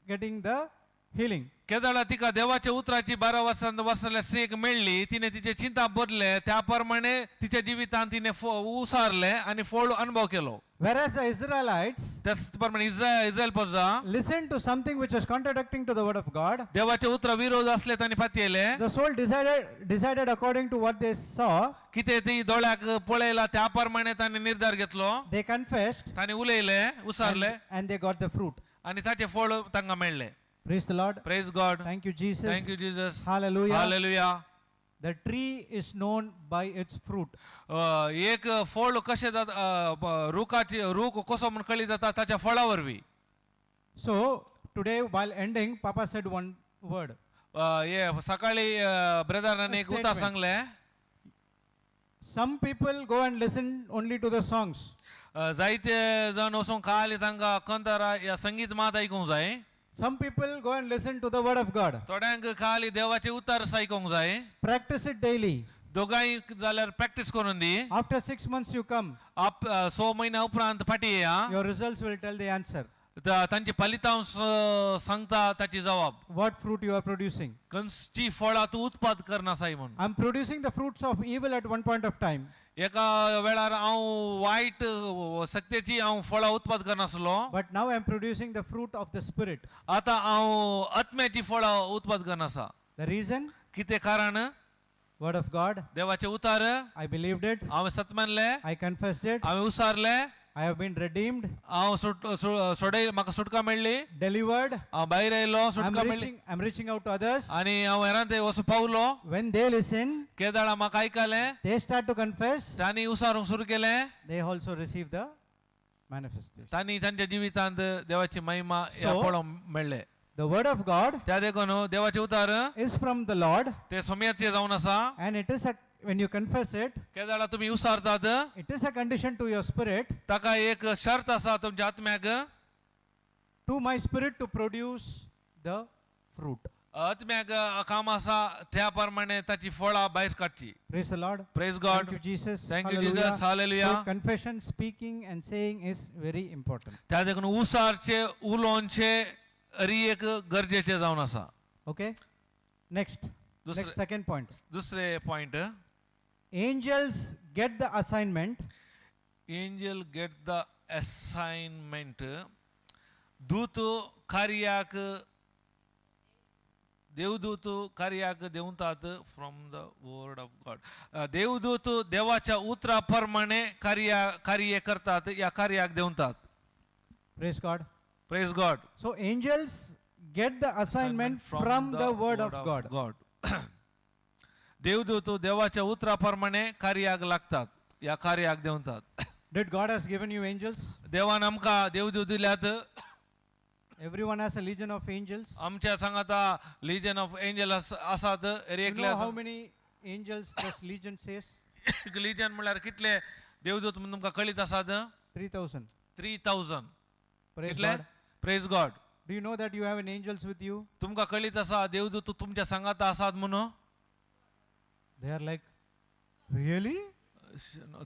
getting the healing. केदाळा तिका देवाच्या उतराची 12 वर्साल्या स्त्रीक मेळली, तिने तिचे चिंता बदले, त्याप्रमाणे तिच्या जीवितांत तिने उसारले आणि फळ अनुभव केलो. Whereas the Israelites त्याचप्रमाणे इस्रायल प्रजा listened to something which was contradicting to the word of God. देवाच्या उतरा विरोध असले आणि पातयेले. The soul decided according to what they saw. किते ती दोळ्याक पळयला त्याप्रमाणे त्याने निर्धार घेतलो. They confessed तांणी उलयले, उसारले and they got the fruit. आणि ताचे फळ तांकां मेळले. Praise the Lord. Praise God. Thank you, Jesus. Thank you, Jesus. Hallelujah. Hallelujah. The tree is known by its fruit. एक फळ कशें जाता, रूख कसो म्हूण कळी जाता ताच्या फळा वरवीं. So today, while ending, Papa said one word. हे सकाळी ब्रदरान एक उतार सांगले. Some people go and listen only to the songs. जायते जण वचून खाली तांकां कंतारा या संगीत मात आयकूंक जाय. Some people go and listen to the word of God. थोड्यांक खाली देवाचे उतार आयकूंक जाय. Practice it daily. दोगांय जाल्यार प्रॅक्टीस करून दी. After 6 months you come, 6 महिन्या उपरांत फाटी येया. your results will tell the answer. तांची फलितांश सांगता ताची जबाब. What fruit you are producing. खंयची फळां तूं उत्पाद करनासाय म्हूण. I'm producing the fruits of evil at one point of time. एका वेळार हांव वायट सत्तेची हांव फळां उत्पाद करनासलो. But now I'm producing the fruit of the Spirit. आतां हांव आत्म्याची फळां उत्पाद करनासा. The reason? कितें कारण? Word of God. देवाचे उतार I believed it. हांवें सत मानले, I confessed it. हांवें उसारले, I have been redeemed. हांव सोडय म्हाका सुटका मेळ्ळी, Delivered. हांव भायर आयलो, सुटका मेळ्ळी I'm reaching out to others. आनी हांव हेरांत वचून पावलो. When they listen, केदाळा म्हाका आयकलें, they start to confess. तांणी उसारूंक सुरू केलें. They also receive the manifestation. तांणी तांच्या जिवितांत देवाची महिमा ह्या So, पळोवंक मेळ्ळें. The word of God त्या देखून देवाचे उतार is from the Lord, ते सोम्याचे जावन आसा. and it is when you confess it, केदाळा तुम्ही उसारतात, it is a condition to your spirit, ताका एक शर्त आसा तुमच्या आत्म्याक, to my spirit to produce the fruit. आत्म्याक काम आसा त्या प्रमाणे ताची फळां भायर काडची. Praise the Lord. Praise God. Thank you, Jesus. Thank you, Jesus. Hallelujah. So confession, speaking and saying is very important. त्या देखून उसारचे उलोवचे अरी एक गरजेचे जावन आसा. Okay? Next. Next second point. दुसरे point. Angels get the assignment. Angel get the assignment. दूत कार्याक देवदूत कार्याक देवतात from the word of God. देवदूत देवाच्या उतराप्रमाणे कार्य करतात, या कार्याक देवतात. Praise God. Praise God. So angels get the assignment from the word of God. देवदूत देवाच्या उतराप्रमाणे कार्याक लागतात, या कार्याक देवतात. Did God has given you angels? देवान आमकां देवदूत दिल्यात. Everyone has a legion of angels. आमच्या सांगाता लीजन ऑफ एंजल्स आसात. You know how many angels this legion says? Legion म्हळ्यार कितले देवदूत म्हणून तुमकां कळीत आसात? 3,000. 3000. Praise कितले? God. Praise God. Do you know that you have an angels with you? तुमकां कळीत आसा देवदूत तुमच्या सांगाता आसात म्हणून? They are like, really?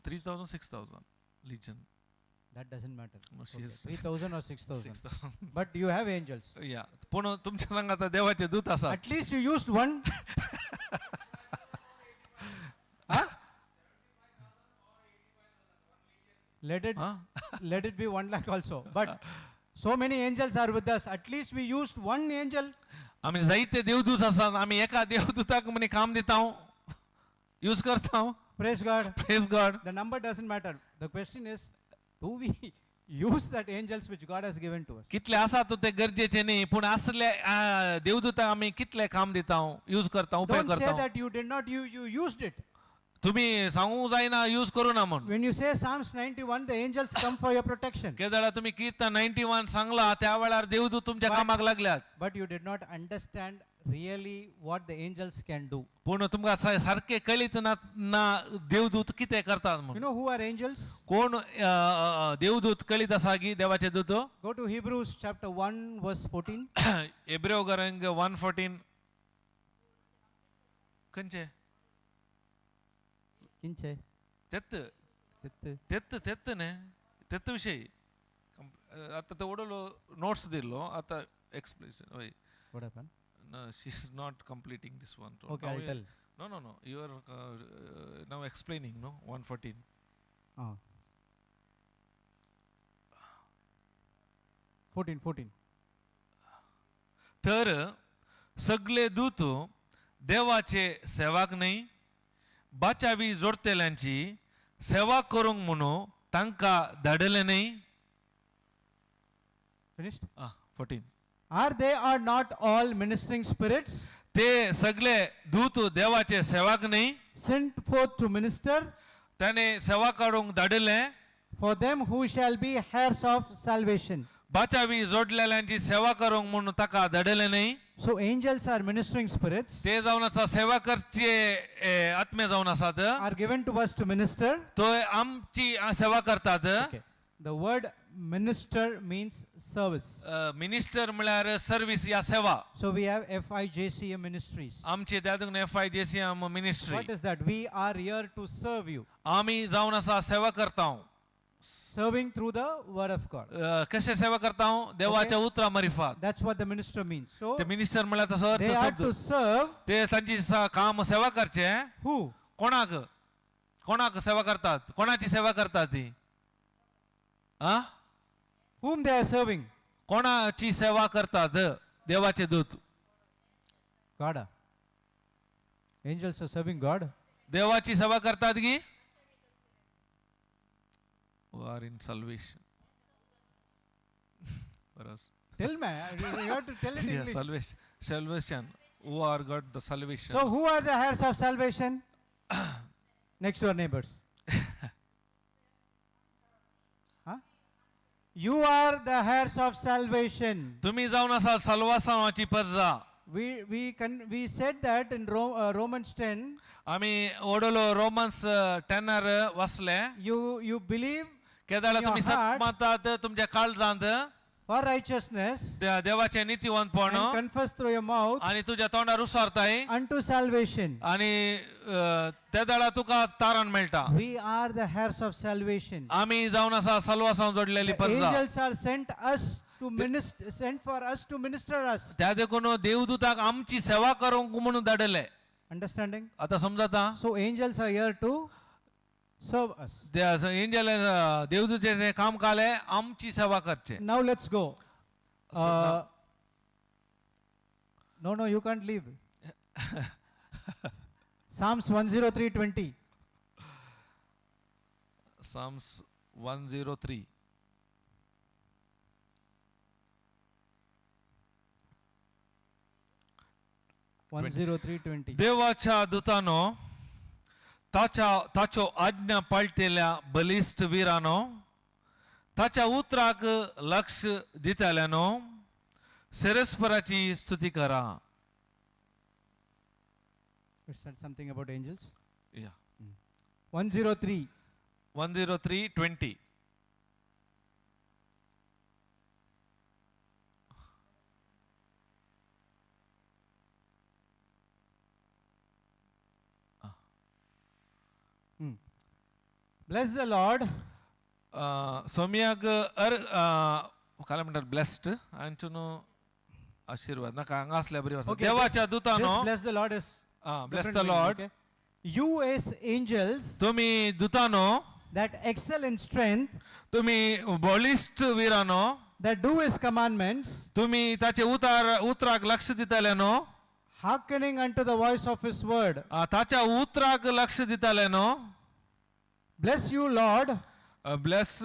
3000, 6000 legion. That doesn't matter. No, she Okay, is 3,000 or 6,000. 6000. But you have angels. या पण तुमच्या सांगाता देवाचे दूत आसात. At least you used one. Huh? Let it be 1 lakh also. But so many angels are with us. At least we used one angel. आम्ही जायते देवदूत आसात, आम्ही एका देवदूताक म्हणे काम दिता यूज करता. Praise God. Praise God. The number doesn't matter. The question is, do we use that angels which God has given to us? कितले आसात ते गरजेचे न्ही, पण असले देवदूताक आम्ही कितले काम दिता, यूज करता, उपयोग Don't say करता. that you did not, you used it. तुम्ही सांगू जायना यूज करू ना म्हणून. When you say Psalms 91, the angels come for your protection. केदाळा तुम्ही कीर्तन 91 सांगला त्या वेळार देवदूत तुमच्या कामाक लागल्यात. But you did not understand really what the angels can do. पण तुमका सारखे कळीत ना देवदूत किती करतात You म्हणून. know who are angels? कोण देवदूत कळीत आसा की देवाचे दूत? Go to Hebrews chapter 1 verse 14. एब्रेव गरंग 1:14. खंयचे? Kinche. तेत्त ने तेत्त विषयी आता ते ओडलो नोट्स दिलो आता explanation. What happened? No, she's not completing this one. Okay, Now I'll you- tell. No. You are now explaining, no? 114. Ah. 14. तर सगळे दूत देवाचे सेवाक नाही बाचावी जोडतेल्यांची सेवा करूंक म्हणून तांकां धाडले नाही. Finished? 14. Are not all ministering spirits ते सगळे दूत देवाचे सेवाक नाही sent forth to minister त्याने सेवा करूंक धाडले for them who shall be heirs of salvation? बाचावी जोडलेल्यांची सेवा करूंक म्हणून ताका धाडले नाही. So angels are ministering spirits, ते जावन आसा सेवा करचे आत्मे जावन आसात. are given to us to minister. तो आमची सेवा करतात. Okay. The word minister means service. Minister म्हळ्यार सर्विस या सेवा. So we have FIJCM ministries. आमची त्यातून FIJCM ministry. What is that? We are here to serve you. आम्ही जावन आसा सेवा करता. Serving through the word of God. कशे सेवा करता देवाच्या उतरा मार्फत. That's what the minister means. So ते मिनिस्टर म्हळ्यार तसो अर्थ they are शब्द. to serve ते तांची काम सेवा करचे. who? कोणाक सेवा करतात. कोणाची सेवा करतात ती Whom they are serving? कोणाची सेवा करतात देवाचे दूत. God. Angels are serving God. देवाची सेवा करतात की who are in salvation. For us. Tell me. You have to tell it in Yeah, English. salvation. Who are got the salvation. So who are the heirs of salvation? Next door neighbors. Huh? You are the heirs of salvation. तुम्ही जाऊन असाल सल्वासावाची प्रजा. We said that in Romans 10. आम्ही ओडलो रोमन्स 10 वाचले. You believe केदाळा in तुम्ही your heart मातात तुमच्या काळजांत for righteousness देवाचे नीतिवंतपण and confess through your mouth आणि तुझ्या तोंडार उसारताय unto salvation. आणि तेदाळा तुका तारण मेळटा. We are the heirs of salvation. आम्ही जाऊन असा सल्वासांव जोडलेली The प्रजा. angels are sent for us to minister us. त्या देखून देवदूताक आमची सेवा करूंक म्हणून धाडले. Understanding? आता समजता. So angels are here to serve us. Angel देवदूताचे काम काले आमची सेवा करचे. Now let's go. So No, you can't leave. Psalms 103:20. Psalms 103. देवाच्या दूतानो ताचो आज्ञा पाळटेल्या बलिष्ठ वीरानो ताच्या उतराक लक्ष दिताल्यानो सेरेस्पराची स्तुती करा. You said something about angels. Yeah. 103. 103:20. Bless the Lord. सोम्याक काय म्हणतात ब्लेस्ड आमचून आशीर्वाद नाका हांगा असल्या बरी वचना. Okay, देवाच्या this दूतानो bless the Lord is bless different the meaning, Lord. okay? You as angels तुम्ही दूतानो that excel in strength, तुम्ही बलिष्ठ वीरानो that do his commandments, तुम्ही ताचे उतराक लक्ष दिताल्यानो hearkening unto the voice of his word. ताच्या उतराक लक्ष दिताल्यानो. Bless you, Lord, bless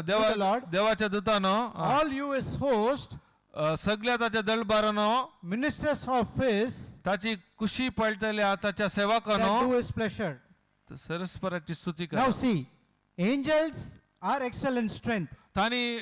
the Lord. देवाच्या दूतानो all you his host, सगळ्या ताच्या दळबारानो ministers of his, ताची खुशी पळटल्या ताच्या that सेवकानो do his pleasure. सरस्पराची स्तुती करा. Now see, angels are excel in strength. तानी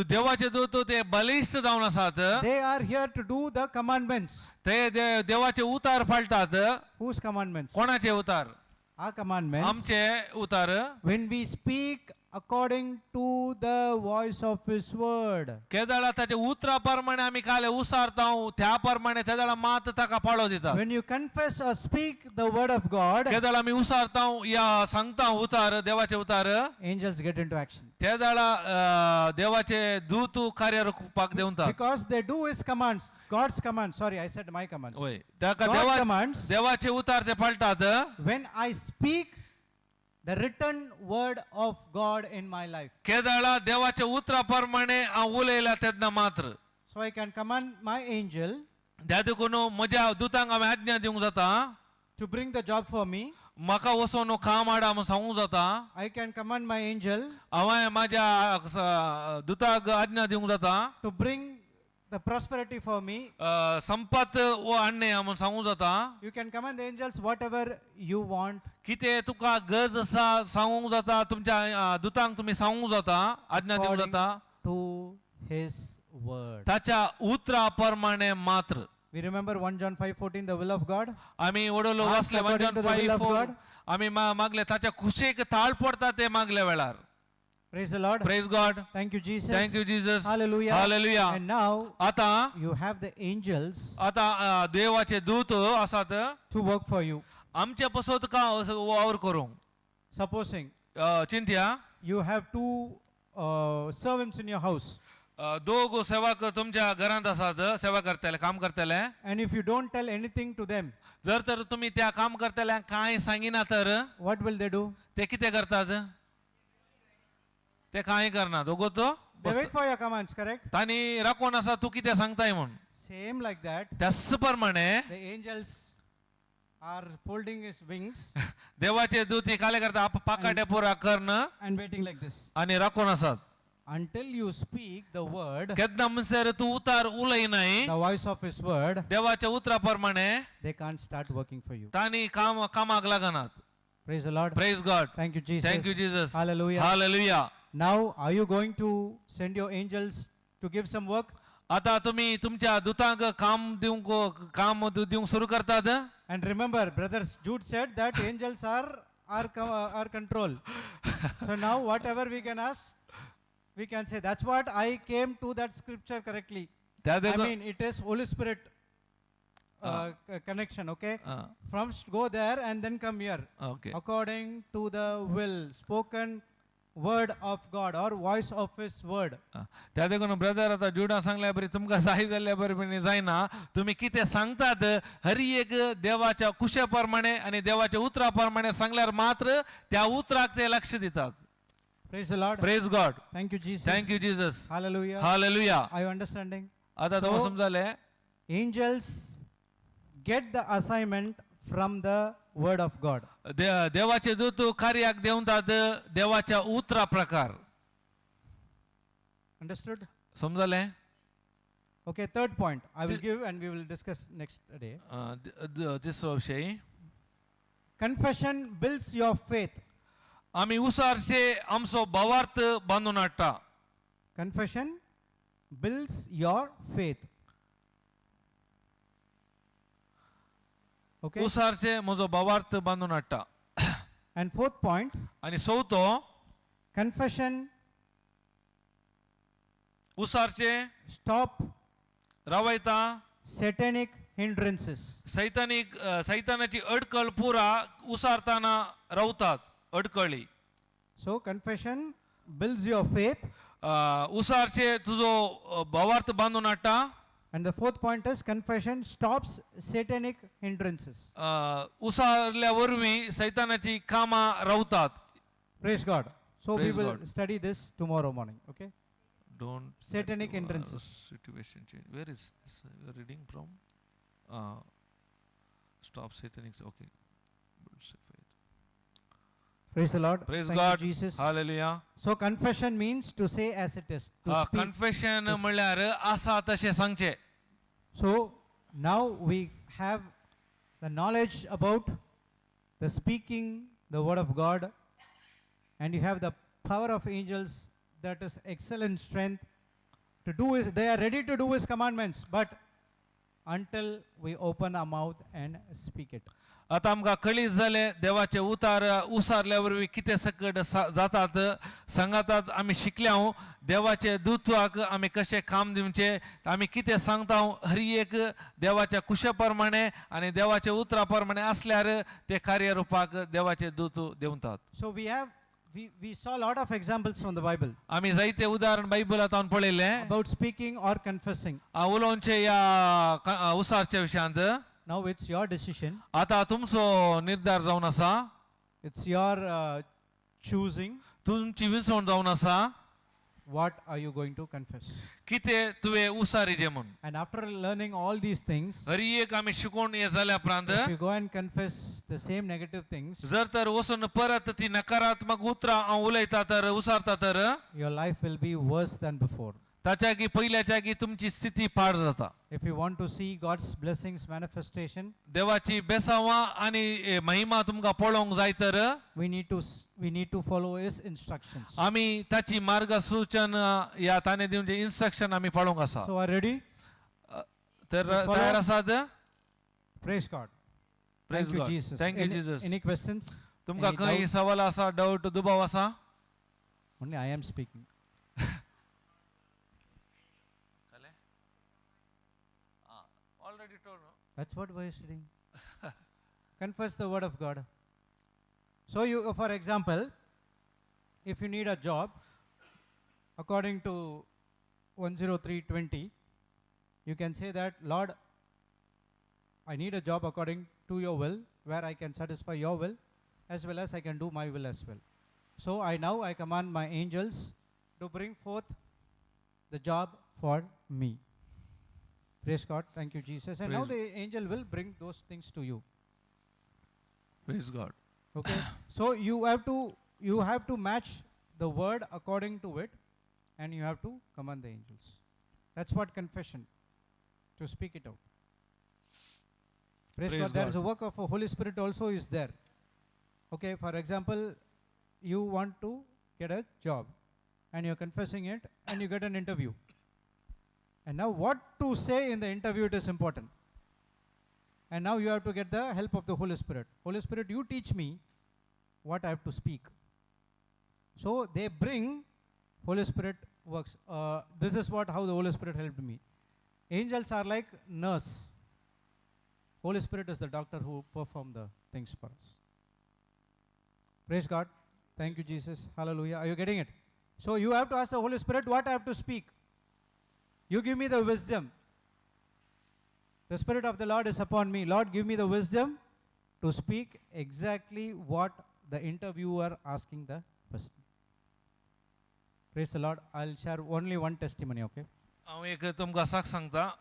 देवाचे दूत ते बलिष्ठ जावन आसात. They are here to do the commandments. ते देवाचे उतार पाळटात. Whose commandments? कोणाचे उतार? Our commandments. आमचे उतार. When we speak according to the voice of his word. केदाळा ताच्या उतरा प्रमाणे आम्ही काले उसारताव त्या प्रमाणे तेदाळा मात ताका पाळो दिता When you confess or speak the word of God, केदाळा आम्ही उसारताव या सांगता उतार देवाचे उतार angels get into action. तेदाळा देवाचे दूत कार्य रूपाक देवतात Because they do his commands, God's commands. Sorry, I said my commands. होय ताका God commands. देवाचे उतार ते पाळतात When I speak the written word of God in my life, केदाळा देवाचे उतरा प्रमाणे उलयला तेदना मात्र so I can command my angel त्या देखून म्हज्या दुतांक हांवें आज्ञा दिवंक जाता to bring the job for me. म्हाका वचोन काम हाडा म्हूण सांगूंक जाता I can command my angel हांवें म्हाज्या दुताक आज्ञा दिवंक जाता to bring the prosperity for me. संपत हाडणे म्हूण सांगूंक जाता You can command the angels whatever you want. कितें तुका गरज आसा सांगूंक जाता तुमच्या दुतांक तुम्ही सांगूंक जाता आज्ञा दिवंक according जाता to his word. ताच्या उतरा प्रमाणे मात्र We remember 1 John 5:14, the will of God. आम्ही वडलो Ask वाचले according to the will of God. आम्ही मागले ताच्या खुशेक ताळ पडता ते मागल्या वेळार Praise the Lord. Praise God Thank you, Jesus. Thank you Jesus Hallelujah. Hallelujah And now आता you have the angels आता देवाचे दूत आसात to work for you. आमचे पसोत का वावर करूंक Supposing चिंत्या you have two servants in your house, दोग सेवक तुमच्या घरांत आसात सेवा करतले काम करतले and if you don't tell anything to them, जर तर तुम्ही त्या काम करतल्यांक कांय सांगिना तर what will they do? ते कितें करतात ते कांय करनात ओगोतो They wait for your commands, correct? तांणी राखून आसा तू कितें सांगताय म्हूण Same like that. त्याच प्रमाणे The angels are folding his wings देवाचे दूत हे काले करता पाकाटे पुरा कर्ण and waiting like this. आणि राखून आसात Until you speak the word, केन्ना म्हणसर तू उतार उलयनाय the voice of his word, देवाच्या उतरा प्रमाणे they can't start working for you. तांणी कामाक लागनात Praise the Lord. Praise God Thank you, Jesus. Thank you Jesus Hallelujah. Hallelujah Now, are you going to send your angels to give some work? आता तुम्ही तुमच्या दूतांक काम दिवंक सुरू करतात And remember, Brother Jude said that angels are control. So now, whatever we can ask, we can say. That's what I came to that scripture correctly. त्या I देखून mean, it is Holy Spirit connection, okay? First go there and then come here. Okay According to the will, spoken word of God or voice of his word. त्या देखून ब्रदर आता जुडा सांगल्या बरी तुमका जाय जाल्ल्या बरी जायना तुम्ही किती सांगतात हरी एक देवाच्या कुशे प्रमाणे आणि देवाच्या उतरा प्रमाणे सांगल्यार मात्र त्या उतराक ते लक्ष देतात Praise the Lord. Praise God Thank you, Jesus. Thank you Jesus Hallelujah. Hallelujah Are you understanding? आता So- तुम्हाला समजाले Angels get the assignment from the word of God. देवाचे दूत कार्याक देवतात देवाच्या उतरा प्रकार Understood? समजाले Okay, third point I will give and we will discuss next day. तिसरो विषय Confession builds your faith. आम्ही उसारचे आमचो भावार्थ बांधून हाडटा Confession builds your faith. Okay? उसारचे म्हजो भावार्थ बांधून हाडटा And fourth point, आणि चवथो confession उसारचे stop रावयता satanic hindrances. सैतानाची अडकळ पुरा उसारताना रावतात अडकळी So confession builds your faith. उसारचे तुझो भावार्थ बांधून हाडटा And the fourth point is confession stops satanic hindrances. उसारल्या वरवीं सैतानाची कामां रावतात Praise God. So Praise we will God. study this tomorrow morning. Okay? Don't Satanic hindrances. Situation change. Where is this? You're reading from? Stop satanic. Okay. Praise the Lord. Praise Thank God. you, Jesus. Hallelujah. So confession means to say as it is. To speak. Confession म्हणल्यार आसा तशें सांगचें. So now we have the knowledge about the speaking the word of God, and you have the power of angels, that is excellent strength to do his, they are ready to do his commandments, but until we open our mouth and speak it. आता आमकां कळीत जालें देवाचे उसारल्या वरवीं कितें सकट जातात सांगातात आमी शिकल्या देवाचे दुत्वाक आमी कशें काम दिवचे आमी कितें सांगता हर एक देवाच्या कुशा प्रमाणे आनी देवाच्या उतरा प्रमाणे असल्यार ते कार्यरुपाक देवाचे दूत देंवतात. So we saw a lot of examples from the Bible आमी जायते उदाहरण बायबलांतून पळयलें about speaking or confessing. उलोवचे ह्या उसारच्या विशयांत. Now it's your decision. आता तुमचो निर्धार जावन आसा, It's your choosing. तुमची विंचवण जावन आसा What are you going to confess? कितें तुवें उसारीचें म्हूण. And after learning all these things, हर एक आमी शिकून हे जाल्या उपरांत if you go and confess the same negative things, जर तर वचून परत ती नकारात्मक उतरां हांव उलयता तर उसारता तर your life will be worse than before. ताच्या की पयल्याच्या की तुमची स्थिती पाड जाता. If you want to see God's blessings manifestation, देवाची बेसांवां आनी महिमा तुमकां पळोवंक जाय तर we need to follow His instructions. आमी ताची मार्गसूचन या ताणे दिवचे इन्स्ट्रक्शन आमी पळोवंक आसा. So are ready? तर follow? तयार आसात? Praise God. Praise Thank you, God. Jesus. Thank you, Any- Jesus. Any questions? तुमकां Any खंय doubt? सवाल आसा, डाऊट दुबाव आसा? Only I am speaking. Already told. That's what we're studying. Confess the word of God. So you, for example, if you need a job, according to 103:20, you can say that, Lord, I need a job according to your will, where I can satisfy your will, as well as I can do my will as well. So I command my angels to bring forth the job for me. Praise God. Thank you, Jesus. And now the angel will bring those things to you. Praise God. Okay. So you have to match the word according to it, and you have to command the angels. That's what confession, to speak it out. Praise God. There is a work of the Holy Spirit also is there. Okay. For example, you want to get a job, and you're confessing it, and you get an interview. And now what to say in the interview, it is important. And now you have to get the help of the Holy Spirit. Holy Spirit, you teach me what I have to speak. So they bring, Holy Spirit works. This is how the Holy Spirit helped me. Angels are like nurse. Holy Spirit is the doctor who perform the things for us. Praise God. Thank you, Jesus. Hallelujah. Are you getting it? So you have to ask the Holy Spirit what I have to speak. You give me the wisdom. The Spirit of the Lord is upon me. Lord, give me the wisdom to speak exactly what the interviewer asking the question. Praise the Lord. I'll share only one testimony, okay? हांव एक तुमकां सांगता.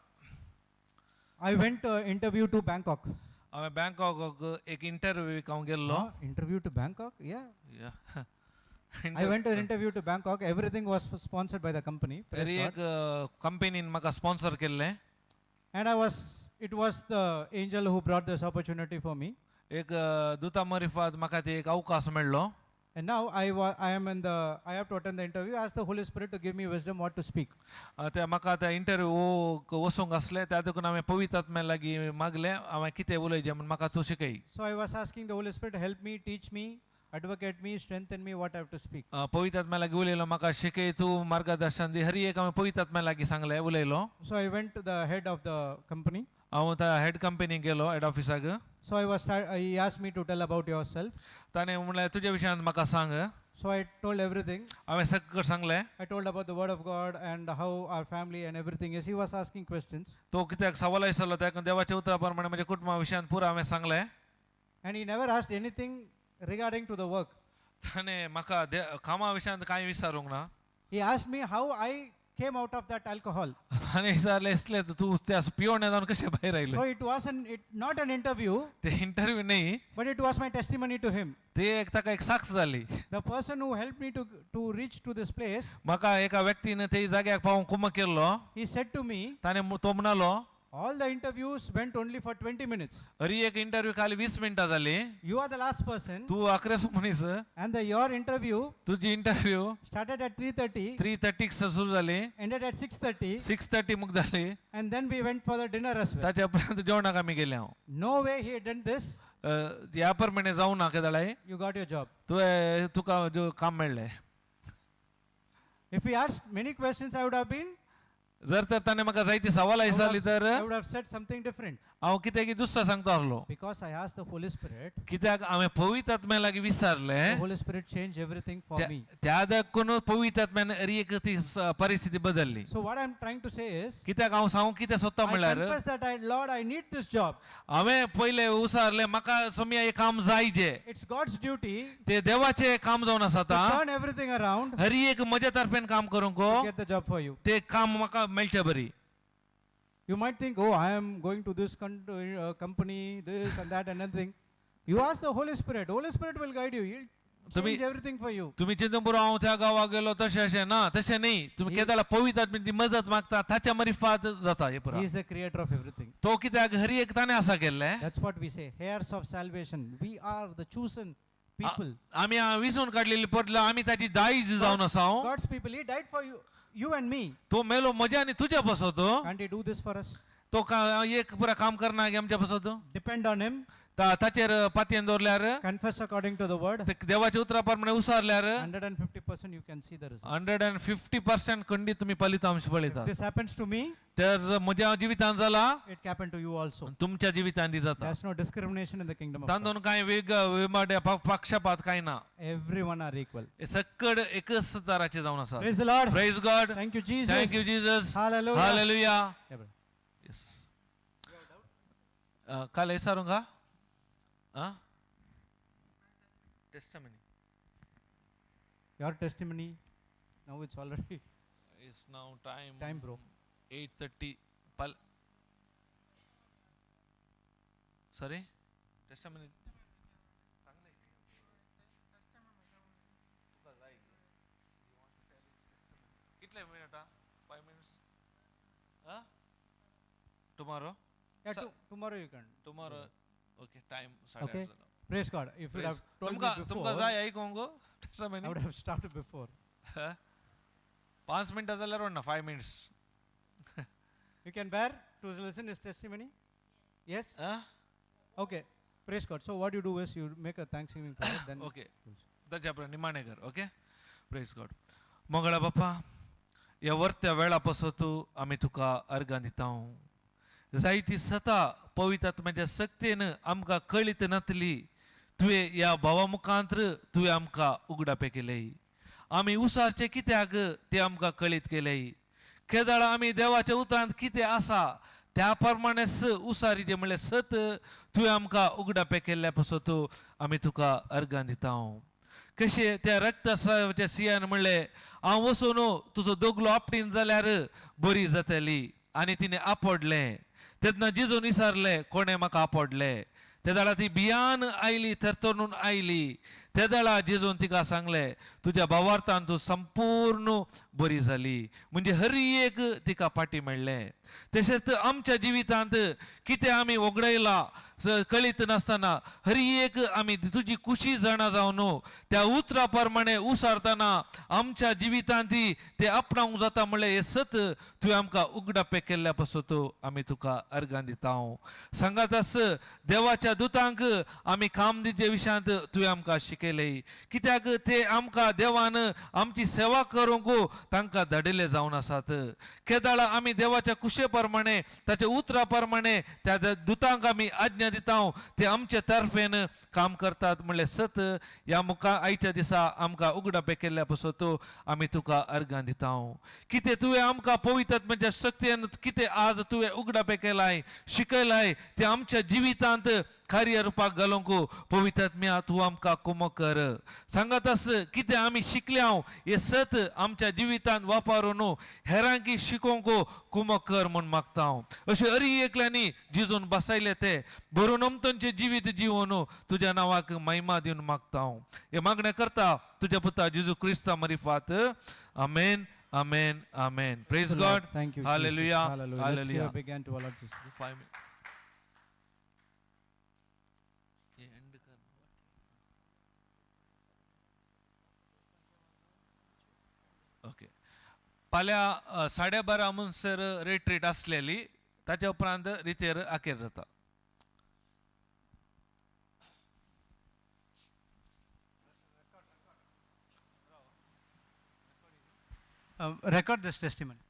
I went interview to Bangkok. हांवें बँकॉक एक इंटरव्यूक हांव गेल्लो. Interview to Bangkok? Yeah. Yeah. I went to an interview to Bangkok. Everything was sponsored by the company. Praise एक God. कंपनीन म्हाका स्पॉन्सर केल्लें. And it was the angel who brought this opportunity for me. एक दुता मरिफात म्हाका ती एक अवकाश मेळ्ळो. And now I have to attend the interview. Ask the Holy Spirit to give me wisdom what to speak. ते म्हाका त्या इंटरव्यू वचूंक आसलें त्या देखून हांवें पवित्र आत्म्या लागीं मागलें हांवें कितें उलयचें म्हूण म्हाका तूं शिकय. So I was asking the Holy Spirit, help me, teach me, advocate me, strengthen me, what I have to speak. पवित्र आत्म्या लागीं उलयलो म्हाका शिकय तूं मार्गदर्शन दी हर एक हांवें पवित्र आत्म्या लागीं सांगलें उलयलो. So I went to the head of the company. हांव त्या हेड कंपनीक गेलो head ऑफिसाक. So he asked me to tell about yourself. ताणें म्हणलें तुजे विशयांत म्हाका सांग. So I told everything. हांवें सगळें सांगलें. I told about the word of God and how our family and everything is. He was asking questions. तो कित्याक सवाल विचारलो ताका देवाच्या उतरा प्रमाणे म्हज्या कुटुंबा विशयांत पुरो हांवें सांगलें. And he never asked anything regarding to the work. ताणें म्हाका कामा विशयांत कांय विचारूंक ना. He asked me how I came out of that alcohol. ताणें विचारलें इसलें तूं त्या पिवोन जावन कशें भायर आयलें. So it was not an interview, ते इंटरव्यू न्ही, but it was my testimony to him. ते एक ताका एक साक्ष जाली. The person who helped me to reach to this place, म्हाका एका व्यक्तीन ते जाग्याक पावूंक कुमक केल्लो. he said to me, ताणें तो म्हणलो All the interviews went only for 20 minutes. Hari एक इंटरव्यू खाली 20 मिनिटां जाली. You are the last person, तू अकरेसो मनीस. and your interview तुझी इंटरव्यू started at 3:30, 3:30 सुरू झाली. ended at 6:30, 6:30 मुक झाली. and then we went for the dinner as well. ताच्यापर्यंत जेवणाक आमी गेले हांव. No way he had done this. ह्या प्रमाणे जाऊ ना केदाळाय. You got your job. तुका जो काम मेळ्ळें. If he asked many questions, I would have been. जर तर ताणें म्हाका जायती सवाल विचारली तर I would have said something different. हांव कितें की दुसरो सांगता आसलो. Because I asked the Holy Spirit. कित्याक हांवें पवित्र आत्म्या लागीं The विचारलें. Holy Spirit changed everything for me. त्या देखून पवित्र आत्म्यान हरी एक ती परिस्थिती बदलली. So what I'm trying to say is, कित्याक हांव सांगू कितें सोदता I म्हणल्यार confess that Lord, I need this job. हांवें पयलें विचारलें म्हाका समया एक काम जाय जें. It's God's duty ते देवाचें काम जावन आसा to आतां. turn everything around हरी एक म्हज्या तर्फेन काम करूंक to get the job for you. ते काम म्हाका मेळचें बरी. You might think, oh, I am going to this company, this and that and anything. You ask the Holy Spirit. Holy Spirit will guide you. He'll change everything for you. तुम्ही चिंतून पुरो हांव त्या गांवाक गेलो तशें अशें ना तशें न्ही. तुम्ही केदाळा पवित्र आत्म्याची मजत मागता ताच्या मरिफात जाता हे पुरो. He is the creator of everything. तो कित्याक हरी एक ताणें आसा केल्लें. That's what we say. Heirs of salvation. We are the chosen people. आमी विसरून काडलेली पडला आमी ताची दायज जावन आसा. God's people. He died for you and me. तो मेलो म्हज्या आनी तुज्या पासो तो. Can't he do this for us? तो एक पुरा काम करना गे आमच्या पासो तो. Depend on him. ताचेर पातयेन दवरल्यार Confess according to the word. देवाच्या उतरा प्रमाणे उसारल्यार 150% you can see the result. 150% खंडीत तुम्ही फलितांश If पळयतात. this happens to me, तर म्हज्या जिवितांत जाला it happened to you also. तुमच्या जिवितांत जाता. There's no discrimination in the kingdom of God. तांदून कांय विमाड्या पक्षपात कांय ना. Everyone are equal. सकड एकच तराचे जावन आसा. Praise the Lord. Praise God. Thank you, Jesus. Thank you Jesus. Hallelujah. Hallelujah. Yeah, brother. Yes. काल विचारूंगा. Testimony. Your testimony, now it's already It's now time. time, bro. 8:30. Sorry? Testimony. कितले minute? 5 minutes? Tomorrow? Yeah, tomorrow you can. Tomorrow. Okay, time. Okay. Praise God. If you have told me तुमका before, जाय ऐकूंगो testimony? I would have started before. 5 minutes जाल्यार ना 5 minutes. You can bear to listen his testimony? Yes? Okay. Praise God. So what you do is you make a thanksgiving prayer, then Okay. त्याच्या प्रमाणे निमाणे कर. ओके. Praise God. मंगळा बाप्पा ह्या वर्त्या वेळा पासून आमी तुका अर्गां दितां. जायती सता पवित्र आत्म्याच्या सक्तीन आमकां कळीत नातली तुवें ह्या भावा मुखांत्र तुवें आमकां उगडापे केले. आमी उसारचे कित्याक ते आमकां कळीत केले. केदाळ आमी देवाच्या उतरांत कितें आसा त्या प्रमाणेच उसारी जे म्हणले सत तुवें आमकां उगडापे केल्ल्या पासून आमी तुका अर्गां दितां. कशें त्या रक्तस्रावाच्या सियान म्हणले हांव वचून तुजो दोगलो आपटीन जाल्यार बरी जातली. आनी तिणें आपडलें. तेन्ना जिजून विचारलें कोणें म्हाका आपडलें. त्या दाळा ती भियान आयली थरथरून आयली. त्या दाळा जिजून तिका सांगलें तुज्या भावार्थान तूं संपूर्ण बरी जाली. म्हणजे हर एक तिका फाटी मेळ्ळें. तशेंच आमच्या जिवितांत कितें आमी वगडयलां कळीत नासतना हर एक आमी तुजी खुशी जाणा जावन त्या उतरा प्रमाणे उसारतना आमच्या जिवितांत ते आपणावंक जाता म्हणलें हें सत तुवें आमकां उगडापे केल्ल्या पासून आमी तुका अर्गां दितां. सांगात आस देवाच्या दुतांक आमी काम दिचे विशयांत तुवें आमकां शिकयलें. कित्याक ते आमकां देवान आमची सेवा करूंक तांकां धाडिल्ले जावन आसात. केदाळ आमी देवाच्या कुशे प्रमाणे ताच्या उतरा प्रमाणे त्या दुतांक आमी आज्ञा दितां. ते आमच्या तर्फेन काम करतात म्हणलें सत ह्या मुखार आयच्या दिसा आमकां उगडापे केल्ल्या पासून आमी तुका अर्गां दितां. कितें तुवें आमकां पवित्र आत्म्याच्या शक्तीन कितें आज तुवें उगडापे केलाय शिकयलाय ते आमच्या जिवितांत कार्य रुपाक घालूंक पवित्र आत्म्या तूं आमकां कुमक कर. सांगात आस कितें आमी शिकल्या हे सत आमच्या जिवितांत वापरून हेरांकी शिकोवंक कुमक कर म्हूण मागतां. अशें हर एकल्यांनी जिजून बसयले ते बरोवन अमतोंचे जिवीत जिवन तुज्या नांवाक महिमा दिवन मागतां. हे मागणें करता तुज्या पुता जेजू Crysta मरिफात. Amen Amen. Amen. Praise Praise the Lord. God. Thank you, Hallelujah. Jesus. Hallelujah. Let's give Hallelujah. a big hand to our Lord Jesus. 5 minutes. Okay. फाल्यां 12:30 म्हणसर रेट्रीट आसलेली, ताच्या उपरांत रितेर आखेर जाता. Record this testimony.